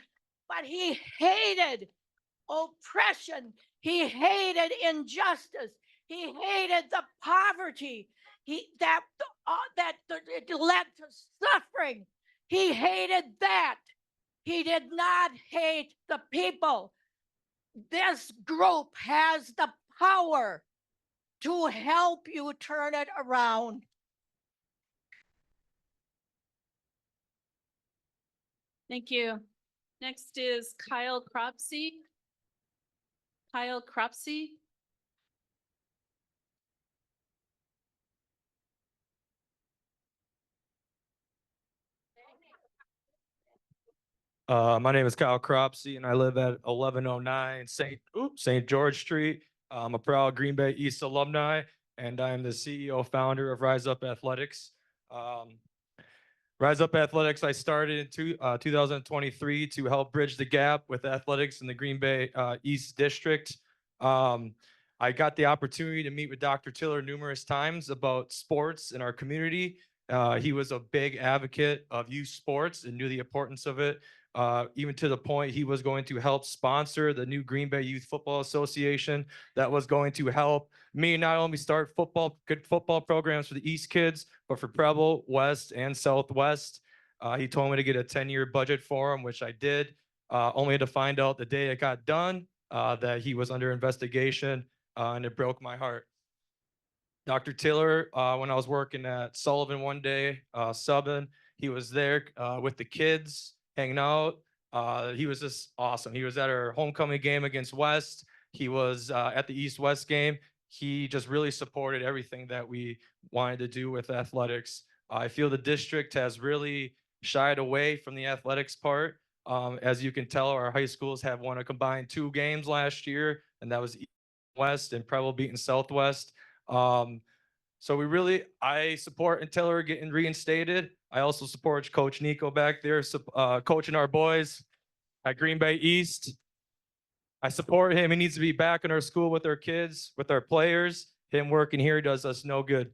but he hated oppression. He hated injustice. He hated the poverty that it led to suffering. He hated that. He did not hate the people. This group has the power to help you turn it around. Thank you. Next is Kyle Cropsey. Kyle Cropsey. My name is Kyle Cropsey, and I live at 1109 St. George Street. I'm a proud Green Bay East alumni, and I'm the CEO founder of Rise Up Athletics. Rise Up Athletics, I started in 2023 to help bridge the gap with athletics in the Green Bay East District. I got the opportunity to meet with Dr. Tiller numerous times about sports in our community. He was a big advocate of youth sports and knew the importance of it, even to the point he was going to help sponsor the new Green Bay Youth Football Association that was going to help me not only start good football programs for the East kids, but for Preble, West, and Southwest. He told me to get a 10-year budget for him, which I did, only to find out the day it got done that he was under investigation, and it broke my heart. Dr. Tiller, when I was working at Sullivan one day, subbing, he was there with the kids, hanging out. He was just awesome. He was at our homecoming game against West. He was at the East-West game. He just really supported everything that we wanted to do with athletics. I feel the district has really shied away from the athletics part. As you can tell, our high schools have won a combined 2 games last year, and that was West and Preble beating Southwest. So I support Tiller getting reinstated. I also support Coach Nico back there, coaching our boys at Green Bay East. I support him. He needs to be back in our school with our kids, with our players. Him working here does us no good.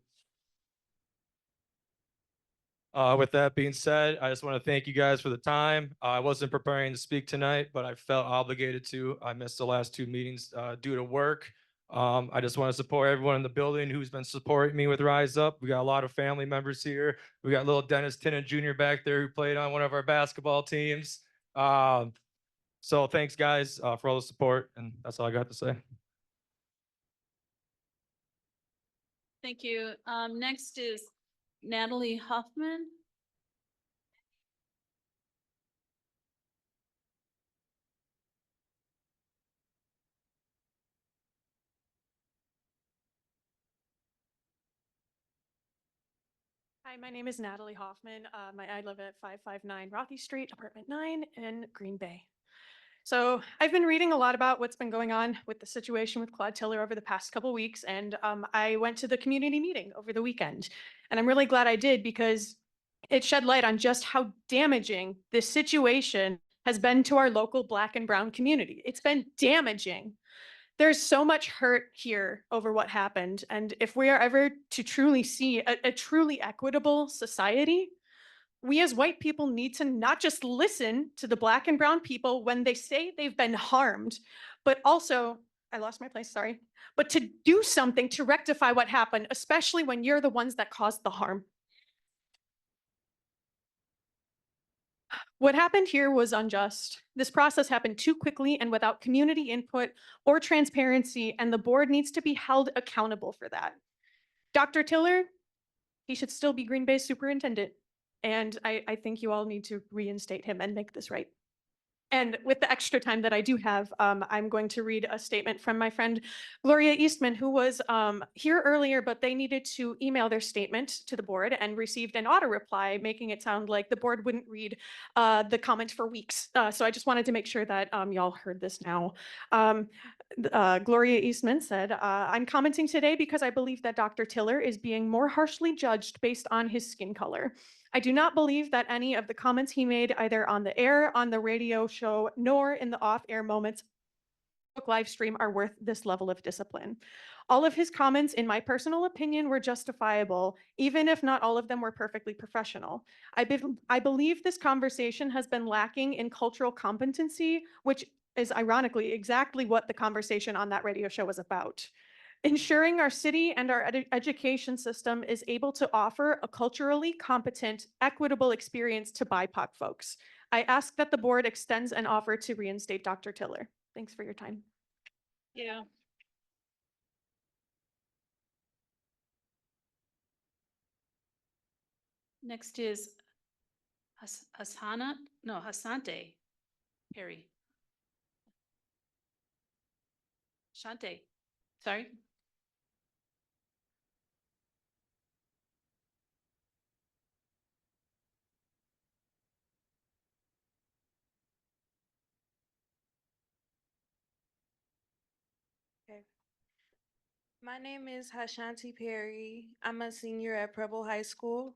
With that being said, I just want to thank you guys for the time. I wasn't preparing to speak tonight, but I felt obligated to. I missed the last 2 meetings due to work. I just want to support everyone in the building who's been supporting me with Rise Up. We got a lot of family members here. We got little Dennis Tennant Jr. back there who played on one of our basketball teams. So thanks, guys, for all the support, and that's all I got to say. Thank you. Next is Natalie Hoffman. Hi, my name is Natalie Hoffman. I live at 559 Rothy Street, apartment 9 in Green Bay. So I've been reading a lot about what's been going on with the situation with Claude Tiller over the past couple weeks, and I went to the community meeting over the weekend. And I'm really glad I did because it shed light on just how damaging this situation has been to our local Black and Brown community. It's been damaging. There's so much hurt here over what happened. And if we are ever to truly see a truly equitable society, we as white people need to not just listen to the Black and Brown people when they say they've been harmed, but also, I lost my place, sorry, but to do something to rectify what happened, especially when you're the ones that caused the harm. What happened here was unjust. This process happened too quickly and without community input or transparency, and the board needs to be held accountable for that. Dr. Tiller, he should still be Green Bay's superintendent, and I think you all need to reinstate him and make this right. And with the extra time that I do have, I'm going to read a statement from my friend Gloria Eastman, who was here earlier, but they needed to email their statement to the board and received an auto reply, making it sound like the board wouldn't read the comment for weeks. So I just wanted to make sure that y'all heard this now. Gloria Eastman said, I'm commenting today because I believe that Dr. Tiller is being more harshly judged based on his skin color. I do not believe that any of the comments he made either on the air, on the radio show, nor in the off-air moments live stream are worth this level of discipline. All of his comments, in my personal opinion, were justifiable, even if not all of them were perfectly professional. I believe this conversation has been lacking in cultural competency, which is ironically exactly what the conversation on that radio show was about. Ensuring our city and our education system is able to offer a culturally competent, equitable experience to BIPOC folks. I ask that the board extends an offer to reinstate Dr. Tiller. Thanks for your time. Yeah. Next is Hasante Perry. Shante, sorry. Okay. My name is Hashanti Perry. I'm a senior at Preble High School.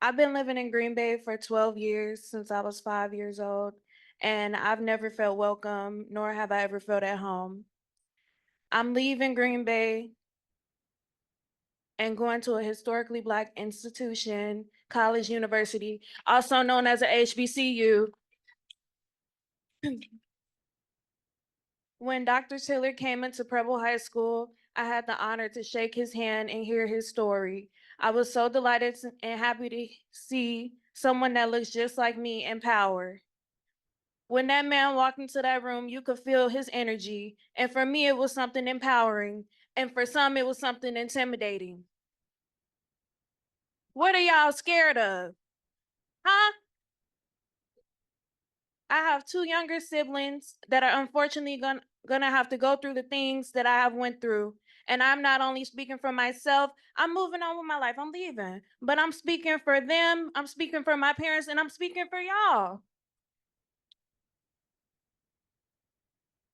I've been living in Green Bay for 12 years since I was 5 years old, and I've never felt welcome, nor have I ever felt at home. I'm leaving Green Bay and going to a historically Black institution, college university, also known as a HBCU. When Dr. Tiller came into Preble High School, I had the honor to shake his hand and hear his story. I was so delighted and happy to see someone that looks just like me in power. When that man walked into that room, you could feel his energy. And for me, it was something empowering. And for some, it was something intimidating. What are y'all scared of? Huh? I have 2 younger siblings that are unfortunately gonna have to go through the things that I have went through. And I'm not only speaking for myself, I'm moving on with my life, I'm leaving. But I'm speaking for them, I'm speaking for my parents, and I'm speaking for y'all.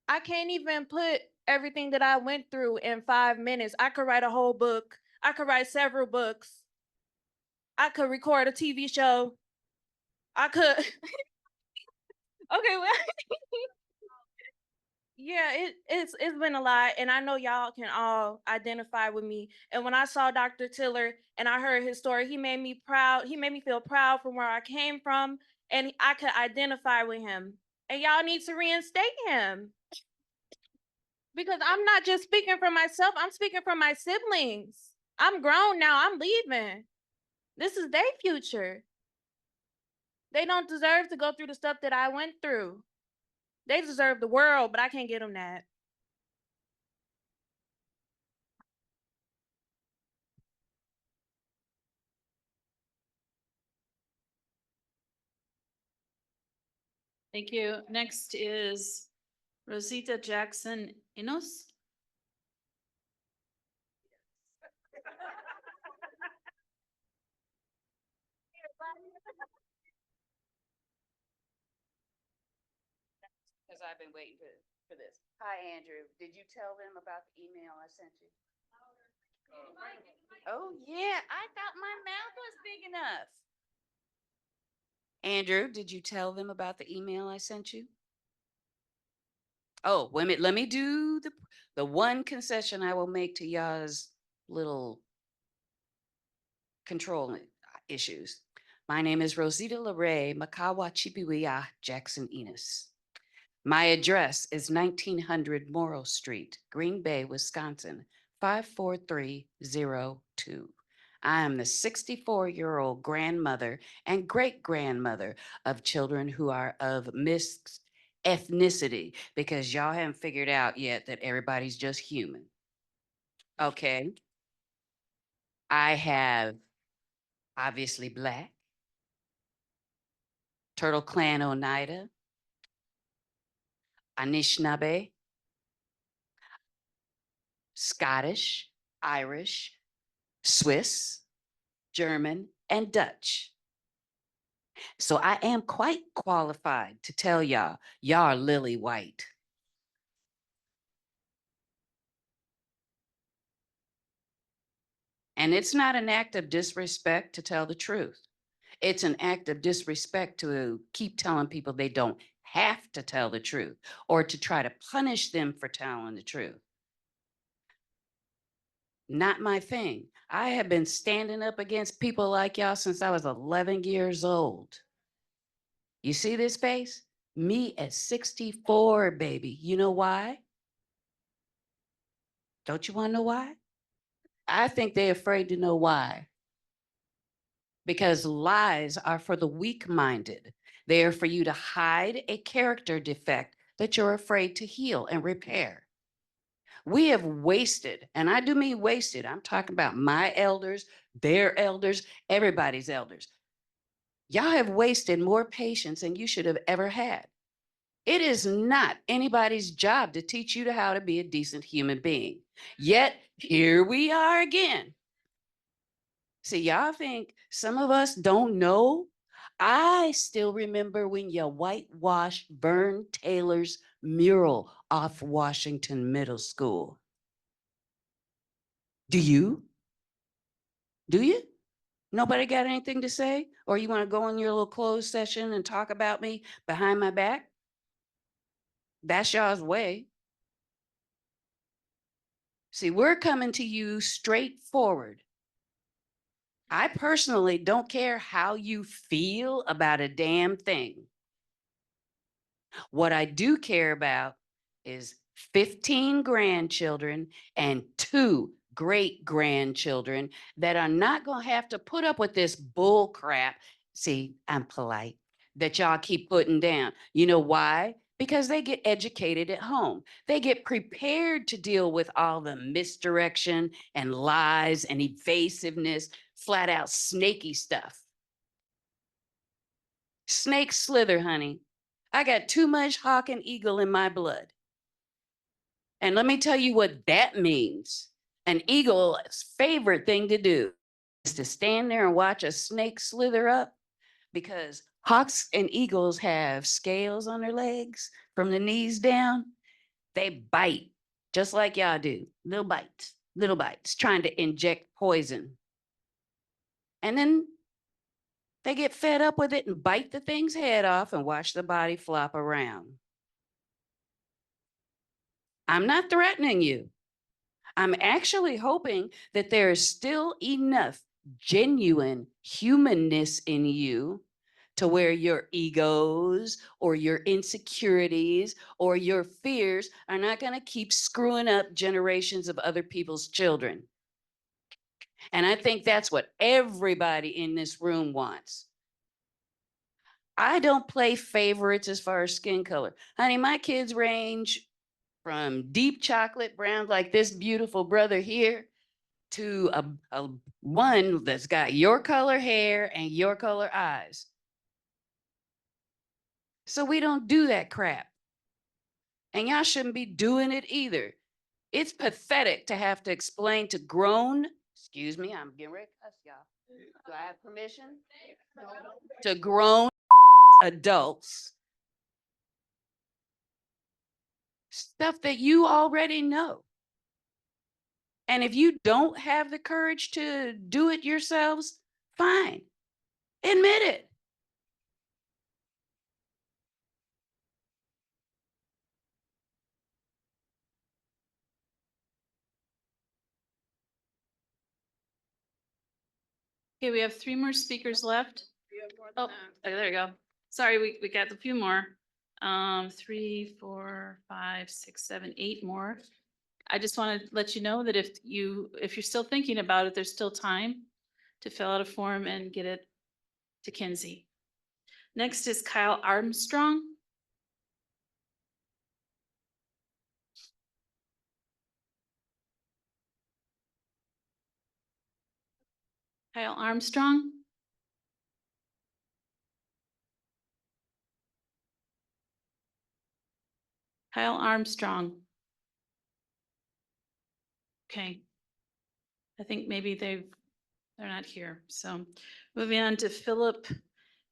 I can't even put everything that I went through in 5 minutes. I could write a whole book. I could write several books. I could record a TV show. I could. Okay, well, yeah, it's been a lot, and I know y'all can all identify with me. And when I saw Dr. Tiller and I heard his story, he made me proud. He made me feel proud from where I came from, and I could identify with him. And y'all need to reinstate him. Because I'm not just speaking for myself, I'm speaking for my siblings. I'm grown now, I'm leaving. This is their future. They don't deserve to go through the stuff that I went through. They deserve the world, but I can't get them that. Thank you. Next is Rosita Jackson Inos. Because I've been waiting for this. Hi, Andrew. Did you tell them about the email I sent you? Oh, yeah. I thought my mouth was big enough. Andrew, did you tell them about the email I sent you? Oh, wait a minute. Let me do the one concession I will make to y'all's little control issues. My name is Rosita Larae Makawa Chipiwia Jackson Enos. My address is 1900 Morrow Street, Green Bay, Wisconsin, 54302. I am the 64-year-old grandmother and great-grandmother of children who are of mixed ethnicity, because y'all haven't figured out yet that everybody's just human. Okay. I have obviously Black, Turtle Clan Oneida, Anishinaabe, Scottish, Irish, Swiss, German, and Dutch. So I am quite qualified to tell y'all, y'all are lily white. And it's not an act of disrespect to tell the truth. It's an act of disrespect to keep telling people they don't have to tell the truth or to try to punish them for telling the truth. Not my thing. I have been standing up against people like y'all since I was 11 years old. You see this face? Me at 64, baby. You know why? Don't you want to know why? I think they're afraid to know why. Because lies are for the weak-minded. They are for you to hide a character defect that you're afraid to heal and repair. We have wasted, and I do mean wasted. I'm talking about my elders, their elders, everybody's elders. Y'all have wasted more patience than you should have ever had. It is not anybody's job to teach you how to be a decent human being. Yet, here we are again. See, y'all think some of us don't know? I still remember when you whitewashed Vern Taylor's mural off Washington Middle School. Do you? Do you? Nobody got anything to say? Or you want to go in your little closed session and talk about me behind my back? That's y'all's way. See, we're coming to you straightforward. I personally don't care how you feel about a damn thing. What I do care about is 15 grandchildren and 2 great grandchildren that are not going to have to put up with this bull crap. See, I'm polite, that y'all keep putting down. You know why? Because they get educated at home. They get prepared to deal with all the misdirection and lies and evasiveness, flat out snaky stuff. Snakes slither, honey. I got too much hawk and eagle in my blood. And let me tell you what that means. An eagle's favorite thing to do is to stand there and watch a snake slither up, because hawks and eagles have scales on their legs from the knees down. They bite just like y'all do. Little bites, trying to inject poison. And then they get fed up with it and bite the thing's head off and watch the body flop around. I'm not threatening you. I'm actually hoping that there is still enough genuine humanness in you to where your egos or your insecurities or your fears are not going to keep screwing up generations of other people's children. And I think that's what everybody in this room wants. I don't play favorites as far as skin color. Honey, my kids range from deep chocolate brown like this beautiful brother here to a one that's got your color hair and your color eyes. So we don't do that crap. And y'all shouldn't be doing it either. It's pathetic to have to explain to grown, excuse me, I'm getting ready to cuss y'all. Do I have permission? To grown adults stuff that you already know. And if you don't have the courage to do it yourselves, fine, admit it. Okay, we have 3 more speakers left. Oh, there you go. Sorry, we got a few more. 3, 4, 5, 6, 7, 8 more. I just want to let you know that if you're still thinking about it, there's still time to fill out a form and get it to Kinsey. Next is Kyle Armstrong. Kyle Armstrong. Kyle Armstrong. Okay. I think maybe they're not here. So moving on to Philip,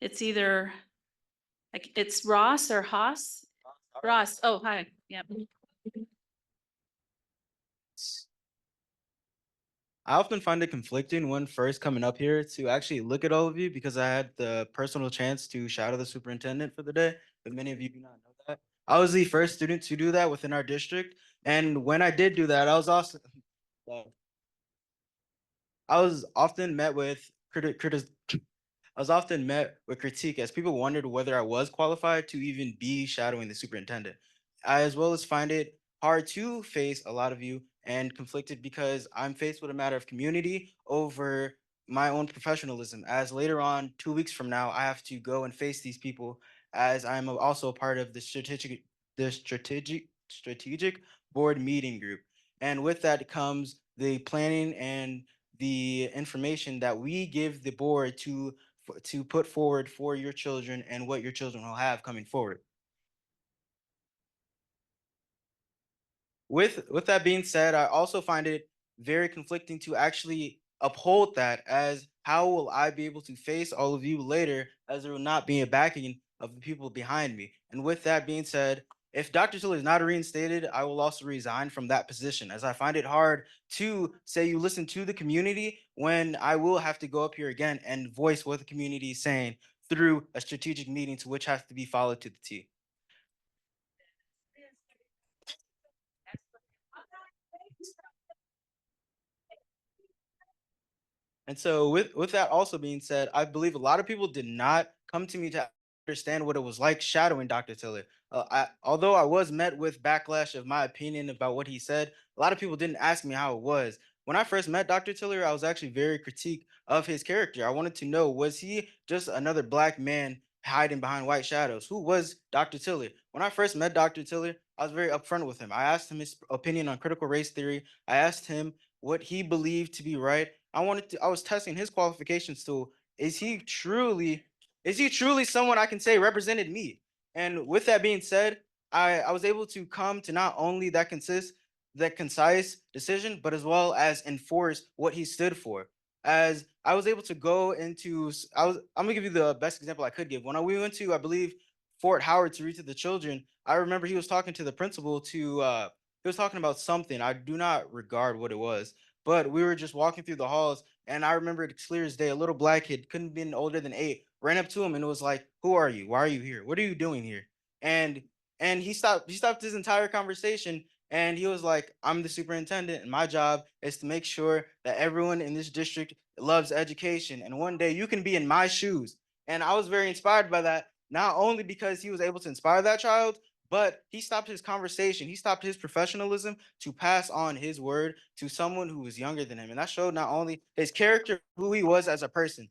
it's either like it's Ross or Haas. Ross. Oh, hi. Yep. I often find it conflicting when first coming up here to actually look at all of you, because I had the personal chance to shadow the superintendent for the day, but many of you do not know that. I was the first student to do that within our district. And when I did do that, I was also I was often met with I was often met with critique as people wondered whether I was qualified to even be shadowing the superintendent. I as well as find it hard to face a lot of you and conflicted because I'm faced with a matter of community over my own professionalism, as later on 2 weeks from now I have to go and face these people, as I'm also a part of the strategic board meeting group. And with that comes the planning and the information that we give the board to put forward for your children and what your children will have coming forward. With that being said, I also find it very conflicting to actually uphold that, as how will I be able to face all of you later, as there will not be a backing of the people behind me. And with that being said, if Dr. Tiller is not reinstated, I will also resign from that position, as I find it hard to say you listen to the community when I will have to go up here again and voice what the community is saying through a strategic meeting to which has to be followed to the T. And so with that also being said, I believe a lot of people did not come to me to understand what it was like shadowing Dr. Tiller. Although I was met with backlash of my opinion about what he said, a lot of people didn't ask me how it was. When I first met Dr. Tiller, I was actually very critique of his character. I wanted to know, was he just another black man hiding behind white shadows? Who was Dr. Tiller? When I first met Dr. Tiller, I was very upfront with him. I asked him his opinion on critical race theory. I asked him what he believed to be right. I was testing his qualifications to, is he truly someone I can say represented me? And with that being said, I was able to come to not only that concise decision, but as well as enforce what he stood for. As I was able to go into, I'm gonna give you the best example I could give. When we went to, I believe, Fort Howard to read to the children, I remember he was talking to the principal he was talking about something. I do not regard what it was, but we were just walking through the halls, and I remember it clear as day. A little black kid, couldn't have been older than 8, ran up to him and was like, "Who are you? Why are you here? What are you doing here?" And he stopped his entire conversation, and he was like, "I'm the superintendent, and my job is to make sure that everyone in this district loves education, and one day you can be in my shoes." And I was very inspired by that, not only because he was able to inspire that child, but he stopped his conversation. He stopped his professionalism to pass on his word to someone who was younger than him. And that showed not only his character, who he was as a person.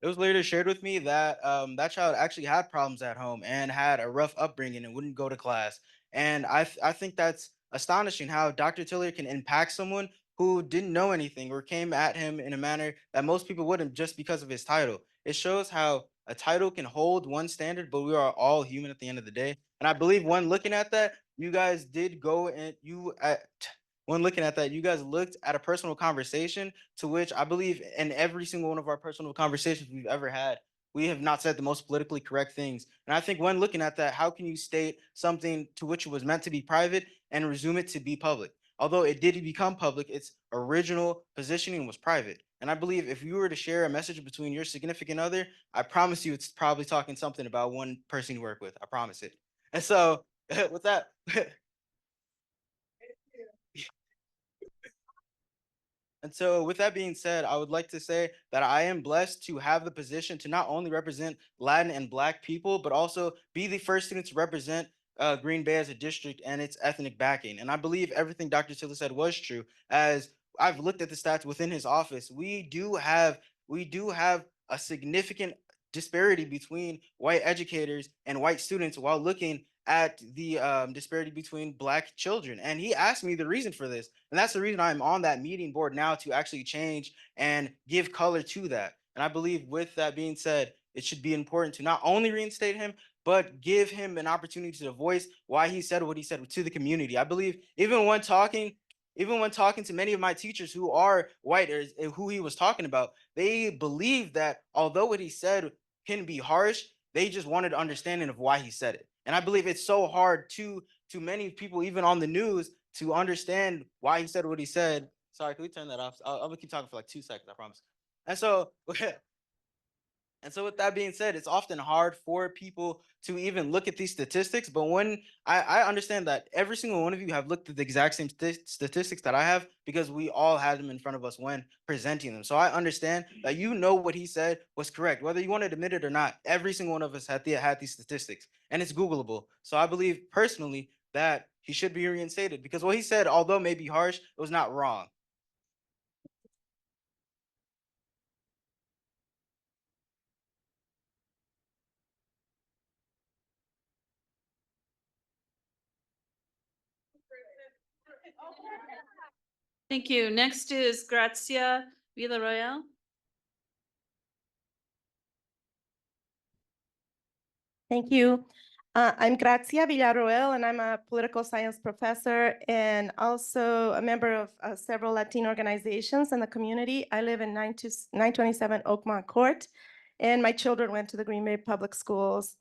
It was later shared with me that that child actually had problems at home and had a rough upbringing and wouldn't go to class. And I think that's astonishing how Dr. Tiller can impact someone who didn't know anything or came at him in a manner that most people wouldn't just because of his title. It shows how a title can hold one standard, but we are all human at the end of the day. And I believe when looking at that, you guys did go and when looking at that, you guys looked at a personal conversation to which I believe in every single one of our personal conversations we've ever had, we have not said the most politically correct things. And I think when looking at that, how can you state something to which it was meant to be private and resume it to be public? Although it did become public, its original positioning was private. And I believe if you were to share a message between your significant other, I promise you it's probably talking something about one person you work with. I promise it. And so with that, and so, with that being said, I would like to say that I am blessed to have the position to not only represent Latin and Black people, but also be the first student to represent Green Bay as a district and its ethnic backing. And I believe everything Dr. Tiller said was true. As I've looked at the stats within his office, we do have a significant disparity between white educators and white students while looking at the disparity between Black children. And he asked me the reason for this. And that's the reason I'm on that meeting board now to actually change and give color to that. And I believe with that being said, it should be important to not only reinstate him, but give him an opportunity to voice why he said what he said to the community. I believe even when talking to many of my teachers who are white or who he was talking about, they believe that although what he said can be harsh, they just wanted understanding of why he said it. And I believe it's so hard to many people, even on the news, to understand why he said what he said. Sorry, can we turn that off? I'm gonna keep talking for like 2 seconds, I promise. And so And so, with that being said, it's often hard for people to even look at these statistics. But when I understand that every single one of you have looked at the exact same statistics that I have because we all had them in front of us when presenting them. So I understand that you know what he said was correct, whether you want to admit it or not. Every single one of us had these statistics, and it's Googleable. So I believe personally that he should be reinstated because what he said, although may be harsh, it was not wrong. Thank you. Next is Grazia Villarroel. Thank you. I'm Grazia Villarroel, and I'm a political science professor and also a member of several Latino organizations in the community. I live in 927 Oakmont Court, and my children went to the Green Bay Public Schools.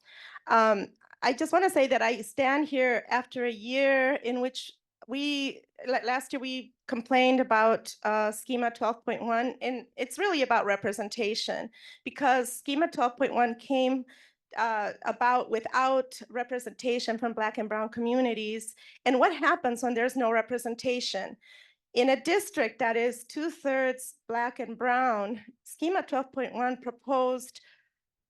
I just want to say that I stand here after a year in which last year we complained about schema 12.1, and it's really about representation, because schema 12.1 came about without representation from Black and Brown communities. And what happens when there's no representation? In a district that is 2/3 Black and Brown, schema 12.1 proposed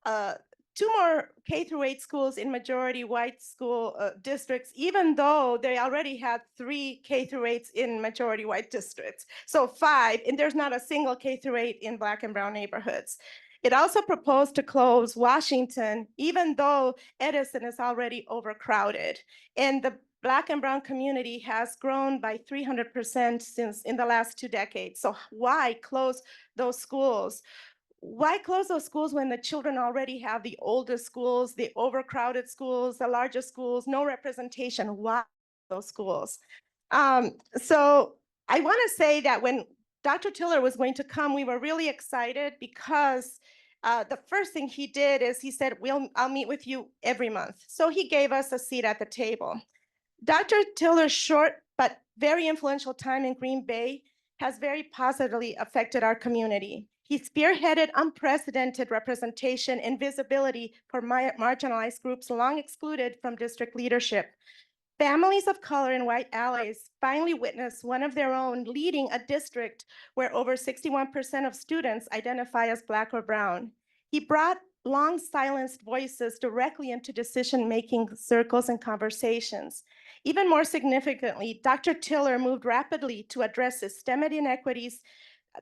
2 more K-8 schools in majority white school districts, even though they already had 3 K-8s in majority white districts. So 5, and there's not a single K-8 in Black and Brown neighborhoods. It also proposed to close Washington, even though Edison is already overcrowded. And the Black and Brown community has grown by 300% since in the last 2 decades. So why close those schools? Why close those schools when the children already have the oldest schools, the overcrowded schools, the largest schools, no representation? Why those schools? So I want to say that when Dr. Tiller was going to come, we were really excited because the first thing he did is he said, I'll meet with you every month. So he gave us a seat at the table. Dr. Tiller's short but very influential time in Green Bay has very positively affected our community. He spearheaded unprecedented representation and visibility for marginalized groups long excluded from district leadership. Families of color and white allies finally witnessed one of their own leading a district where over 61% of students identify as Black or Brown. He brought long silenced voices directly into decision-making circles and conversations. Even more significantly, Dr. Tiller moved rapidly to address systemic inequities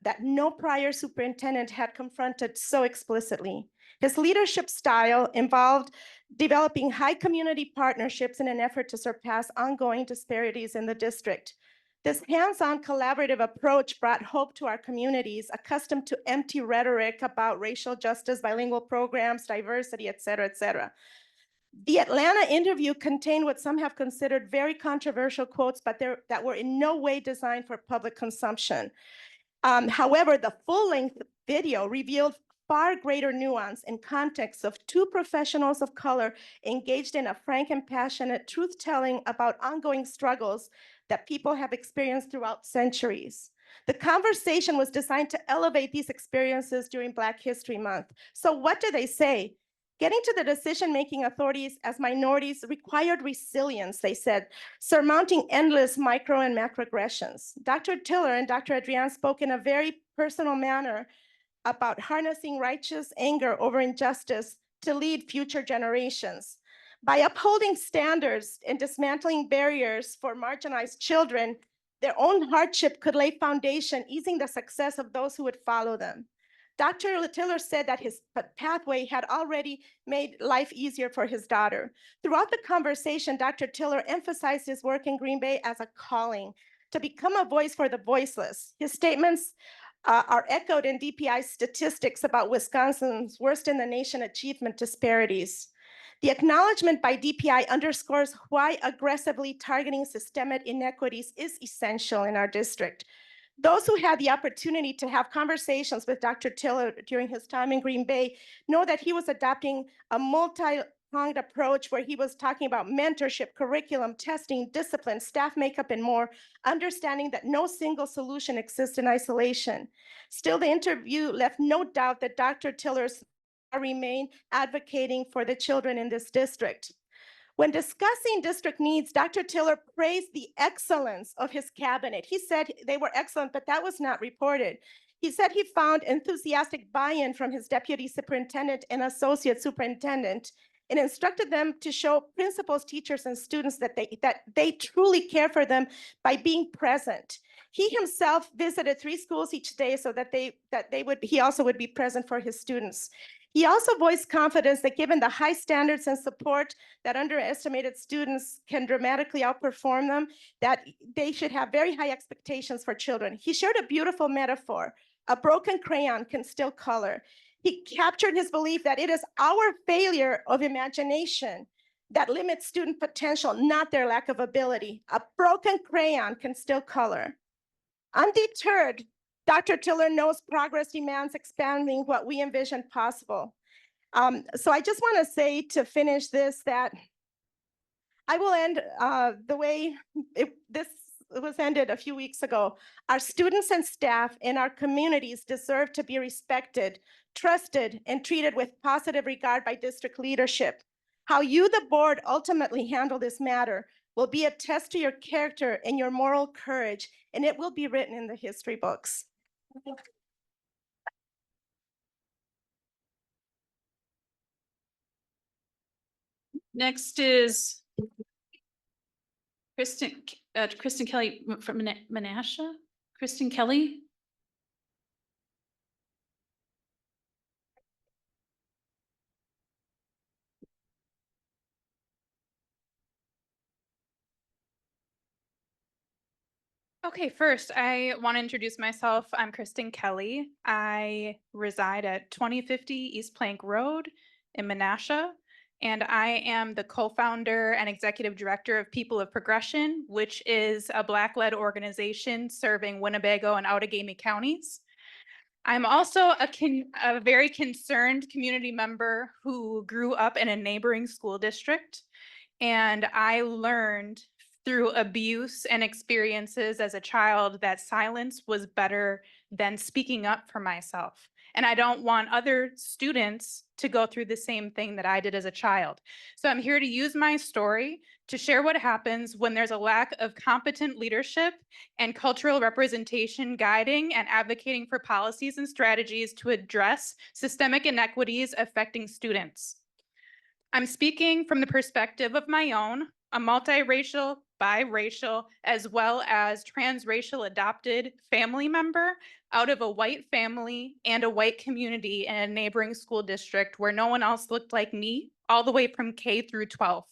that no prior superintendent had confronted so explicitly. His leadership style involved developing high community partnerships in an effort to surpass ongoing disparities in the district. This hands-on collaborative approach brought hope to our communities accustomed to empty rhetoric about racial justice, bilingual programs, diversity, et cetera, et cetera. The Atlanta interview contained what some have considered very controversial quotes, but that were in no way designed for public consumption. However, the full-length video revealed far greater nuance and context of 2 professionals of color engaged in a frank and passionate truth-telling about ongoing struggles that people have experienced throughout centuries. The conversation was designed to elevate these experiences during Black History Month. So what do they say? Getting to the decision-making authorities as minorities required resilience, they said, surmounting endless micro and macroaggressions. Dr. Tiller and Dr. Adrian spoke in a very personal manner about harnessing righteous anger over injustice to lead future generations. By upholding standards and dismantling barriers for marginalized children, their own hardship could lay foundation, easing the success of those who would follow them. Dr. Tiller said that his pathway had already made life easier for his daughter. Throughout the conversation, Dr. Tiller emphasized his work in Green Bay as a calling to become a voice for the voiceless. His statements are echoed in DPI statistics about Wisconsin's worst in the nation achievement disparities. The acknowledgement by DPI underscores why aggressively targeting systemic inequities is essential in our district. Those who had the opportunity to have conversations with Dr. Tiller during his time in Green Bay know that he was adopting a multi-pronged approach where he was talking about mentorship, curriculum, testing, discipline, staff makeup, and more, understanding that no single solution exists in isolation. Still, the interview left no doubt that Dr. Tiller's remain advocating for the children in this district. When discussing district needs, Dr. Tiller praised the excellence of his cabinet. He said they were excellent, but that was not reported. He said he found enthusiastic buy-in from his deputy superintendent and associate superintendent and instructed them to show principals, teachers, and students that they truly care for them by being present. He himself visited 3 schools each day so that he also would be present for his students. He also voiced confidence that given the high standards and support that underestimated students can dramatically outperform them, that they should have very high expectations for children. He shared a beautiful metaphor. A broken crayon can still color. He captured his belief that it is our failure of imagination that limits student potential, not their lack of ability. A broken crayon can still color. Undeterred, Dr. Tiller knows progress demands expanding what we envisioned possible. So I just want to say to finish this that I will end the way this was ended a few weeks ago. Our students and staff in our communities deserve to be respected, trusted, and treated with positive regard by district leadership. How you, the board, ultimately handle this matter will be a test to your character and your moral courage, and it will be written in the history books. Next is Kristen Kelly from Menasha. Kristen Kelly. Okay, first, I want to introduce myself. I'm Kristen Kelly. I reside at 2050 East Plank Road in Menasha, and I am the co-founder and executive director of People of Progression, which is a Black-led organization serving Winnebago and Outagamie counties. I'm also a very concerned community member who grew up in a neighboring school district, and I learned through abuse and experiences as a child that silence was better than speaking up for myself. And I don't want other students to go through the same thing that I did as a child. So I'm here to use my story to share what happens when there's a lack of competent leadership and cultural representation guiding and advocating for policies and strategies to address systemic inequities affecting students. I'm speaking from the perspective of my own, a multiracial, biracial, as well as transracial adopted family member out of a white family and a white community in a neighboring school district where no one else looked like me, all the way from K through 12.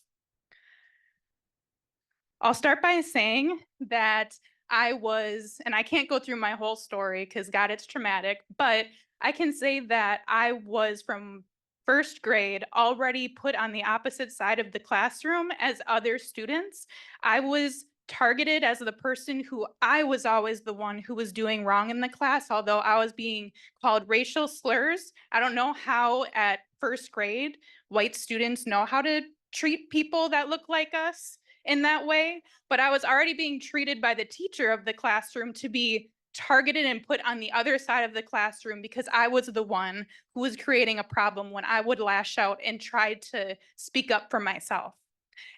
I'll start by saying that I was, and I can't go through my whole story because God, it's traumatic, but I can say that I was from first grade already put on the opposite side of the classroom as other students. I was targeted as the person who I was always the one who was doing wrong in the class, although I was being called racial slurs. I don't know how at first grade white students know how to treat people that look like us in that way, but I was already being treated by the teacher of the classroom to be targeted and put on the other side of the classroom because I was the one who was creating a problem when I would lash out and try to speak up for myself.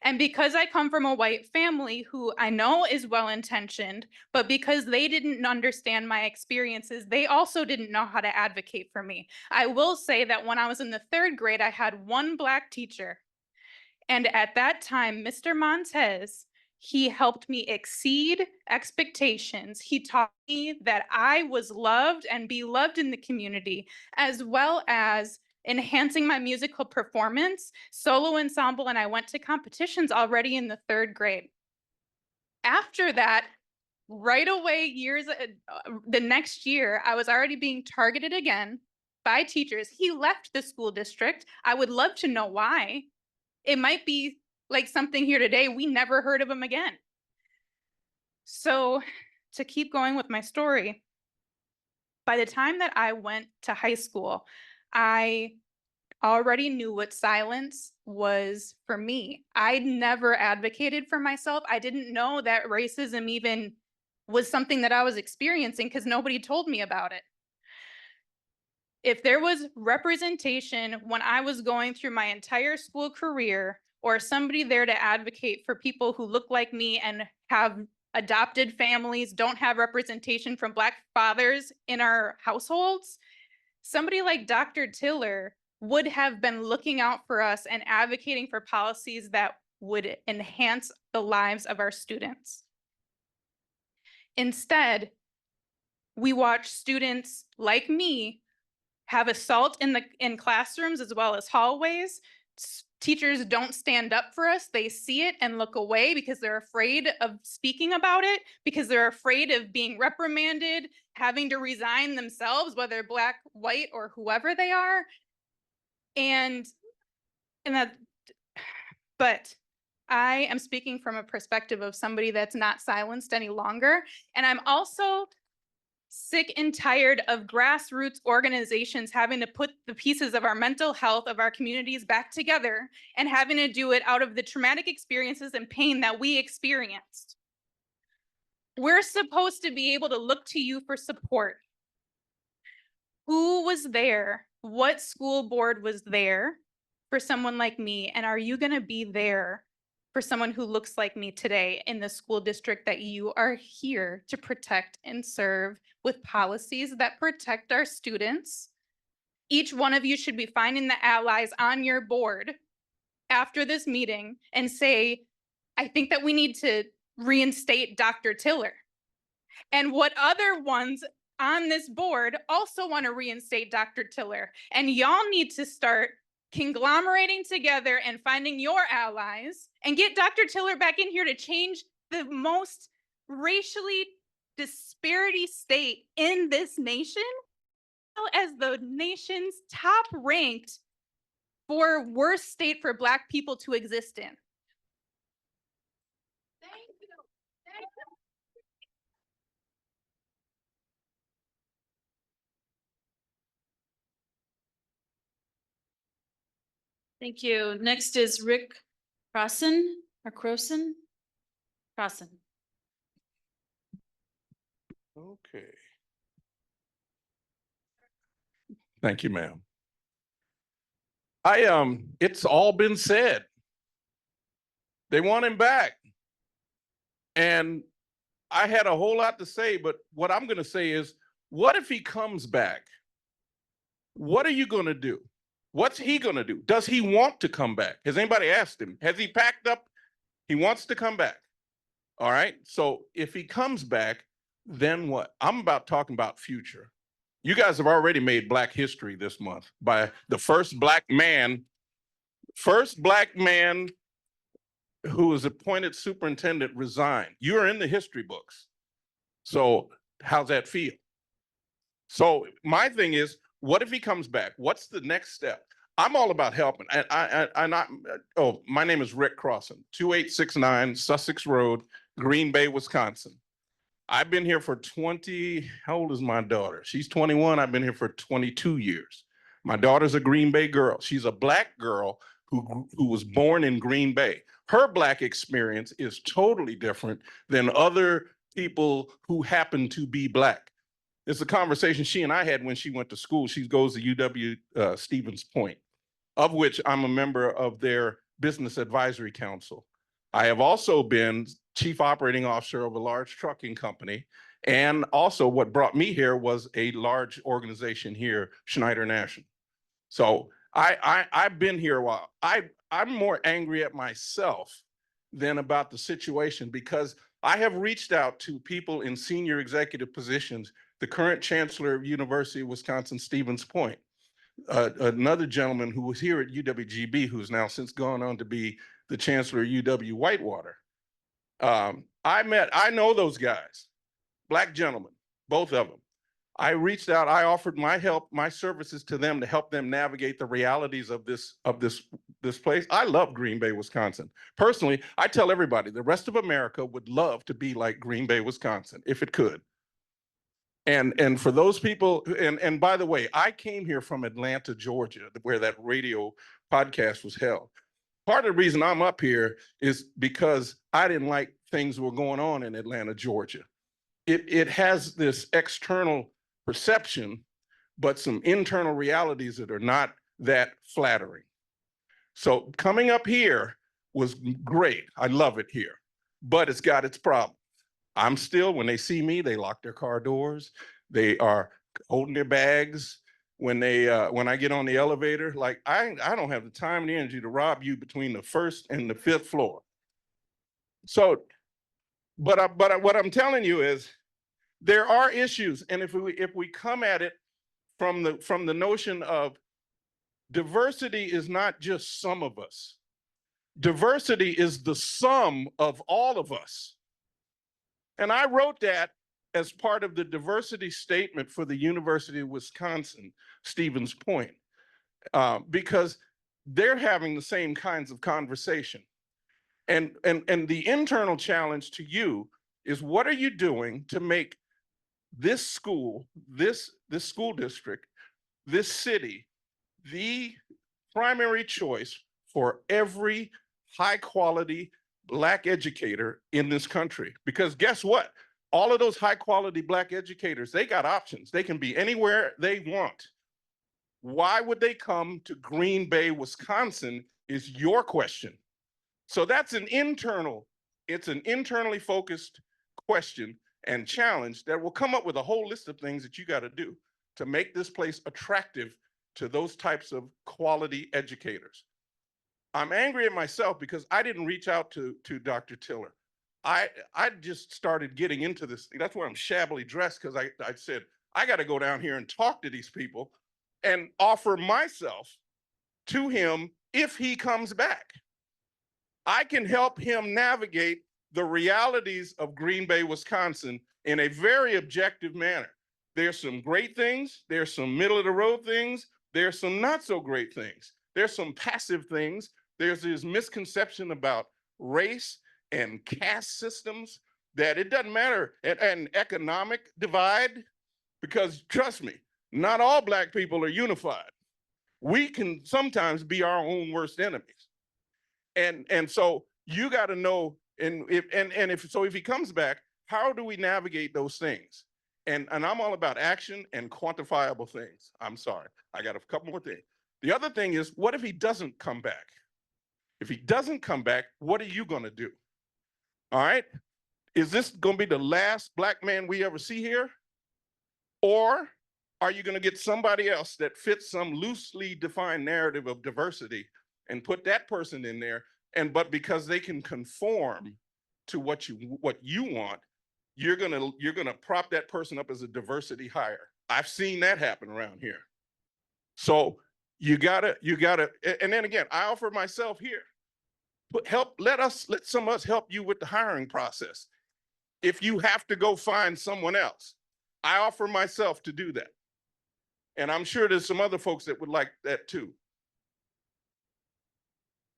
And because I come from a white family who I know is well-intentioned, but because they didn't understand my experiences, they also didn't know how to advocate for me. I will say that when I was in the third grade, I had one Black teacher. And at that time, Mr. Montez, he helped me exceed expectations. He taught me that I was loved and beloved in the community, as well as enhancing my musical performance, solo ensemble, and I went to competitions already in the third grade. After that, right away, the next year, I was already being targeted again by teachers. He left the school district. I would love to know why. It might be like something here today, we never heard of him again. So to keep going with my story, by the time that I went to high school, I already knew what silence was for me. I never advocated for myself. I didn't know that racism even was something that I was experiencing because nobody told me about it. If there was representation when I was going through my entire school career, or somebody there to advocate for people who look like me and have adopted families, don't have representation from Black fathers in our households, somebody like Dr. Tiller would have been looking out for us and advocating for policies that would enhance the lives of our students. Instead, we watch students like me have assault in classrooms as well as hallways. Teachers don't stand up for us. They see it and look away because they're afraid of speaking about it, because they're afraid of being reprimanded, having to resign themselves, whether Black, white, or whoever they are. But I am speaking from a perspective of somebody that's not silenced any longer. And I'm also sick and tired of grassroots organizations having to put the pieces of our mental health of our communities back together and having to do it out of the traumatic experiences and pain that we experienced. We're supposed to be able to look to you for support. Who was there? What school board was there for someone like me? And are you going to be there for someone who looks like me today in the school district that you are here to protect and serve with policies that protect our students? Each one of you should be finding the allies on your board after this meeting and say, I think that we need to reinstate Dr. Tiller. And what other ones on this board also want to reinstate Dr. Tiller? And y'all need to start conglomerating together and finding your allies and get Dr. Tiller back in here to change the most racially disparity state in this nation, as the nation's top ranked for worst state for Black people to exist in. Thank you. Thank you. Thank you. Next is Rick Crossan or Crossan? Crossan. Okay. Thank you, ma'am. It's all been said. They want him back. And I had a whole lot to say, but what I'm going to say is, what if he comes back? What are you going to do? What's he going to do? Does he want to come back? Has anybody asked him? Has he packed up? He wants to come back. All right. So if he comes back, then what? I'm about talking about future. You guys have already made Black history this month by the first black man who was appointed superintendent resigned. You're in the history books. So how's that feel? So my thing is, what if he comes back? What's the next step? I'm all about helping. My name is Rick Crossan, 2869 Sussex Road, Green Bay, Wisconsin. I've been here for how old is my daughter? She's 21. I've been here for 22 years. My daughter's a Green Bay girl. She's a Black girl who was born in Green Bay. Her Black experience is totally different than other people who happen to be Black. It's a conversation she and I had when she went to school. She goes to UW Stevens Point, of which I'm a member of their Business Advisory Council. I have also been chief operating officer of a large trucking company. And also what brought me here was a large organization here, Schneider National. So I've been here a while. I'm more angry at myself than about the situation, because I have reached out to people in senior executive positions, the current chancellor of University of Wisconsin, Stevens Point, another gentleman who was here at UWGB, who's now since gone on to be the chancellor of UW Whitewater. I know those guys, Black gentlemen, both of them. I reached out, I offered my help, my services to them to help them navigate the realities of this place. I love Green Bay, Wisconsin. Personally, I tell everybody, the rest of America would love to be like Green Bay, Wisconsin, if it could. And for those people, and by the way, I came here from Atlanta, Georgia, where that radio podcast was held. Part of the reason I'm up here is because I didn't like things that were going on in Atlanta, Georgia. It has this external perception, but some internal realities that are not that flattering. So coming up here was great. I love it here, but it's got its problems. I'm still, when they see me, they lock their car doors. They are holding their bags. When I get on the elevator, like I don't have the time and the energy to rob you between the 1st and the 5th floor. So, but what I'm telling you is there are issues, and if we come at it from the notion of diversity is not just some of us. Diversity is the sum of all of us. And I wrote that as part of the diversity statement for the University of Wisconsin, Stevens Point, because they're having the same kinds of conversation. And the internal challenge to you is, what are you doing to make this school, this school district, this city, the primary choice for every high quality Black educator in this country. Because guess what? All of those high quality Black educators, they got options. They can be anywhere they want. Why would they come to Green Bay, Wisconsin is your question. So that's it's an internally focused question and challenge that will come up with a whole list of things that you got to do to make this place attractive to those types of quality educators. I'm angry at myself because I didn't reach out to Dr. Tiller. I just started getting into this. That's why I'm shabbily dressed, because I said, I got to go down here and talk to these people and offer myself to him if he comes back. I can help him navigate the realities of Green Bay, Wisconsin in a very objective manner. There's some great things, there's some middle of the road things, there's some not so great things. There's some passive things. There's this misconception about race and caste systems that it doesn't matter, and economic divide, because trust me, not all Black people are unified. We can sometimes be our own worst enemies. And so you got to know, if he comes back, how do we navigate those things? And I'm all about action and quantifiable things. I'm sorry, I got a couple more things. The other thing is, what if he doesn't come back? If he doesn't come back, what are you gonna do? All right, is this gonna be the last Black man we ever see here? Or are you gonna get somebody else that fits some loosely defined narrative of diversity and put that person in there, but because they can conform to what you want, you're gonna prop that person up as a diversity hire. I've seen that happen around here. So you gotta, and then again, I offer myself here. Let some of us help you with the hiring process. If you have to go find someone else, I offer myself to do that. And I'm sure there's some other folks that would like that too.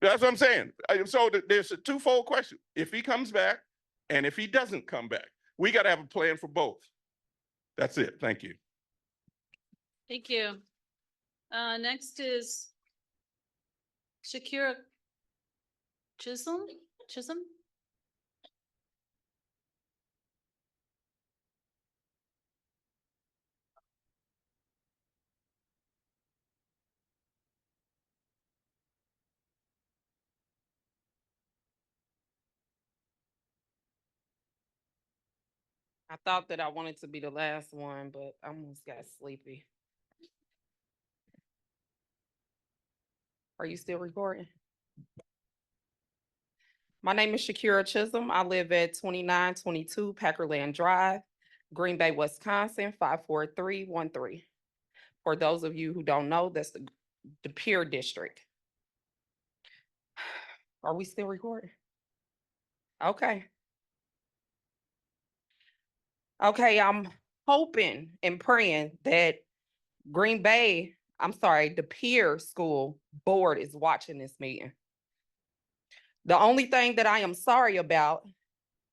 That's what I'm saying. So there's a twofold question. If he comes back and if he doesn't come back, we got to have a plan for both. That's it. Thank you. Thank you. Next is Shakira Chisholm. I thought that I wanted to be the last one, but I almost got sleepy. Are you still recording? My name is Shakira Chisholm. I live at 2922 Packerland Drive, Green Bay, Wisconsin, 54313. For those of you who don't know, that's the Pier District. Are we still recording? Okay. Okay, I'm hoping and praying that the Pier School Board is watching this meeting. The only thing that I am sorry about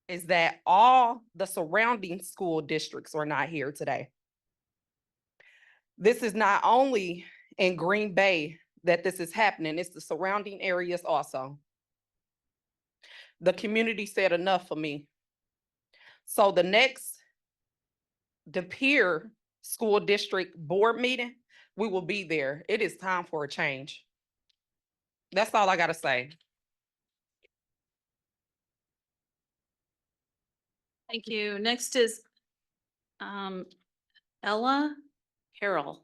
is that all the surrounding school districts are not here today. This is not only in Green Bay that this is happening, it's the surrounding areas also. The community said enough for me. So the Pier School District Board meeting, we will be there. It is time for a change. That's all I gotta say. Thank you. Next is Ella Harrell.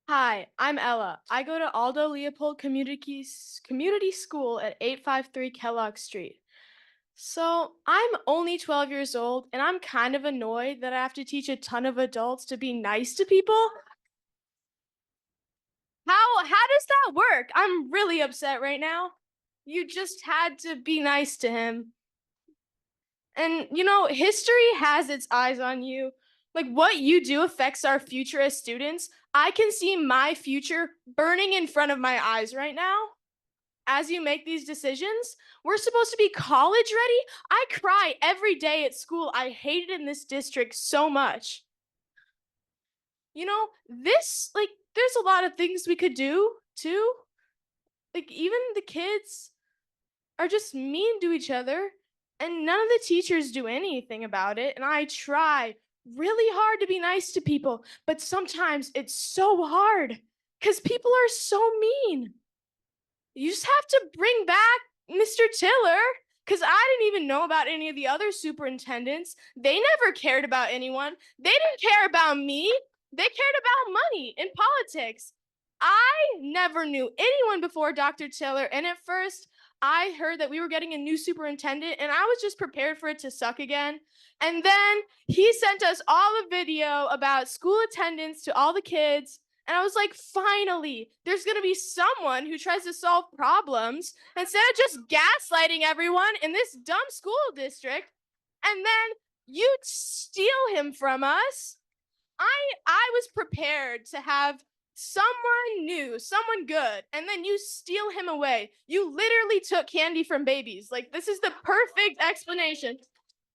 Hi, I'm Ella. I go to Aldo Leopold Community School at 853 Kellogg Street. So I'm only 12 years old, and I'm kind of annoyed that I have to teach a ton of adults to be nice to people. How does that work? I'm really upset right now. You just had to be nice to him. And history has its eyes on you. Like, what you do affects our future as students. I can see my future burning in front of my eyes right now. As you make these decisions, we're supposed to be college ready. I cry every day at school. I hate it in this district so much. You know, there's a lot of things we could do too. Like, even the kids are just mean to each other, and none of the teachers do anything about it. And I try really hard to be nice to people, but sometimes it's so hard because people are so mean. You just have to bring back Mr. Tiller, because I didn't even know about any of the other superintendents. They never cared about anyone. They didn't care about me. They cared about money and politics. I never knew anyone before Dr. Tiller, and at first, I heard that we were getting a new superintendent, and I was just prepared for it to suck again. And then he sent us all a video about school attendance to all the kids. And I was like, finally, there's going to be someone who tries to solve problems instead of just gaslighting everyone in this dumb school district. And then you steal him from us. I was prepared to have someone new, someone good, and then you steal him away. You literally took candy from babies. Like, this is the perfect explanation.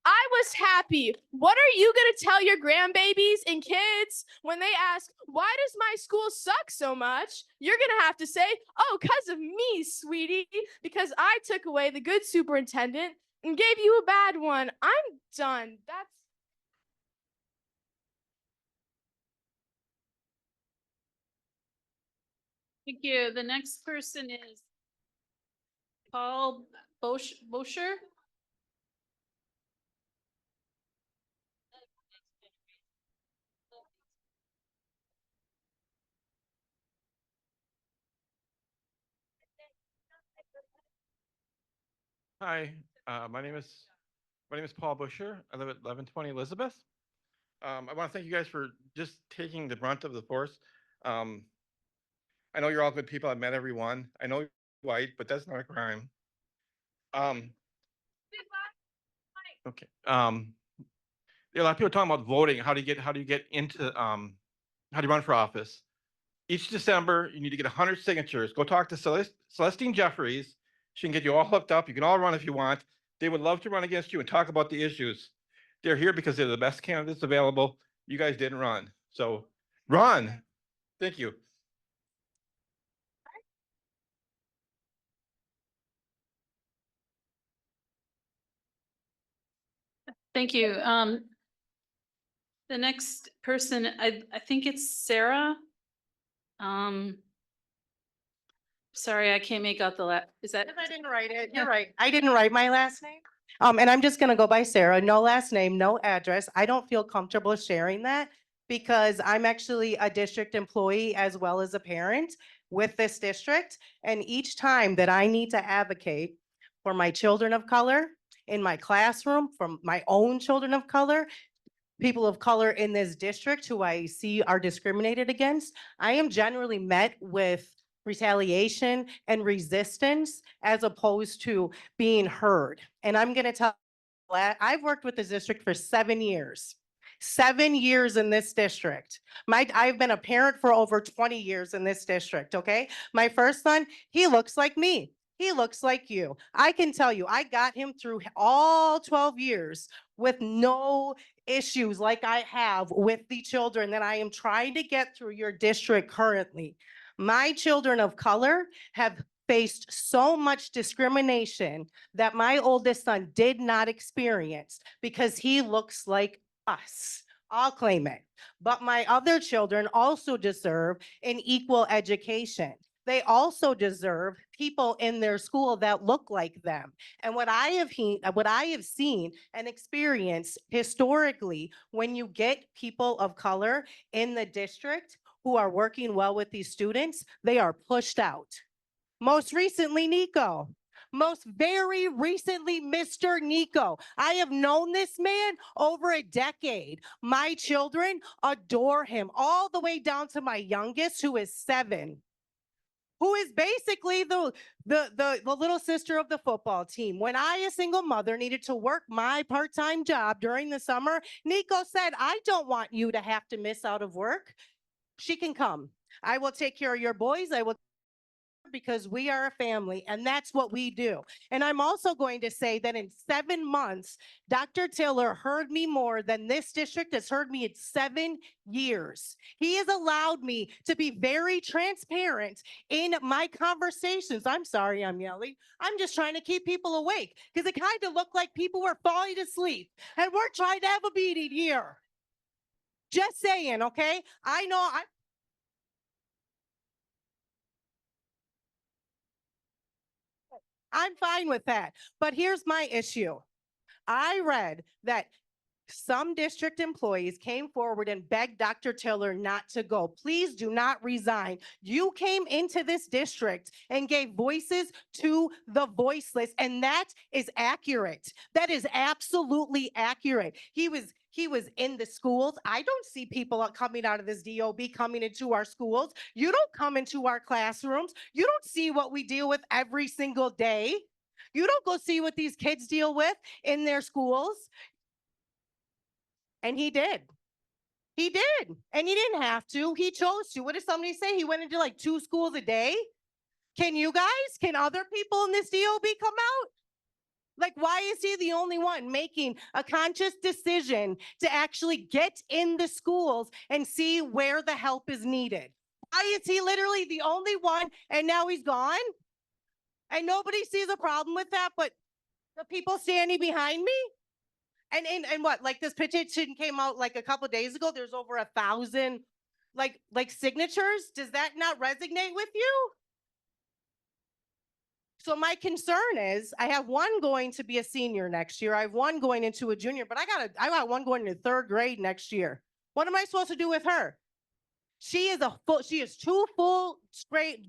I was happy. What are you going to tell your grandbabies and kids when they ask, why does my school suck so much? You're going to have to say, oh, because of me, sweetie, because I took away the good superintendent and gave you a bad one. I'm done. Thank you. The next person is Paul Bosher. Hi, my name is Paul Busher. I live at 1120 Elizabeth. I want to thank you guys for just taking the brunt of the force. I know you're all good people. I've met everyone. I know you're white, but that's not a crime. Okay. There are a lot of people talking about voting. How do you get into how do you run for office? Each December, you need to get 100 signatures. Go talk to Celestine Jeffries. She can get you all hooked up. You can all run if you want. They would love to run against you and talk about the issues. They're here because they're the best candidates available. You guys didn't run. So run. Thank you. Thank you. The next person, I think it's Sarah. Sorry, I can't make out the is that? I didn't write it. You're right. I didn't write my last name. And I'm just gonna go by Sarah. No last name, no address. I don't feel comfortable sharing that because I'm actually a district employee as well as a parent with this district. And each time that I need to advocate for my children of color in my classroom, from my own children of color, people of color in this district who I see are discriminated against, I am generally met with retaliation and resistance as opposed to being heard. And I'm gonna tell, I've worked with this district for 7 years. 7 years in this district. I've been a parent for over 20 years in this district, okay? My first son, he looks like me. He looks like you. I can tell you, I got him through all 12 years with no issues like I have with the children that I am trying to get through your district currently. My children of color have faced so much discrimination that my oldest son did not experience because he looks like us. I'll claim it. But my other children also deserve an equal education. They also deserve people in their school that look like them. And what I have seen and experienced historically, when you get people of color in the district who are working well with these students, they are pushed out. Most recently, Nico. Most very recently, Mr. Nico. I have known this man over a decade. My children adore him, all the way down to my youngest, who is 7, who is basically the little sister of the football team. When I, a single mother, needed to work my part-time job during the summer, Nico said, I don't want you to have to miss out of work. she can come. I will take care of your boys. I will, because we are a family and that's what we do. And I'm also going to say that in 7 months, Dr. Tiller heard me more than this district has heard me in 7 years. He has allowed me to be very transparent in my conversations. I'm sorry I'm yelling. I'm just trying to keep people awake because it kind of looked like people were falling asleep and we're trying to have a meeting here. Just saying, okay? I know I'm fine with that. But here's my issue. I read that some district employees came forward and begged Dr. Tiller not to go. Please do not resign. You came into this district and gave voices to the voiceless, and that is accurate. That is absolutely accurate. He was in the schools. I don't see people coming out of this DOB coming into our schools. You don't come into our classrooms. You don't see what we deal with every single day. You don't go see what these kids deal with in their schools. And he did. He did. And he didn't have to. He chose to. What did somebody say? He went into like 2 schools a day. Can you guys? Can other people in this DOB come out? Like, why is he the only one making a conscious decision to actually get in the schools and see where the help is needed? Why is he literally the only one and now he's gone? And nobody sees a problem with that, but the people standing behind me? And what, like this petition came out like a couple of days ago, there's over 1,000 like signatures. Does that not resonate with you? So my concern is I have one going to be a senior next year. I have one going into a junior, but I got one going into 3rd grade next year. What am I supposed to do with her? She is 2 full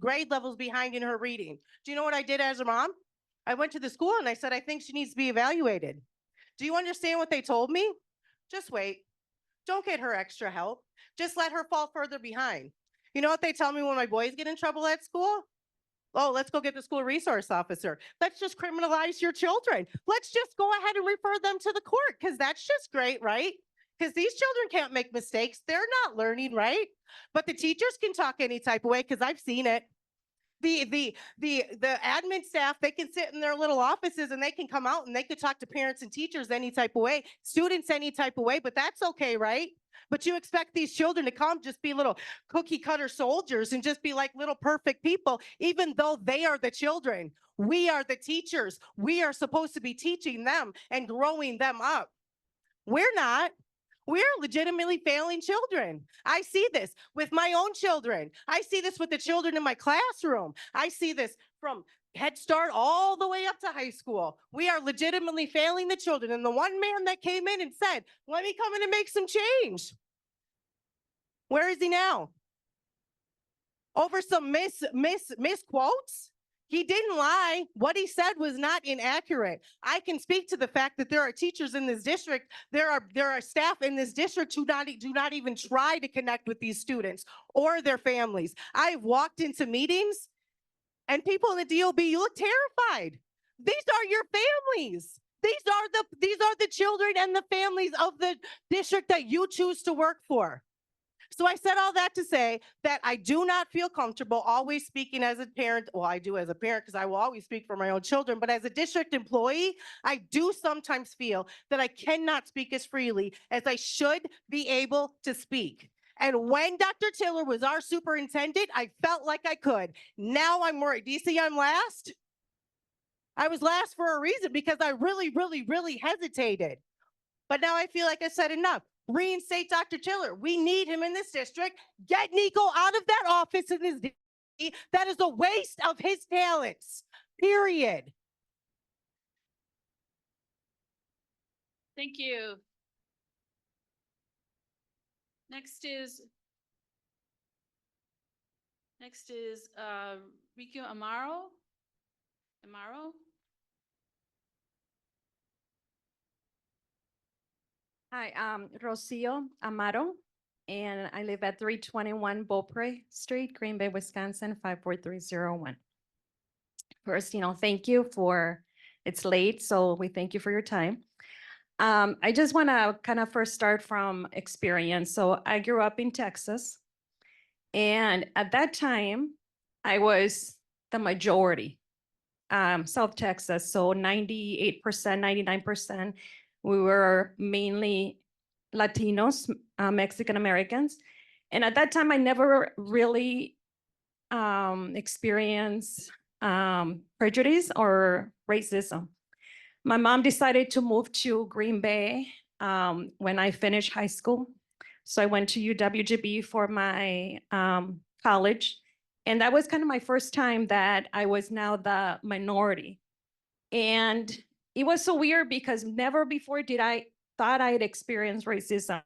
grade levels behind in her reading. Do you know what I did as a mom? I went to the school and I said, I think she needs to be evaluated. Do you understand what they told me? Just wait. Don't get her extra help. Just let her fall further behind. You know what they tell me when my boys get in trouble at school? Oh, let's go get the school resource officer. Let's just criminalize your children. Let's just go ahead and refer them to the court because that's just great, right? Because these children can't make mistakes. They're not learning, right? But the teachers can talk any type of way because I've seen it. The admin staff, they can sit in their little offices and they can come out and they could talk to parents and teachers any type of way, students any type of way, but that's okay, right? But you expect these children to come just be little cookie cutter soldiers and just be like little perfect people, even though they are the children. We are the teachers. We are supposed to be teaching them and growing them up. We're not. We're legitimately failing children. I see this with my own children. I see this with the children in my classroom. I see this from Head Start all the way up to high school. We are legitimately failing the children. And the one man that came in and said, let me come in and make some change. Where is he now? Over some misquotes? He didn't lie. What he said was not inaccurate. I can speak to the fact that there are teachers in this district, there are staff in this district who do not even try to connect with these students or their families. I've walked into meetings and people in the DOB, you look terrified. These are your families. These are the children and the families of the district that you choose to work for. So I said all that to say that I do not feel comfortable always speaking as a parent. Well, I do as a parent because I will always speak for my own children. But as a district employee, I do sometimes feel that I cannot speak as freely as I should be able to speak. And when Dr. Tiller was our superintendent, I felt like I could. Now I'm worried. Do you see I'm last? I was last for a reason because I really hesitated. But now I feel like I said enough. Reinstate Dr. Tiller. We need him in this district. Get Nico out of that office in this district. That is a waste of his talents, period. Thank you. Next is Riku Amaro. Hi, I'm Rocio Amaro, and I live at 321 Beaupre Street, Green Bay, Wisconsin, 54301. First, thank you it's late, so we thank you for your time. I just want to kind of first start from experience. So I grew up in Texas, And at that time, I was the majority, South Texas. So 98%, 99%, we were mainly Latinos, Mexican Americans. And at that time, I never really experienced prejudice or racism. My mom decided to move to Green Bay when I finished high school. So I went to UWGB for my college. And that was kind of my first time that I was now the minority. And it was so weird because never before did I thought I had experienced racism.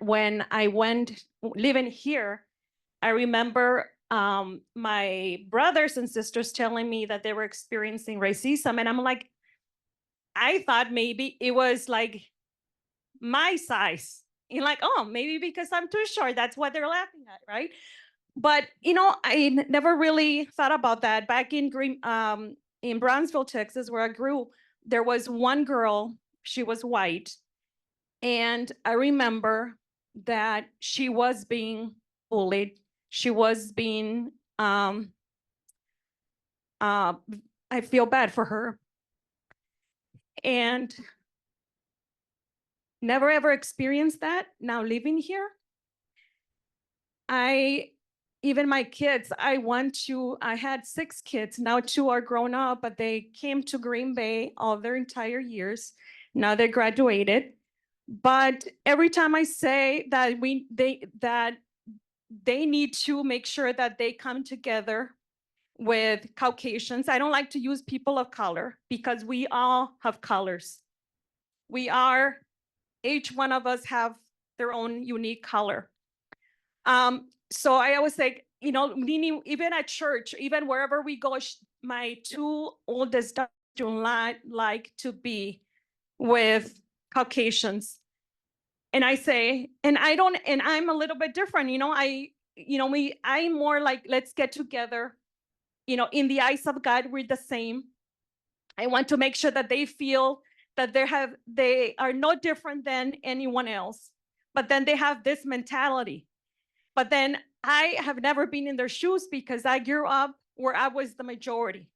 When I went living here, I remember my brothers and sisters telling me that they were experiencing racism. And I'm like, I thought maybe it was like my size. You're like, oh, maybe because I'm too short, that's what they're laughing at, right? But I never really thought about that. Back in Brownsville, Texas, where I grew, there was one girl, she was white. And I remember that she was being bullied. She was being, I feel bad for her. And never ever experienced that. Now living here, even my kids, I had 6 kids. Now 2 are grown up, but they came to Green Bay all their entire years. Now they graduated. But every time I say that they need to make sure that they come together with Caucasians. I don't like to use people of color because we all have colors. Each one of us have their own unique color. So I always say, meaning even at church, even wherever we go, my 2 oldest daughters do not like to be with Caucasians. And I say, and I'm a little bit different, I'm more like, let's get together. In the eyes of God, we're the same. I want to make sure that they feel that they are no different than anyone else. But then they have this mentality. But then I have never been in their shoes because I grew up where I was the majority.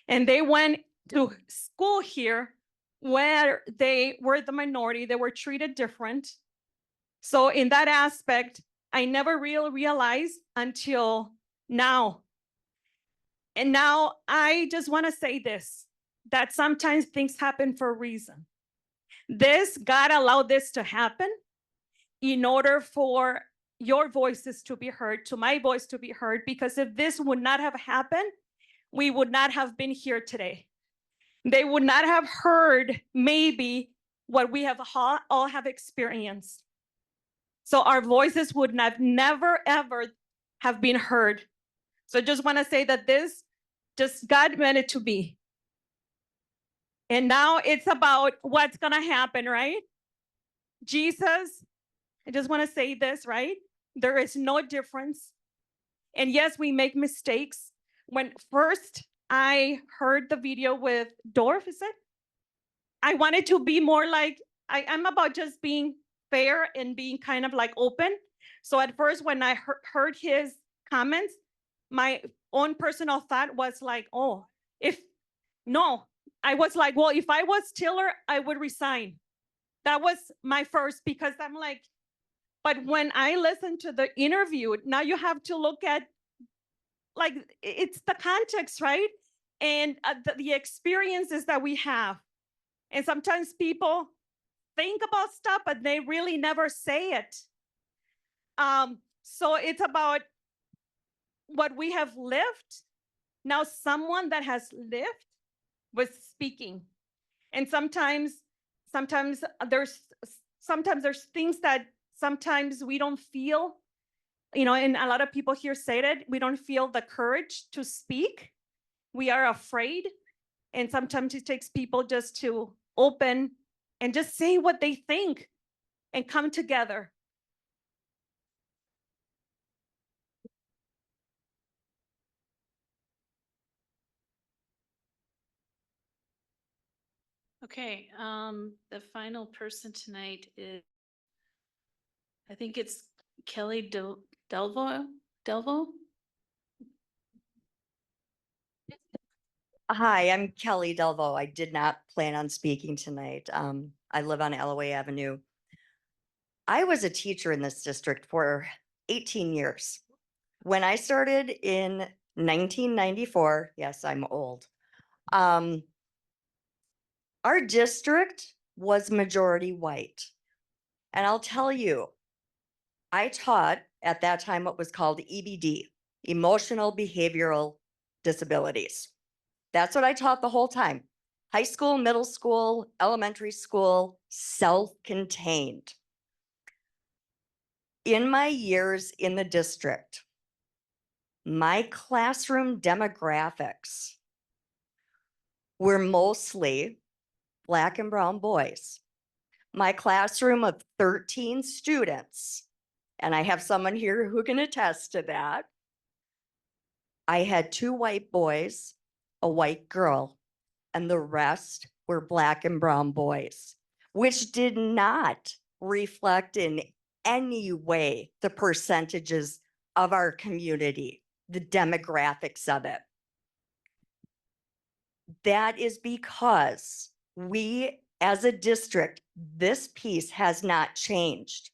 And they went to school here where they were the minority. They were treated different. So in that aspect, I never really realized until now. And now I just want to say this, that sometimes things happen for a reason. God allowed this to happen in order for your voices to be heard, to my voice to be heard, because if this would not have happened, we would not have been here today. They would not have heard maybe what we have all have experienced. So our voices would never, ever have been heard. So I just want to say that just God meant it to be. And now it's about what's going to happen, right? Jesus, I just want to say this, right? There is no difference. And yes, we make mistakes. When first I heard the video with Dorf, is it? I wanted to be more like, I'm about just being fair and being kind of like open. So at first, when I heard his comments, my own personal thought was like, oh, I was like, well, if I was Tiller, I would resign. That was my first, because I'm like, but when I listened to the interview, now you have to look at, like, it's the context, right? And the experiences that we have. And sometimes people think about stuff, but they really never say it. So it's about what we have lived. Now someone that has lived was speaking. And sometimes there's things that sometimes we don't feel, and a lot of people here say that we don't feel the courage to speak. We are afraid. And sometimes it takes people just to open and just say what they think and come together. Okay, the final person tonight is, I think it's Kelly Delvo? Hi, I'm Kelly Delvo. I did not plan on speaking tonight. I live on Alloway Avenue. I was a teacher in this district for 18 years. When I started in 1994, yes, I'm old. Our district was majority white. And I'll tell you, I taught at that time what was called EBD, Emotional Behavioral Disabilities. That's what I taught the whole time. High school, middle school, elementary school, self-contained. In my years in the district, my classroom demographics were mostly Black and brown boys. My classroom of 13 students, and I have someone here who can attest to that. I had 2 white boys, a white girl, and the rest were Black and brown boys, which did not reflect in any way the percentages of our community, the demographics of it. That is because we, as a district, this piece has not changed.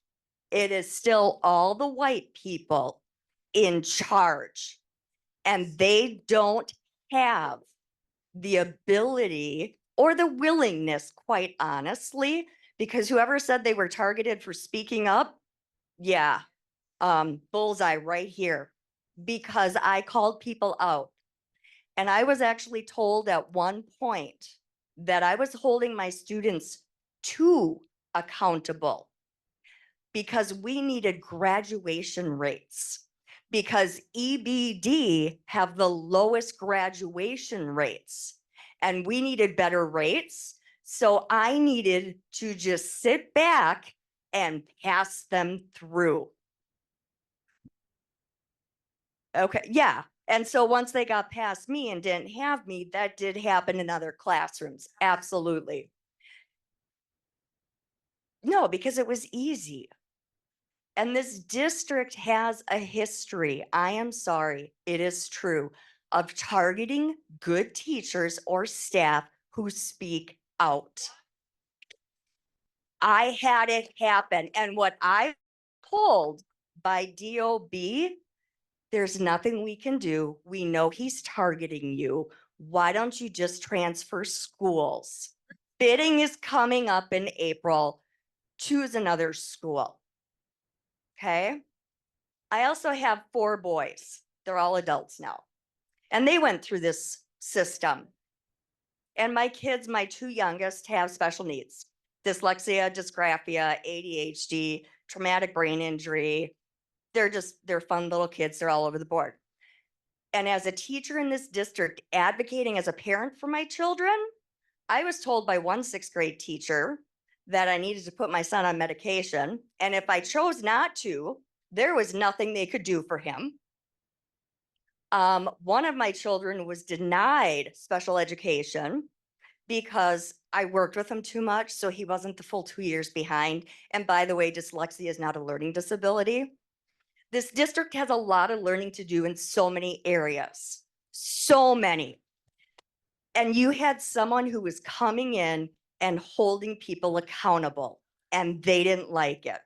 It is still all the white people in charge, and they don't have the ability or the willingness, quite honestly, because whoever said they were targeted for speaking up, yeah, bullseye right here, because I called people out. And I was actually told at one point that I was holding my students too accountable because we needed graduation rates, because EBD have the lowest graduation rates and we needed better rates. So I needed to just sit back and pass them through. Okay, yeah. And so once they got past me and didn't have me, that did happen in other classrooms. Absolutely. No, because it was easy. And this district has a history, I am sorry, it is true, of targeting good teachers or staff who speak out. I had it happen. And what I told by DOB, there's nothing we can do. We know he's targeting you. Why don't you just transfer schools? Bidding is coming up in April. Choose another school. Okay. I also have 4 boys. They're all adults now. And they went through this system. And my kids, my 2 youngest, have special needs. Dyslexia, dysgraphia, ADHD, traumatic brain injury. They're fun little kids. They're all over the board. And as a teacher in this district, advocating as a parent for my children, I was told by one 6th grade teacher that I needed to put my son on medication. And if I chose not to, there was nothing they could do for him. One of my children was denied special education because I worked with him too much, so he wasn't the full 2 years behind. And by the way, dyslexia is not a learning disability. This district has a lot of learning to do in so many areas, so many. And you had someone who was coming in and holding people accountable, and they didn't like it.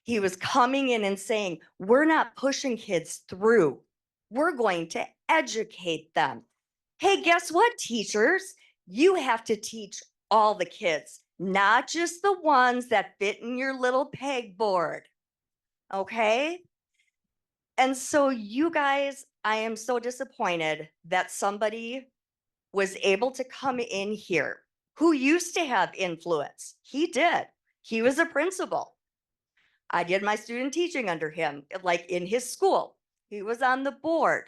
He was coming in and saying, we're not pushing kids through. We're going to educate them. Hey, guess what, teachers? You have to teach all the kids, not just the ones that fit in your little pegboard. Okay? And so you guys, I am so disappointed that somebody was able to come in here who used to have influence. He did. He was a principal. I did my student teaching under him, like in his school. He was on the board.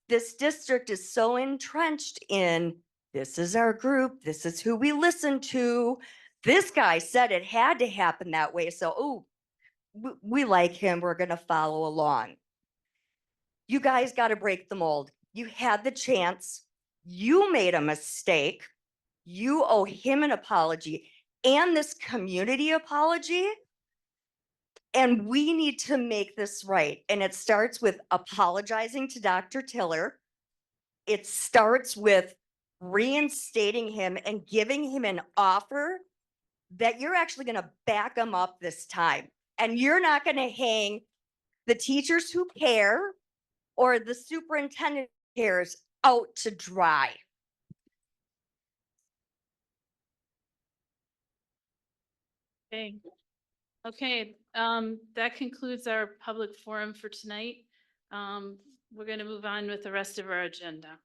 This district is so entrenched in, this is our group, this is who we listen to. This guy said it had to happen that way. So, oh, we like him, we're gonna follow along. You guys gotta break the mold. You had the chance, you made a mistake. You owe him an apology and this community apology. And we need to make this right. And it starts with apologizing to Dr. Tiller. It starts with reinstating him and giving him an offer that you're actually going to back him up this time. And you're not going to hang the teachers who care or the superintendent who cares out to dry. Okay. Okay, that concludes our public forum for tonight. We're going to move on with the rest of our agenda.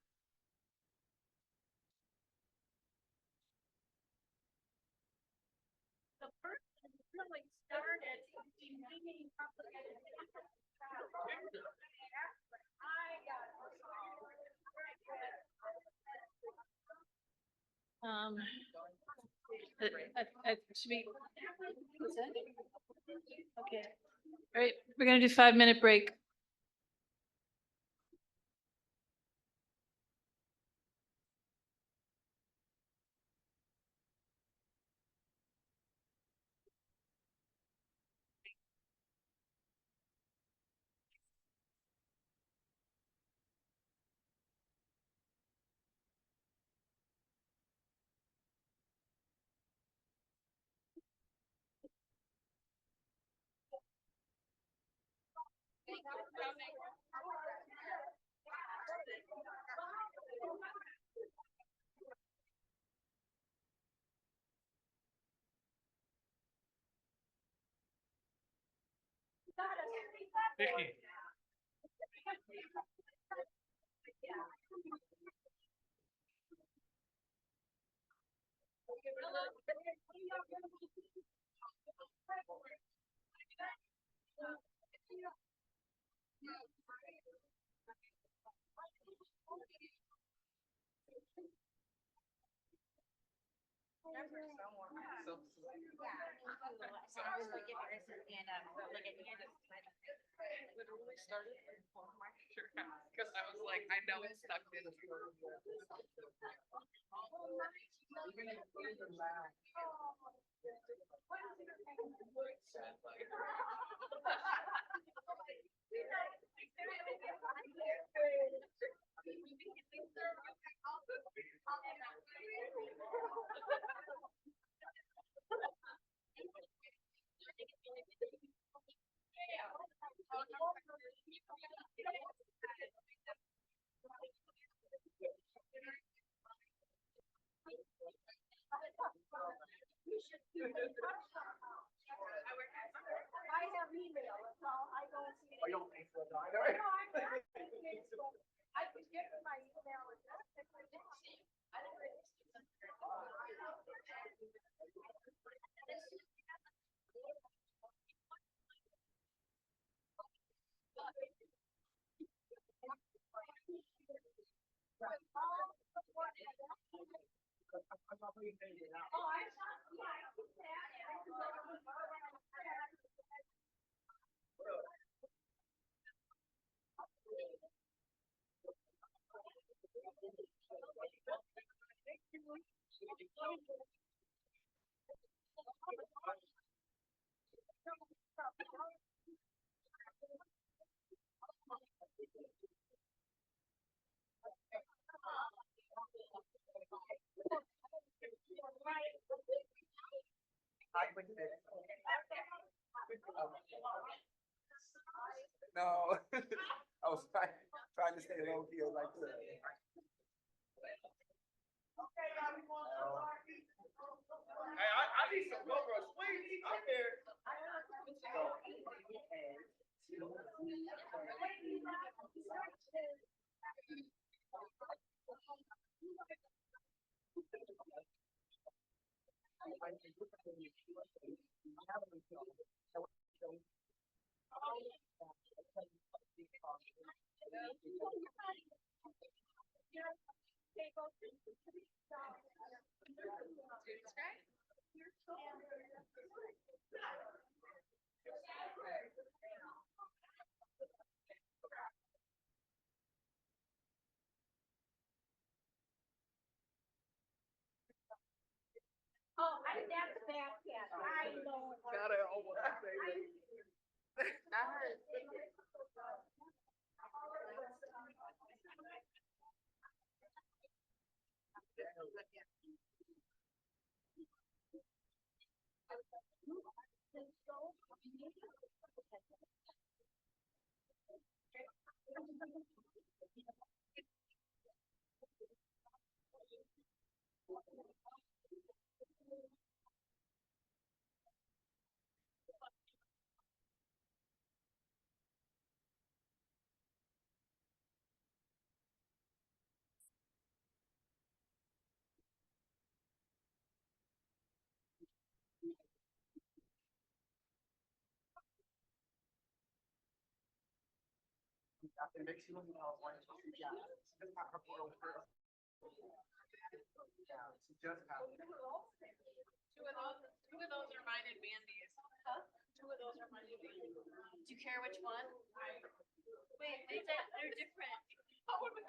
Should we? What's that? Okay. All right, we're going to do 5-minute break. Vicky. Literally started on my shirt because I was like, I know it's stuck in. No, I was trying to stay low key as I could. Hey, I need some Velcro sweeties. I'm here. Oh, that's that cat. I know. Got it. Two of those are mine and Mandy's. Huh? Two of those are mine and Mandy's. Do you care which one? Wait, they're different. They're different. I don't think it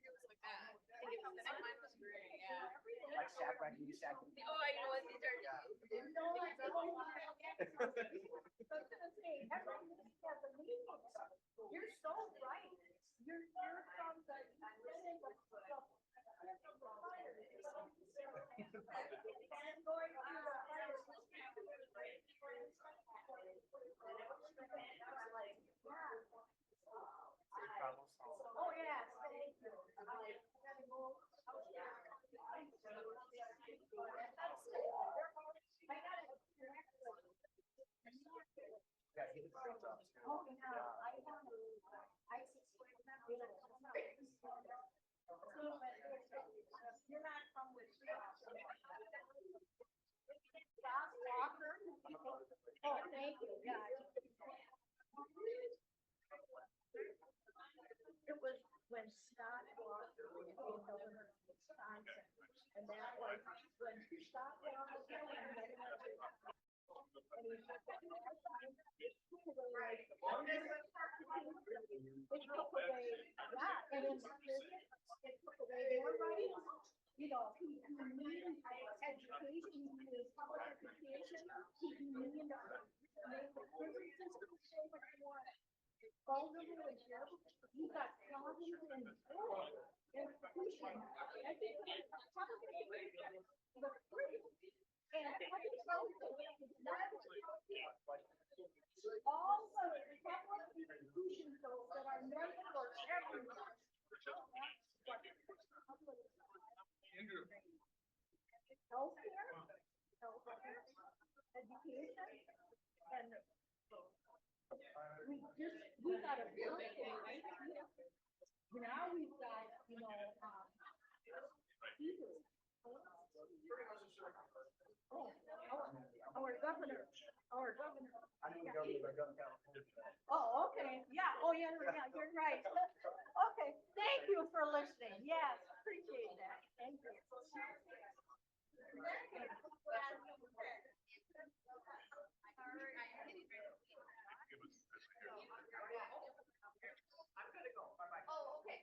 was like that. I think mine was gray, yeah. Like stack ranking, you stack. Oh, I know what these are. You're so right. You're from the. Oh, yes, thank you. You're not from Walker? Oh, thank you, yeah. It was when Scott Walker became governor of Wisconsin, and that was when Scott Walker came in. And he took away, yeah, and then it took away their rights. You know, he mean education, he was public education, he mean he got problems in institution. I think the free and public health is not all the public institutions though that are meant for everyone. Healthcare, education, and we got a bill. Now we've got, you know, our governor. I know the governor, but I don't count. Oh, okay, yeah, oh, yeah, you're right. Okay, thank you for listening, yes, appreciate that, thank you. I'm gonna go. Bye-bye. Oh, okay.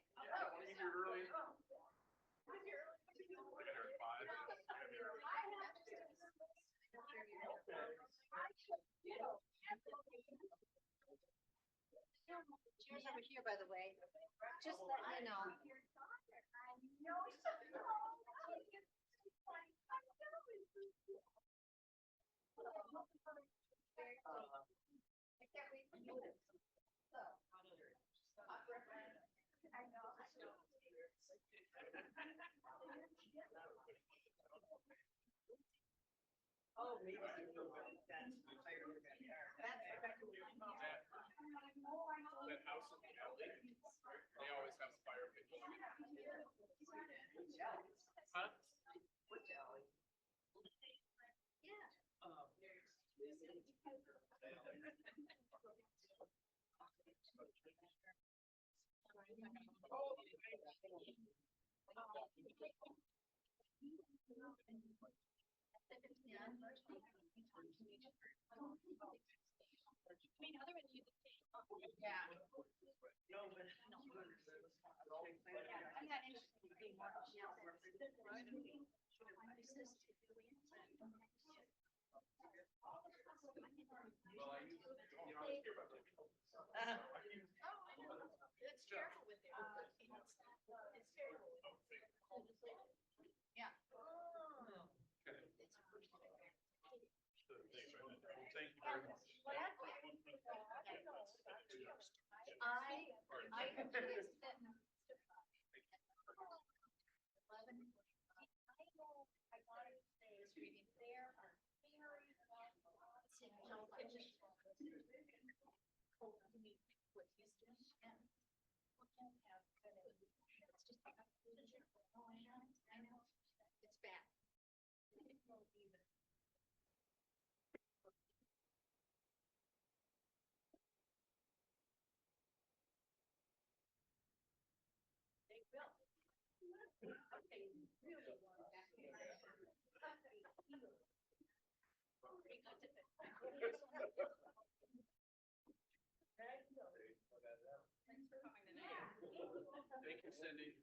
Cheers over here, by the way. Just let you know. Oh, maybe you know that's effectively That house in the alley, they always have a fire pit. Huh? Which alley? I'm not interested in being more. Thank you, Cindy.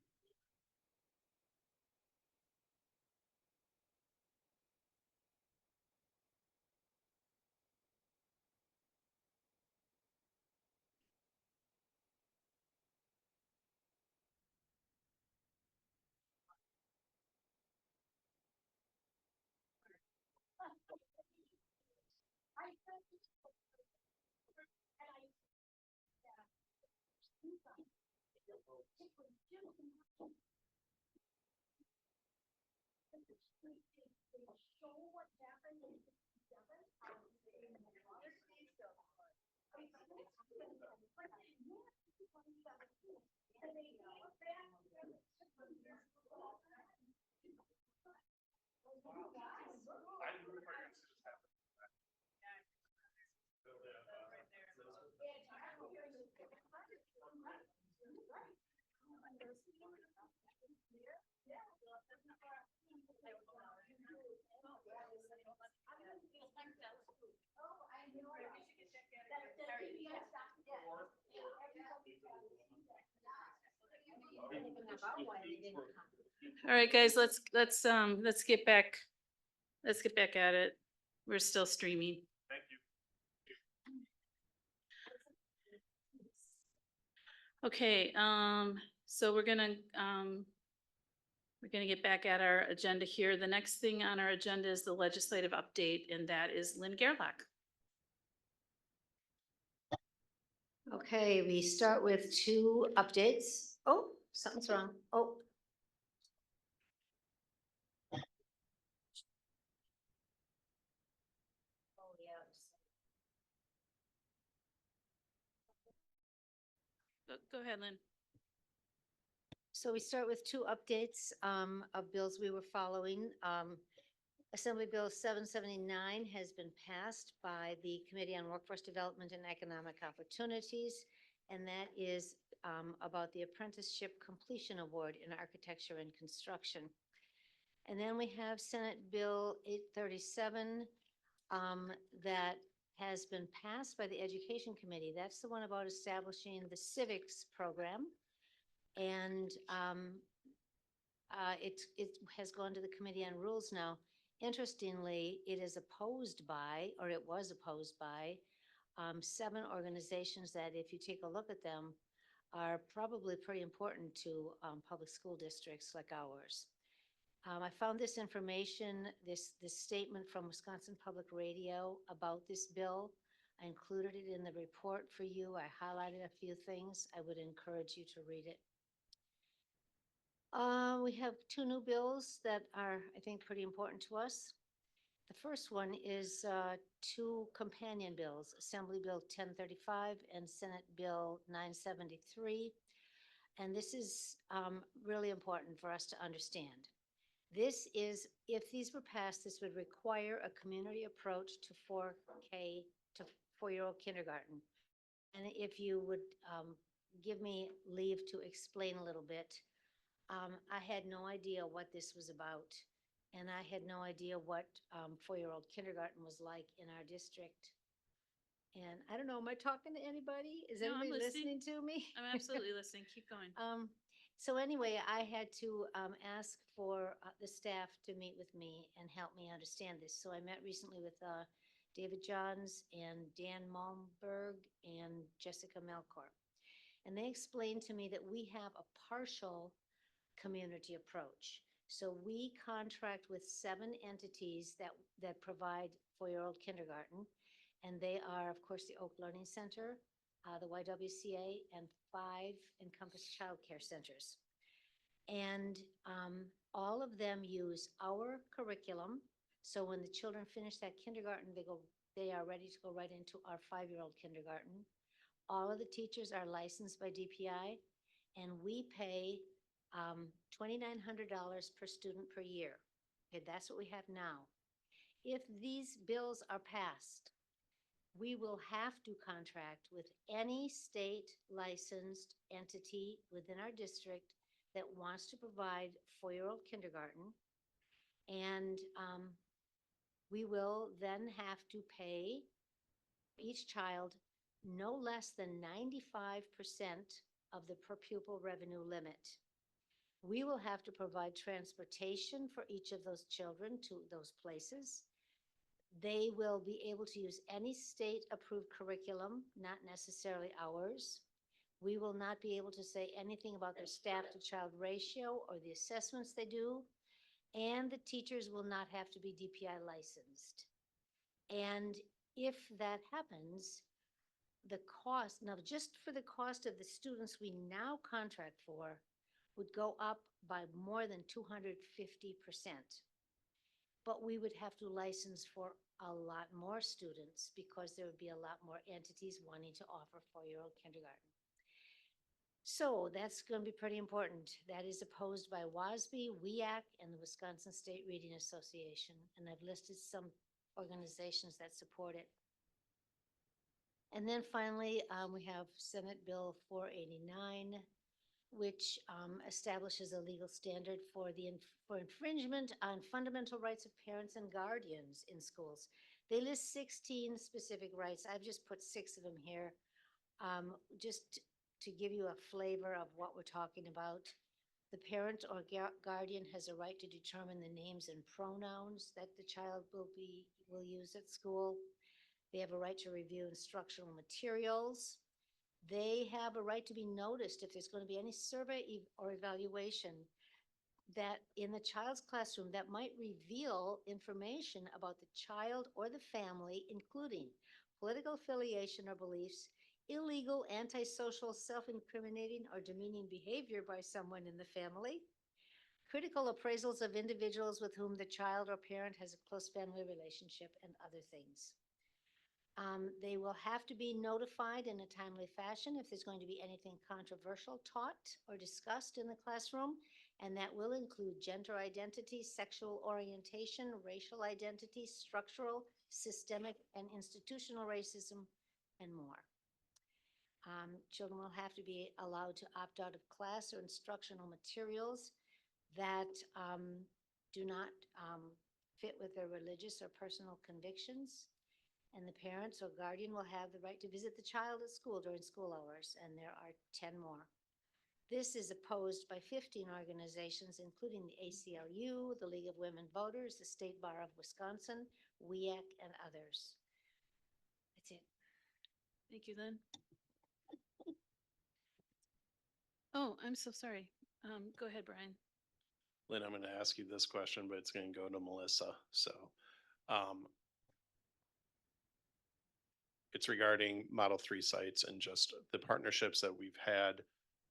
All right, guys, let's get back at it. We're still streaming. Thank you. Okay, so we're gonna get back at our agenda here. The next thing on our agenda is the legislative update, and that is Lynn Gerlach. Okay, we start with two updates. Oh, something's wrong. Oh. Oh, yes. Go ahead, Lynn. So we start with two updates of bills we were following. Assembly Bill 779 has been passed by the Committee on Workforce Development and Economic Opportunities, and that is about the Apprenticeship Completion Award in Architecture and Construction. And then we have Senate Bill 837 that has been passed by the Education Committee. That's the one about establishing the civics program. And it has gone to the Committee on Rules now. Interestingly, it is opposed by, or it was opposed by, 7 organizations that, if you take a look at them, are probably pretty important to public school districts like ours. I found this information, this statement from Wisconsin Public Radio about this bill. I included it in the report for you. I highlighted a few things. I would encourage you to read it. We have 2 new bills that are, I think, pretty important to us. The first one is 2 companion bills, Assembly Bill 1035 and Senate Bill 973. And this is really important for us to understand. This is, if these were passed, this would require a community approach to 4K, to 4-year-old kindergarten. And if you would give me leave to explain a little bit, I had no idea what this was about. And I had no idea what 4-year-old kindergarten was like in our district. And I don't know, am I talking to anybody? Is No, I'm anybody listening to me? I'm absolutely listening. Keep going. So anyway, I had to ask for the staff to meet with me and help me understand this. So I met recently with David Johns and Dan Malmberg and Jessica Melkor. And they explained to me that we have a partial community approach. So we contract with 7 entities that provide 4-year-old kindergarten. And they are, of course, the Oak Learning Center, the YWCA, and 5 Encompass Child Care Centers. And all of them use our curriculum. So when the children finish that kindergarten, they are ready to go right into our 5-year-old kindergarten. All of the teachers are licensed by DPI, and we pay $2,900 per student per year. Okay, that's what we have now. If these bills are passed, we will have to contract with any state licensed entity within our district that wants to provide 4-year-old kindergarten. And we will then have to pay each child no less than 95% of the per pupil revenue limit. We will have to provide transportation for each of those children to those places. They will be able to use any state-approved curriculum, not necessarily ours. We will not be able to say anything about their staff-to-child ratio or the assessments they do, and the teachers will not have to be DPI licensed. And if that happens, the cost, now just for the cost of the students we now contract for, would go up by more than 250%. But we would have to license for a lot more students because there would be a lot more entities wanting to offer 4-year-old kindergarten. So that's going to be pretty important. That is opposed by WASB, WEAC, and the Wisconsin State Reading Association. And I've listed some organizations that support it. And then finally, we have Senate Bill 489, which establishes a legal standard for infringement on fundamental rights of parents and guardians in schools. They list 16 specific rights. I've just put 6 of them here, just to give you a flavor of what we're talking about. The parent or guardian has a right to determine the names and pronouns that the child will use at school. They have a right to review instructional materials. They have a right to be noticed if there's going to be any survey or evaluation that in the child's classroom that might reveal information about the child or the family, including political affiliation or beliefs, illegal, antisocial, self-incriminating, or demeaning behavior by someone in the family, critical appraisals of individuals with whom the child or parent has a close family relationship, and other things. They will have to be notified in a timely fashion if there's going to be anything controversial taught or discussed in the classroom, and that will include gender identity, sexual orientation, racial identity, structural, systemic, and institutional racism, and more. Children will have to be allowed to opt out of class or instructional materials that do not fit with their religious or personal convictions. And the parents or guardian will have the right to visit the child at school during school hours, and there are 10 more. This is opposed by 15 organizations, including the ACLU, the League of Women Voters, the State Bar of Wisconsin, WEAC, and others. That's it. Thank you, Lynn. Oh, I'm so sorry. Go ahead, Brian. Lynn, I'm going to ask you this question, but it's going to go to Melissa. So it's regarding Model 3 sites and just the partnerships that we've had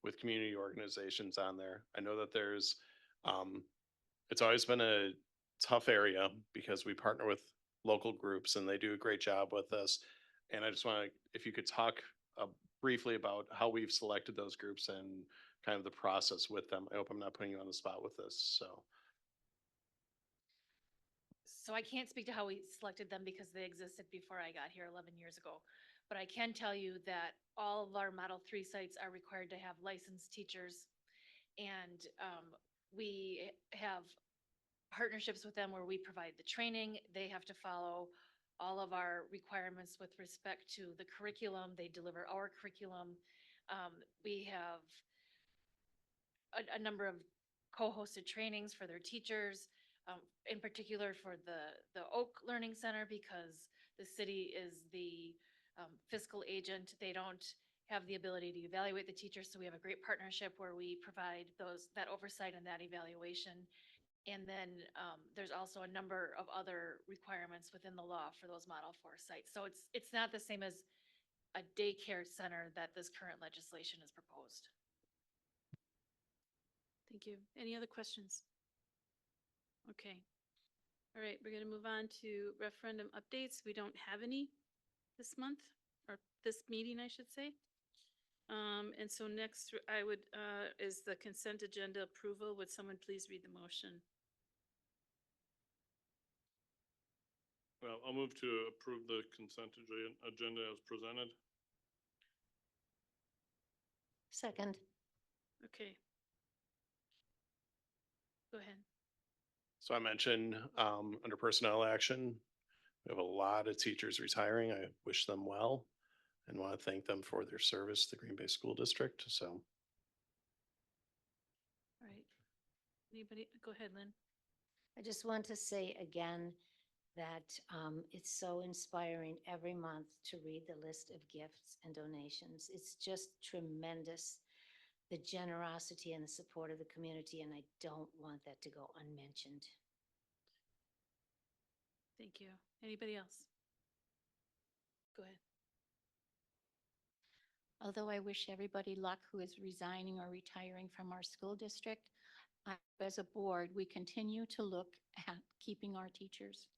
with community organizations on there. I know that there's, it's always been a tough area because we partner with local groups and they do a great job with us. And I just want to, if you could talk briefly about how we've selected those groups and kind of the process with them. I hope I'm not putting you on the spot with this, So I can't speak to how we selected them because they existed before I got here 11 years ago. But I can tell you that all of our Model 3 sites are required to have licensed teachers. And we have partnerships with them where we provide the training. They have to follow all of our requirements with respect to the curriculum. They deliver our curriculum. We have a number of co-hosted trainings for their teachers, in particular for the Oak Learning Center, because the city is the fiscal agent. They don't have the ability to evaluate the teachers, so we have a great partnership where we provide that oversight and that evaluation. And then there's also a number of other requirements within the law for those Model 4 sites. So it's not the same as a daycare center that this current legislation has proposed. Thank you. Any other questions? Okay. All right, we're going to move on to referendum updates. We don't have any this month, or this meeting, I should say. And so next I would, is the consent agenda approval. Would someone please read the motion? Well, I'll move to approve the consent agenda as presented. Second. Okay. Go ahead. So I mentioned, under personnel action, we have a lot of teachers retiring. I wish them well and want to thank them for their service to the Green Bay School District. So. All right. Anybody? Go ahead, Lynn. I just want to say again that it's so inspiring every month to read the list of gifts and donations. It's just tremendous, the generosity and the support of the community, and I don't want that to go unmentioned. Thank you. Anybody else? Go ahead. Although I wish everybody luck who is resigning or retiring from our school district, as a board, we continue to look at keeping our teachers.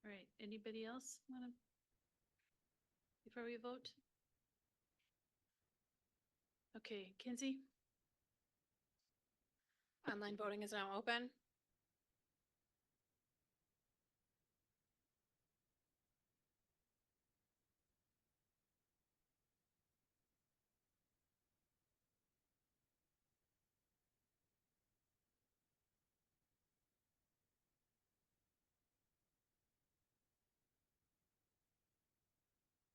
All right. Anybody else want to, before we vote? Okay, Kinsey? Online voting is now open.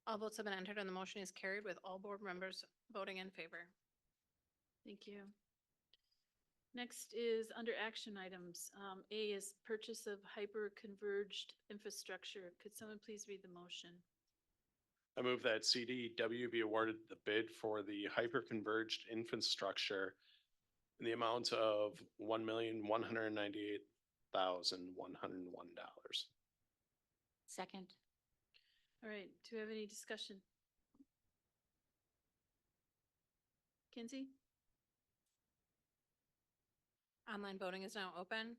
All votes have been entered and the motion is carried with all board members voting in favor. Thank you. Next is under action items. A is purchase of hyper-converged infrastructure. Could someone please read the motion? I move that CDW be awarded the bid for the hyper-converged infrastructure in the amount of $1,198,101. Second. All right, do we have any discussion? Kinsey? Online voting is now open.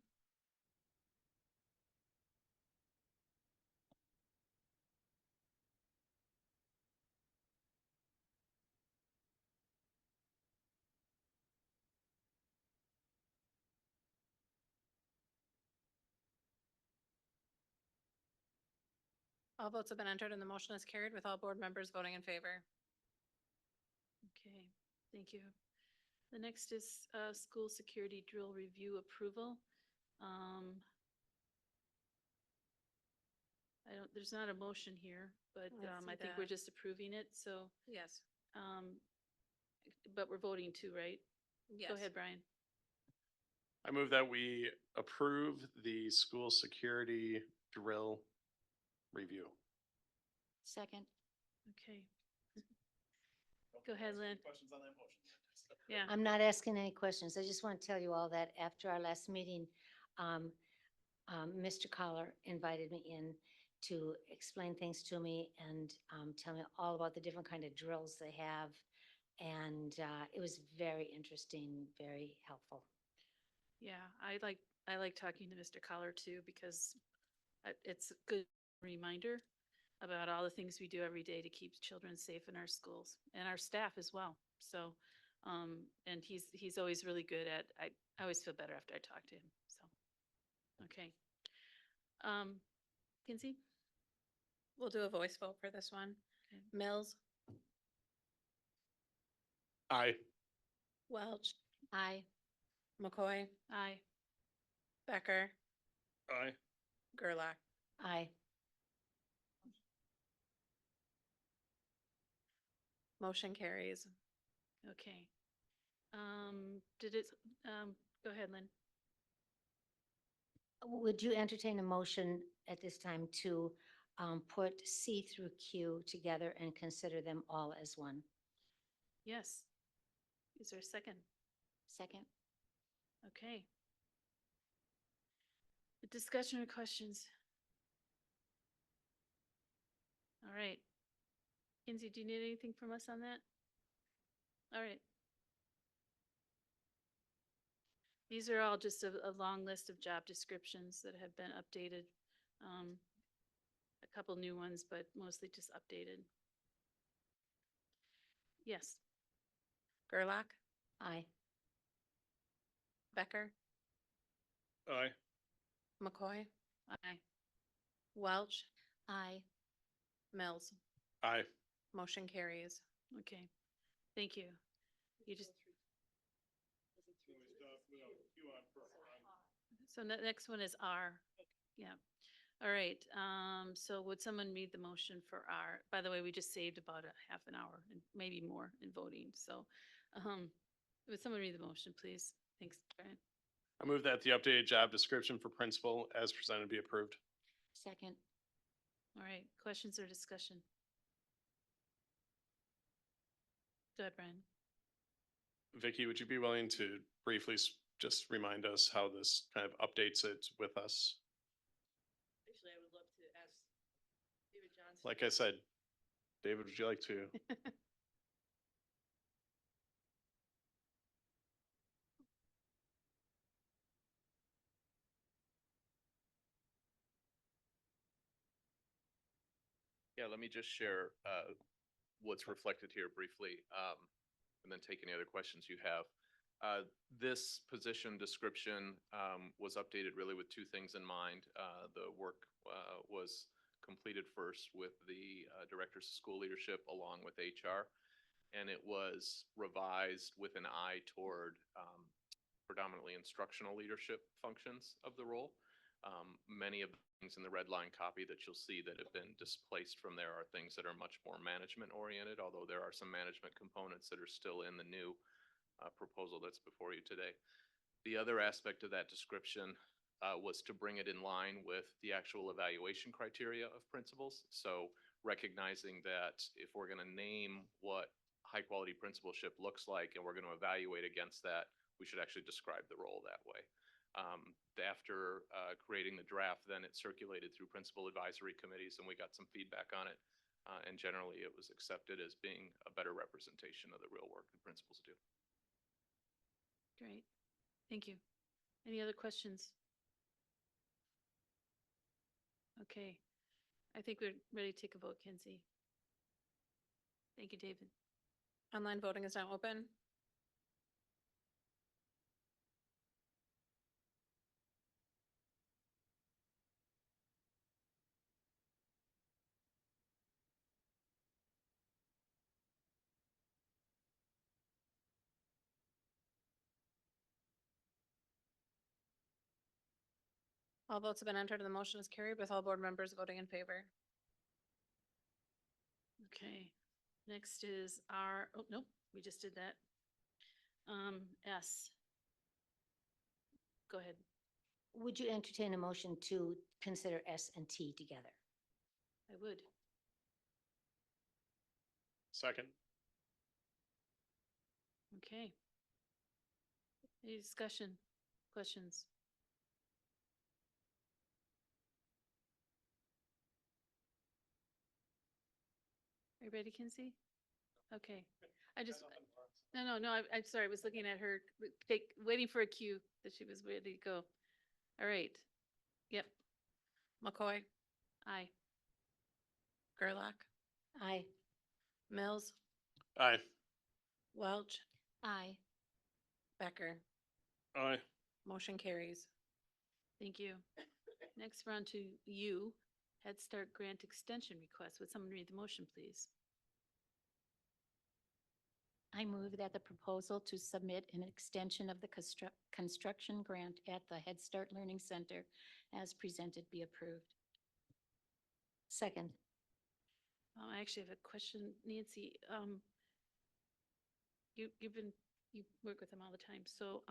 All votes have been entered and the motion is carried with all board members voting in favor. Okay, thank you. The next is school security drill review approval. There's not a motion here, but I think we're just approving it, so, Yes. but we're voting too, right? Yes. Go ahead, Brian. I move that we approve the school security drill review. Second. Okay. Go ahead, Lynn. Questions on that motion? Yeah. I'm not asking any questions. I just want to tell you all that after our last meeting, Mr. Collar invited me in to explain things to me and tell me all about the different kind of drills they have. And it was very interesting, very helpful. Yeah, I like talking to Mr. Collar too, because it's a good reminder about all the things we do every day to keep children safe in our schools and our staff as well. So, and he's always really good at, I always feel better after I talk to him, so. Okay. Kinsey? We'll do a voice vote for this one. Okay. Mills, Aye. Welch, Aye. McCoy, Aye. Becker, Aye. Gerlach. Aye. Motion carries. Okay. Did it, go ahead, Lynn. Would you entertain a motion at this time to put C through Q together and consider them all as one? Yes. Is there a second? Second. Okay. Discussion or questions? All right. Kinsey, do you need anything from us on that? All right. These are all just a long list of job descriptions that have been updated. A couple new ones, but mostly just updated. Yes. Gerlach, Aye. Becker, Aye. McCoy, Aye. Welch, Aye. Mills. Aye. Motion carries. Okay. Thank you. You just, so next one is R. Yeah. All right. So would someone read the motion for R? By the way, we just saved about a half an hour and maybe more in voting. So, would someone read the motion, please? Thanks, Brian. I move that the updated job description for principal as presented be approved. Second. All right. Questions or discussion? Go ahead, Brian. Vicky, would you be willing to briefly just remind us how this kind of updates it with us? Actually, I would love to ask David Johnson. Like I said, David, would you like to? Yeah, let me just share what's reflected here briefly, and then take any other questions you have. This position description was updated really with two things in mind. The work was completed first with the directors of school leadership along with HR, and it was revised with an eye toward predominantly instructional leadership functions of the role. Many of the things in the red line copy that you'll see that have been displaced from there are things that are much more management oriented, although there are some management components that are still in the new proposal that's before you today. The other aspect of that description was to bring it in line with the actual evaluation criteria of principals. So recognizing that if we're going to name what high quality principalship looks like and we're going to evaluate against that, we should actually describe the role that way. After creating the draft, then it circulated through principal advisory committees and we got some feedback on it. And generally it was accepted as being a better representation of the real work that principals do. Great. Thank you. Any other questions? Okay. I think we're ready to take a vote, Kinsey. Thank you, David. Online voting is now open. All votes have been entered and the motion is carried with all board members voting in favor. Okay. Next is R, oh, nope, we just did that. S. Go ahead. Would you entertain a motion to consider S and T together? I would. Second. Okay. Any discussion, questions? Are you ready, Kinsey? Okay. I just, no, I'm sorry. I was looking at her, waiting for a cue that she was ready to go. All right. Yep. McCoy, Aye. Gerlach, Aye. Mills, Aye. Welch, Aye. Becker. Aye. Motion carries. Thank you. Next, we're on to U, Head Start Grant Extension Request. Would someone read the motion, please? I move that the proposal to submit an extension of the construction grant at the Head Start Learning Center as presented be approved. Second. I actually have a question, Nancy. You work with them all the time. So,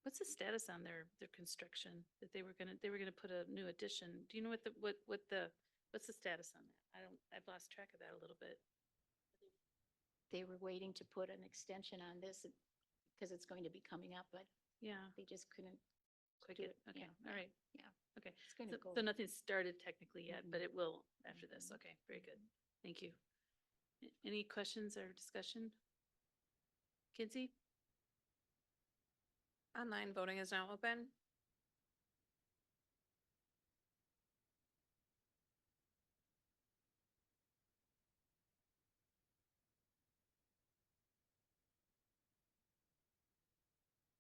what's the status on their construction that they were gonna put a new addition? Do you know what's the status on that? I've lost track of that a little bit. They were waiting to put an extension on this because it's going to be coming up, but Yeah. they just couldn't quick Do it. it, Okay, yeah, all right. yeah. Okay. It's gonna So go. so nothing's started technically yet, but it will after this. Mhm. Okay, very good. Thank you. Any questions or discussion? Kinsey? Online voting is now open.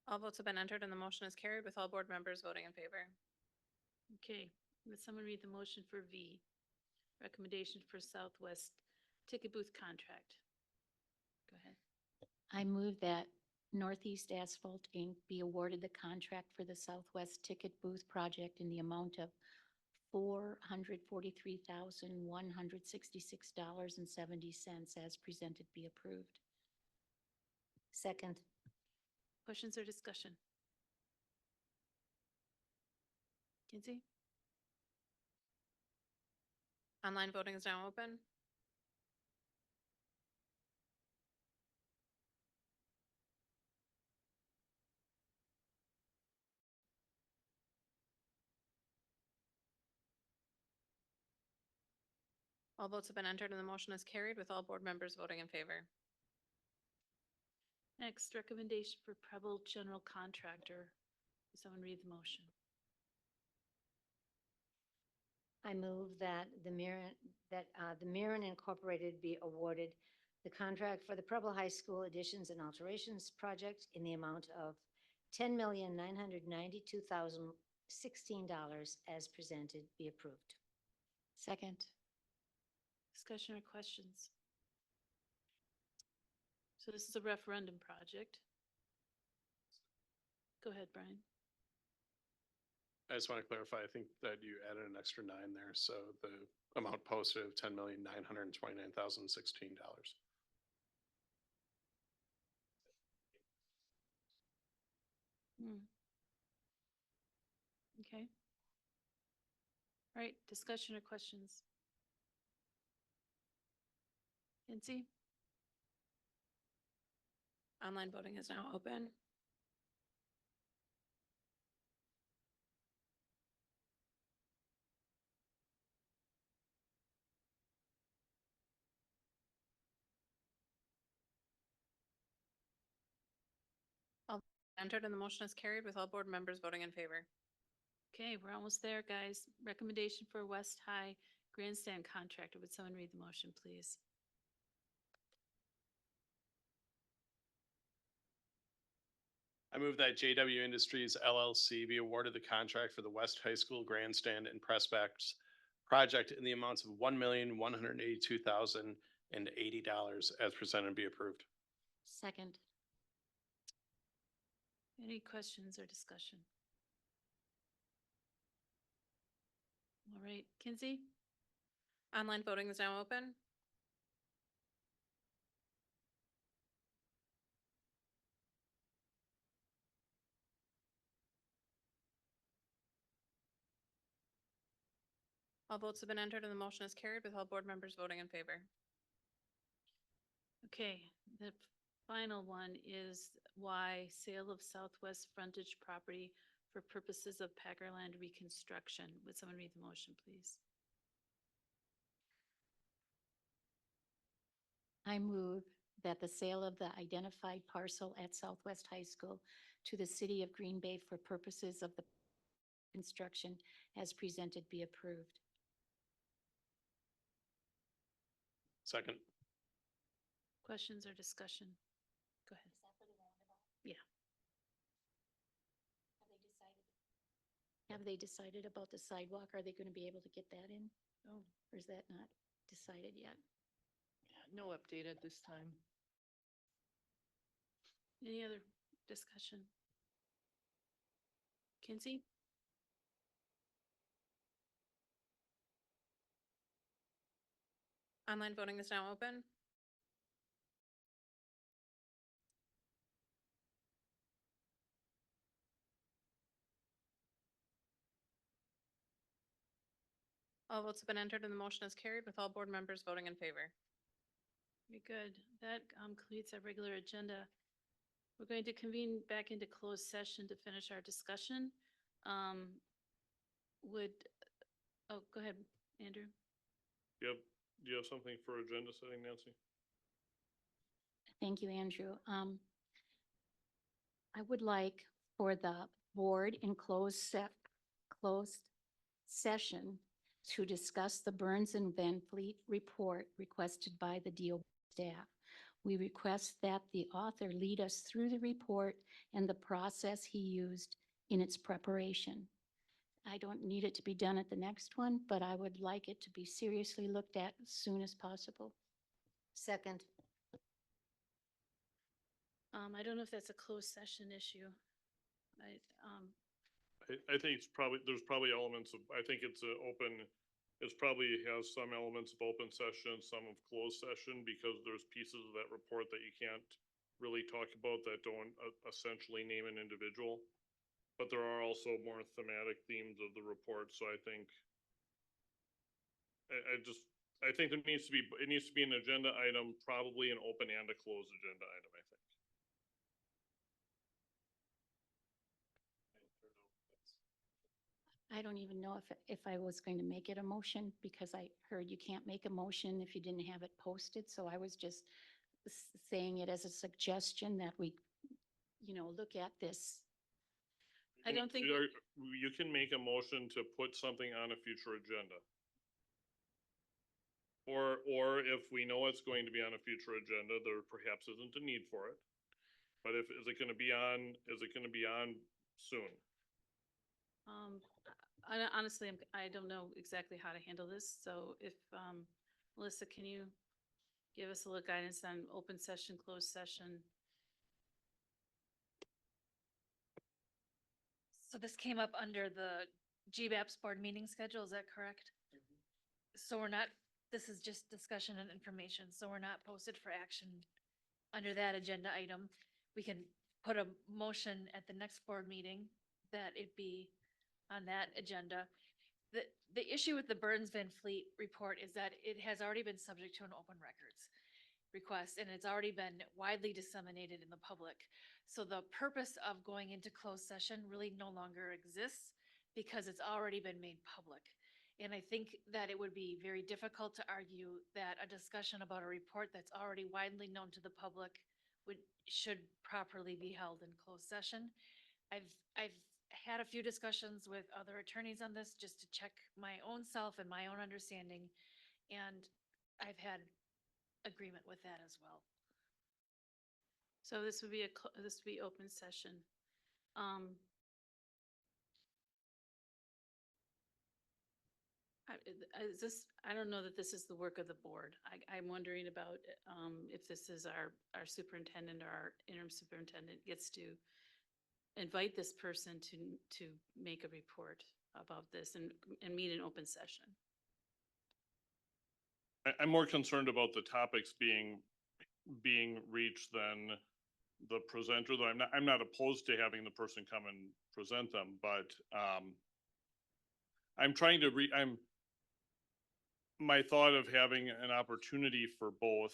All votes have been entered and the motion is carried with all board members voting in favor. Okay, would someone read the motion for V? Recommendation for Southwest ticket booth contract. Go ahead. I move that Northeast Asphalt Inc. be awarded the contract for the Southwest Ticket Booth Project in the amount of $443,166.70 as presented be approved. Second. Questions or discussion? Kinsey? Online voting is now open. All votes have been entered and the motion is carried with all board members voting in favor. Next, recommendation for Preble General Contractor. Would someone read the motion? I move that the Mirren Incorporated be awarded the contract for the Preble High School additions and alterations project in the amount of $10,992,016 as presented be approved. Second. Discussion or questions? So this is a referendum project. Go ahead, Brian. I just want to clarify, I think that you added an extra 9 there, so the amount posted of $10,929,016. Okay. All right, discussion or questions? Kinsey? Online voting is now open. All entered and the motion is carried with all board members voting in favor. Okay, we're almost there, guys. Recommendation for West High Grandstand Contractor. Would someone read the motion, please? I move that JW Industries LLC be awarded the contract for the West High School Grandstand and Press Backs project in the amounts of $1,182,080 as presented and be approved. Second. Any questions or discussion? All right, Kinsey? Online voting is now open. All votes have been entered and the motion is carried with all board members voting in favor. Okay, the final one is Y, sale of Southwest frontage property for purposes of Packerland reconstruction. Would someone read the motion, please? I move that the sale of the identified parcel at Southwest High School to the city of Green Bay for purposes of the construction as presented be approved. Second. Questions or discussion? Go ahead. Yeah. Have they decided about the sidewalk? Are they going to be able to get that in? Oh, Or is that not decided yet? No update at this time. any other discussion? Kinsey? Online voting is now open. All votes have been entered and the motion is carried with all board members voting in favor. Very good. That completes our regular agenda. We're going to convene back into closed session to finish our discussion. Would, oh, go ahead, Andrew. Do you have something for agenda setting, Nancy? Thank you, Andrew. I would like for the board in closed session to discuss the Burns and Van Fleet report requested by the DO staff. We request that the author lead us through the report and the process he used in its preparation. I don't need it to be done at the next one, but I would like it to be seriously looked at as soon as possible. Second. I don't know if that's a closed session issue. I think it's probably, there's probably elements of, I think it's a open, it's probably has some elements of open session, some of closed session, because there's pieces of that report that you can't really talk about that don't essentially name an individual. But there are also more thematic themes of the report, so I think I think there needs to be, it needs to be an agenda item, probably an open and a closed agenda item, I think. I don't even know if I was going to make it a motion because I heard you can't make a motion if you didn't have it posted. So I was just saying it as a suggestion that we, look at this. I don't think. You can make a motion to put something on a future agenda. Or if we know it's going to be on a future agenda, there perhaps isn't a need for it. But is it gonna be on soon? Honestly, I don't know exactly how to handle this. So if, Melissa, can you give us a little guidance on open session, closed session? So this came up under the GBAPS board meeting schedule, is that correct? So we're not, this is just discussion and information, so we're not posted for action under that agenda item. We can put a motion at the next board meeting that it be on that agenda. The issue with the Burns Van Fleet report is that it has already been subject to an open records request, and it's already been widely disseminated in the public. So the purpose of going into closed session really no longer exists because it's already been made public. And I think that it would be very difficult to argue that a discussion about a report that's already widely known to the public should properly be held in closed session. I've had a few discussions with other attorneys on this just to check my own self and my own understanding, and I've had agreement with that as well. So this would be open session. I don't know that this is the work of the board. I'm wondering about if this is our superintendent or our interim superintendent gets to invite this person to make a report about this and meet in open session. I'm more concerned about the topics being reached than the presenter, though I'm not opposed to having the person come and present them, but I'm trying to my thought of having an opportunity for both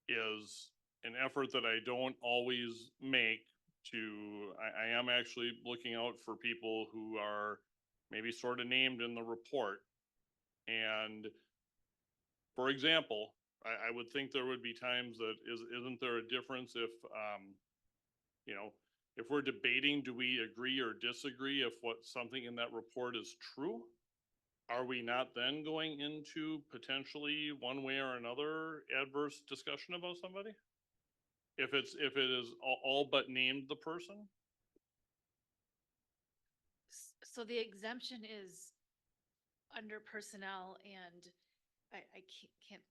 is an effort that I don't always make I am actually looking out for people who are maybe sort of named in the report. And for example, I would think there would be times that isn't there a difference if, if we're debating, do we agree or disagree if something in that report is true? Are we not then going into potentially one way or another adverse discussion about somebody? If it is all but named the person? So the exemption is under personnel, and I can't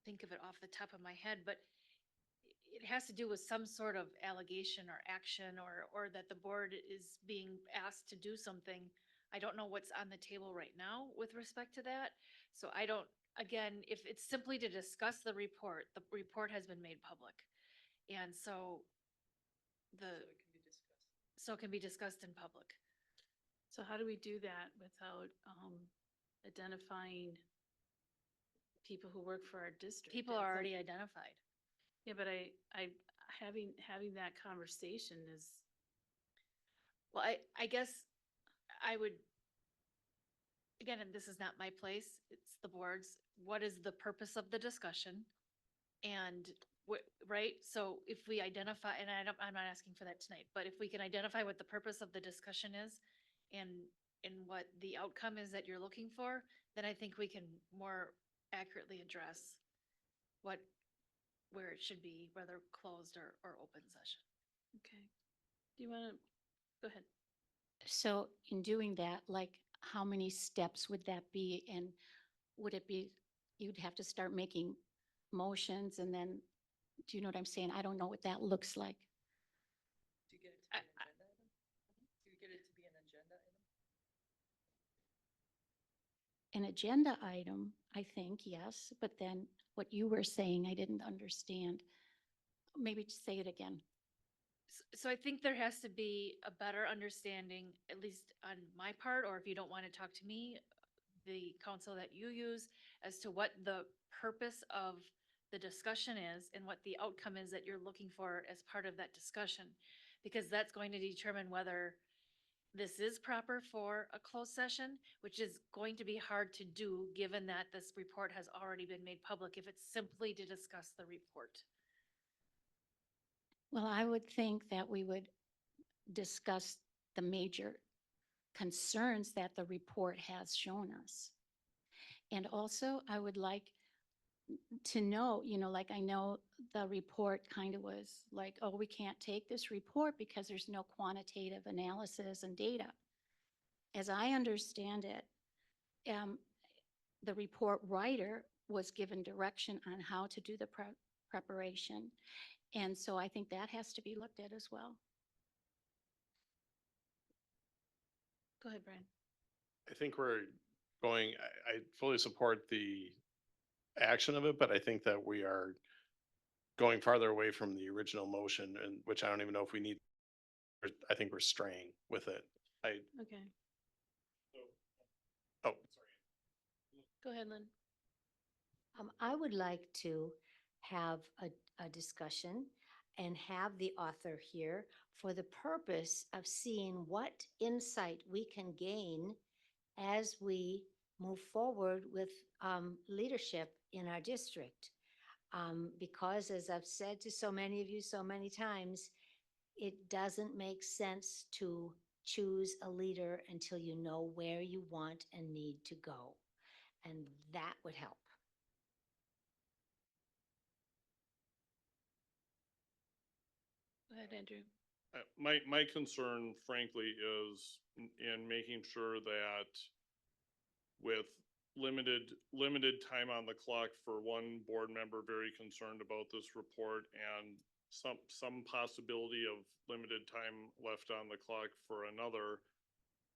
think of it off the top of my head, but it has to do with some sort of allegation or action or that the board is being asked to do something. I don't know what's on the table right now with respect to that. So I don't, again, if it's simply to discuss the report has been made public. And so so it can be discussed in public. So how do we do that without identifying people who work for our district? People are already identified. Yeah, but having that conversation is. Well, I guess I would, again, and this is not my place, it's the board's, what is the purpose of the discussion? And what, right, so if we identify, and I'm not asking for that tonight, but if we can identify what the purpose of the discussion is and what the outcome is that you're looking for, then I think we can more accurately address what, where it should be, whether closed or open session. Okay. Do you want to, go ahead. So in doing that, like, how many steps would that be? And would it be, you'd have to start making motions and then, do you know what I'm saying? I don't know what that looks like. Do you get it to be an agenda item? Do you get it to be an agenda item? An agenda item, I think, yes, but then what you were saying, I didn't understand. Maybe just say it again. So I think there has to be a better understanding, at least on my part, or if you don't want to talk to me, the counsel that you use, as to what the purpose of the discussion is and what the outcome is that you're looking for as part of that discussion. Because that's going to determine whether this is proper for a closed session, which is going to be hard to do, given that this report has already been made public, if it's simply to discuss the report. Well, I would think that we would discuss the major concerns that the report has shown us. And also, I would like to know, like, I know the report kind of was like, oh, we can't take this report because there's no quantitative analysis and data. As I understand it, the report writer was given direction on how to do the preparation. And so I think that has to be looked at as well. Go ahead, Brian. I think we're going, I fully support the action of it, but I think that we are going farther away from the original motion, and which I don't even know if we need. I think we're straying with it. Okay. Oh, Go ahead, Lynn. I would like to have a discussion and have the author here for the purpose of seeing what insight we can gain as we move forward with leadership in our district. Because as I've said to so many of you so many times, it doesn't make sense to choose a leader until you know where you want and need to go. And that would help. Go ahead, Andrew. My concern frankly is in making sure that with limited time on the clock for one board member very concerned about this report and some possibility of limited time left on the clock for another,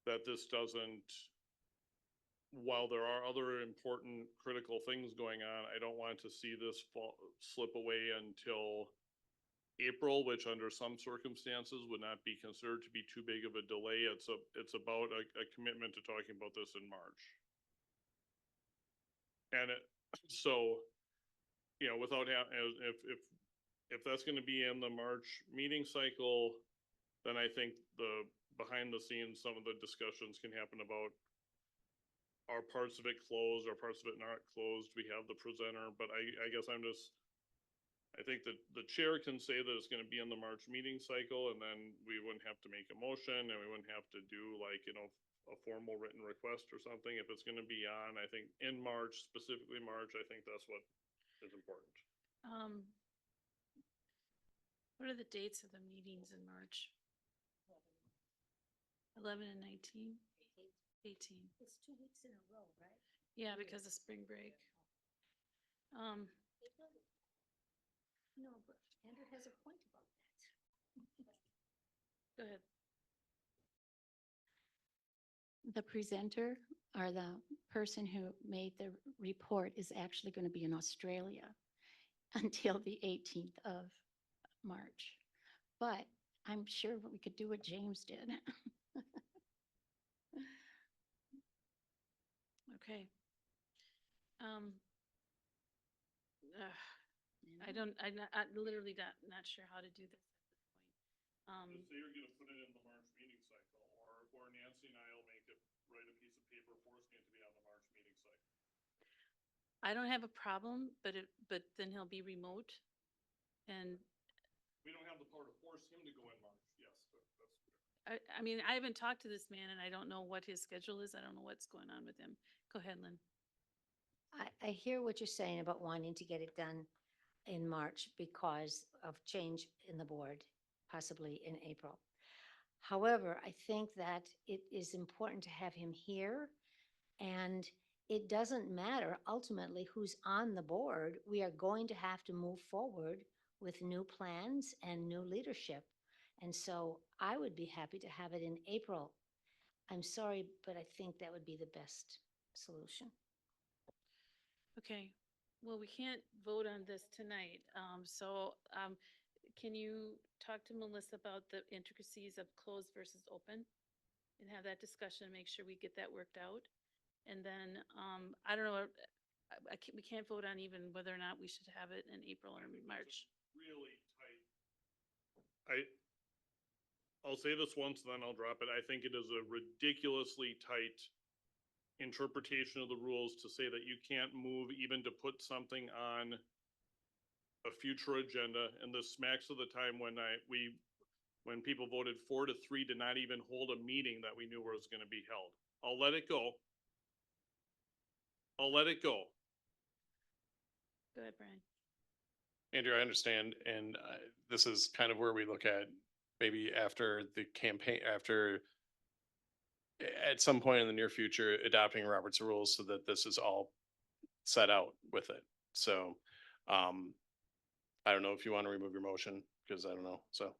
that this doesn't, while there are other important critical things going on, I don't want to see this slip away until April, which under some circumstances would not be considered to be too big of a delay. It's about a commitment to talking about this in March. And so, without if that's going to be in the March meeting cycle, then I think behind the scenes, some of the discussions can happen about, are parts of it closed, are parts of it not closed? We have the presenter, but I guess I think that the chair can say that it's going to be in the March meeting cycle, and then we wouldn't have to make a motion, and we wouldn't have to do a formal written request or something. If it's going to be on, I think in March, specifically March, I think that's what is important. What are the dates of the meetings in March? 11 and 19? 18. It's 2 weeks in a row, right? Yeah, because of spring break. No, but Andrew has a point about that. Go ahead. The presenter or the person who made the report is actually going to be in Australia until the 18th of March. But I'm sure we could do what James did. Okay. I'm literally not sure how to do this at this point. Just say you're going to put it in the March meeting cycle. Marcy and I'll make it, write a piece of paper forcing it to be on the March meeting site. I don't have a problem, but but then he'll be remote. And We don't have the power to force him to go in March, yes, but that's. I mean, I haven't talked to this man and I don't know what his schedule is. I don't know what's going on with him. Go ahead, Lynn. I hear what you're saying about wanting to get it done in March because of change in the board, possibly in April. However, I think that it is important to have him here, and it doesn't matter ultimately who's on the board. We are going to have to move forward with new plans and new leadership. And so I would be happy to have it in April. I'm sorry, but I think that would be the best solution. Okay, well, we can't vote on this tonight. Can you talk to Melissa about the intricacies of closed versus open? And have that discussion, make sure we get that worked out. And then, I don't know, we can't vote on even whether or not we should have it in April or March. Really tight. I'll say this once, then I'll drop it. I think it is a ridiculously tight interpretation of the rules to say that you can't move even to put something on a future agenda. And this smacks of the time when when people voted 4-3 to not even hold a meeting that we knew was going to be held. I'll let it go. I'll let it go. Go ahead, Brian. Andrew, I understand, and this is kind of where we look at maybe after the campaign, at some point in the near future, adopting Robert's rules so that this is all set out with it. So, I don't know if you want to remove your motion, because I don't know, so.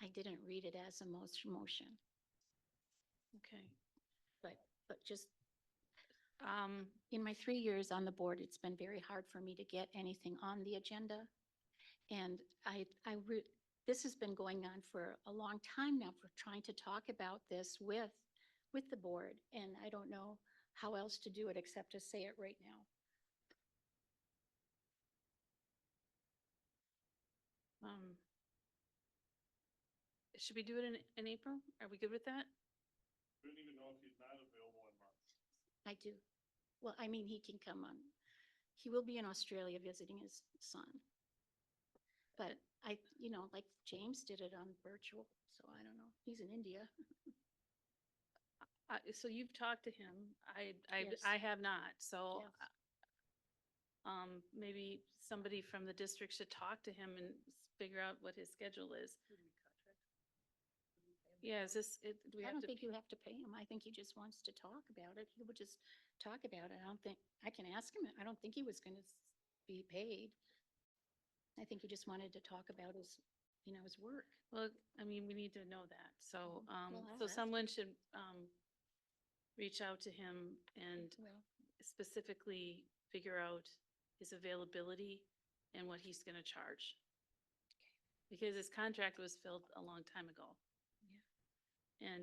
I didn't read it as a motion, Okay. but just, in my 3 years on the board, it's been very hard for me to get anything on the agenda. And this has been going on for a long time now, for trying to talk about this with the board. And I don't know how else to do it except to say it right now. Should we do it in April? Are we good with that? We don't even know if he's not available in March. I do. Well, I mean, he can come on. He will be in Australia visiting his son. But like James did it on virtual, so I don't know. He's in India. So you've talked to him. Yes. I have not, so Yes. maybe somebody from the district should talk to him and figure out what his schedule is. Yeah, do we I have don't to? think you have to pay him. I think he just wants to talk about it. He would just talk about it. I can ask him. I don't think he was gonna be paid. I think he just wanted to talk about his work. Well, I mean, we need to know that. So, Well, I'll so ask someone should, reach out to him and Well, specifically figure out his availability and what he's gonna charge. Because his contract was filled a long time ago. Yeah.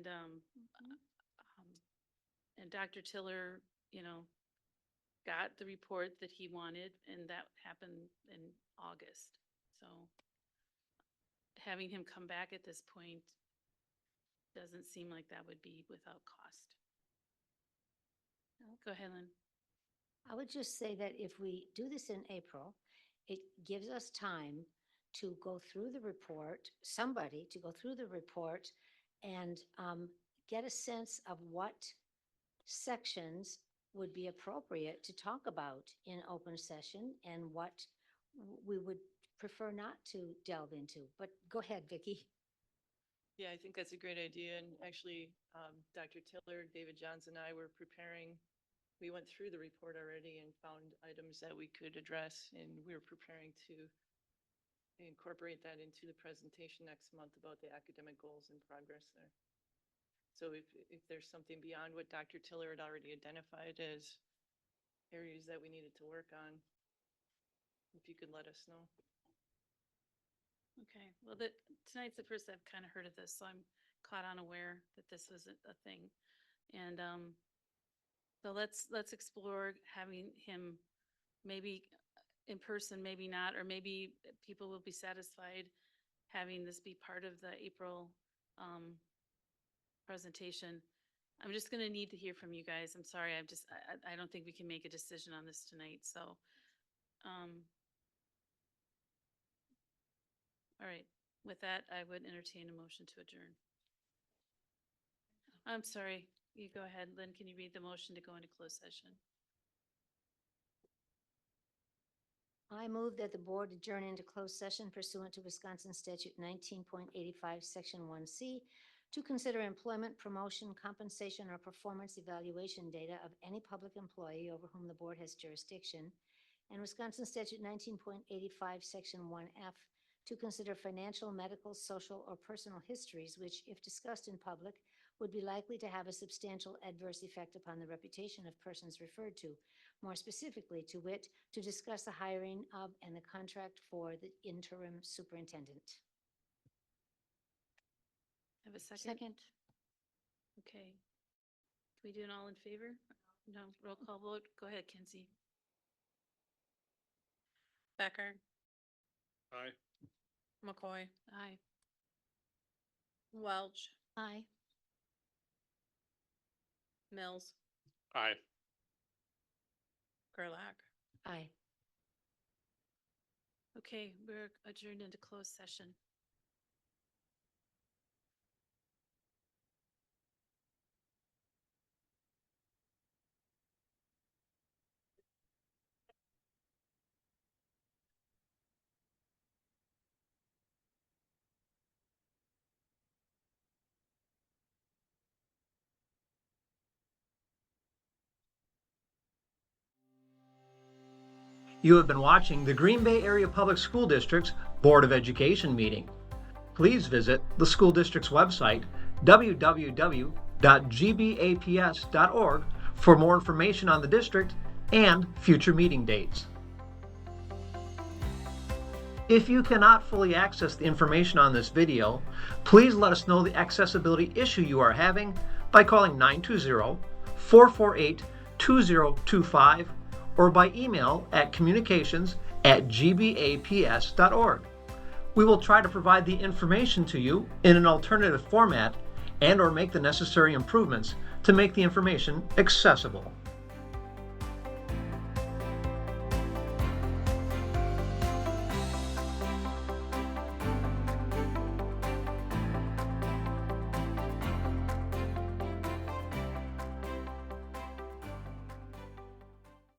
And Dr. Tiller, got the report that he wanted, and that happened in August. So having him come back at this point doesn't seem like that would be without cost. Go ahead, Lynn. I would just say that if we do this in April, it gives us time to go through the report, somebody to go through the report and get a sense of what sections would be appropriate to talk about in open session and what we would prefer not to delve into. But go ahead, Vicky. Yeah, I think that's a great idea. And actually, Dr. Tiller, David Johns and I were preparing, we went through the report already and found items that we could address. And we were preparing to incorporate that into the presentation next month about the academic goals and progress there. So if there's something beyond what Dr. Tiller had already identified as areas that we needed to work on, if you could let us know. Okay, well, tonight's the first I've kind of heard of this, so I'm caught unaware that this was a thing. And so let's explore having him maybe in person, maybe not, or maybe people will be satisfied having this be part of the April presentation. I'm just gonna need to hear from you guys. I'm sorry, I don't think we can make a decision on this tonight, so. All right, with that, I would entertain a motion to adjourn. I'm sorry, you go ahead. Lynn, can you read the motion to go into closed session? I move that the board adjourn into closed session pursuant to Wisconsin Statute 19.85, Section 1C, to consider employment, promotion, compensation, or performance evaluation data of any public employee over whom the board has jurisdiction, and Wisconsin Statute 19.85, Section 1F, to consider financial, medical, social, or personal histories which, if discussed in public, would be likely to have a substantial adverse effect upon the reputation of persons referred to. More specifically, to wit, to discuss the hiring of and the contract for the interim superintendent. Have a second? Okay. Can we do an all in favor? No, roll call vote. Go ahead, Kenzie. Becker, Aye. McCoy, Aye. Welch, Aye. Mills, Aye. Gerlach. Aye. Okay, we're adjourned into closed session. You have been watching the Green Bay Area Public School District's Board of Education meeting. Please visit the school district's website, www.gbaps.org, for more information on the district and future meeting dates. If you cannot fully access the information on this video, please let us know the accessibility issue you are having by calling 920-448-2025 or by email at communications@gbaps.org. We will try to provide the information to you in an alternative format and/or make the necessary improvements to make the information accessible.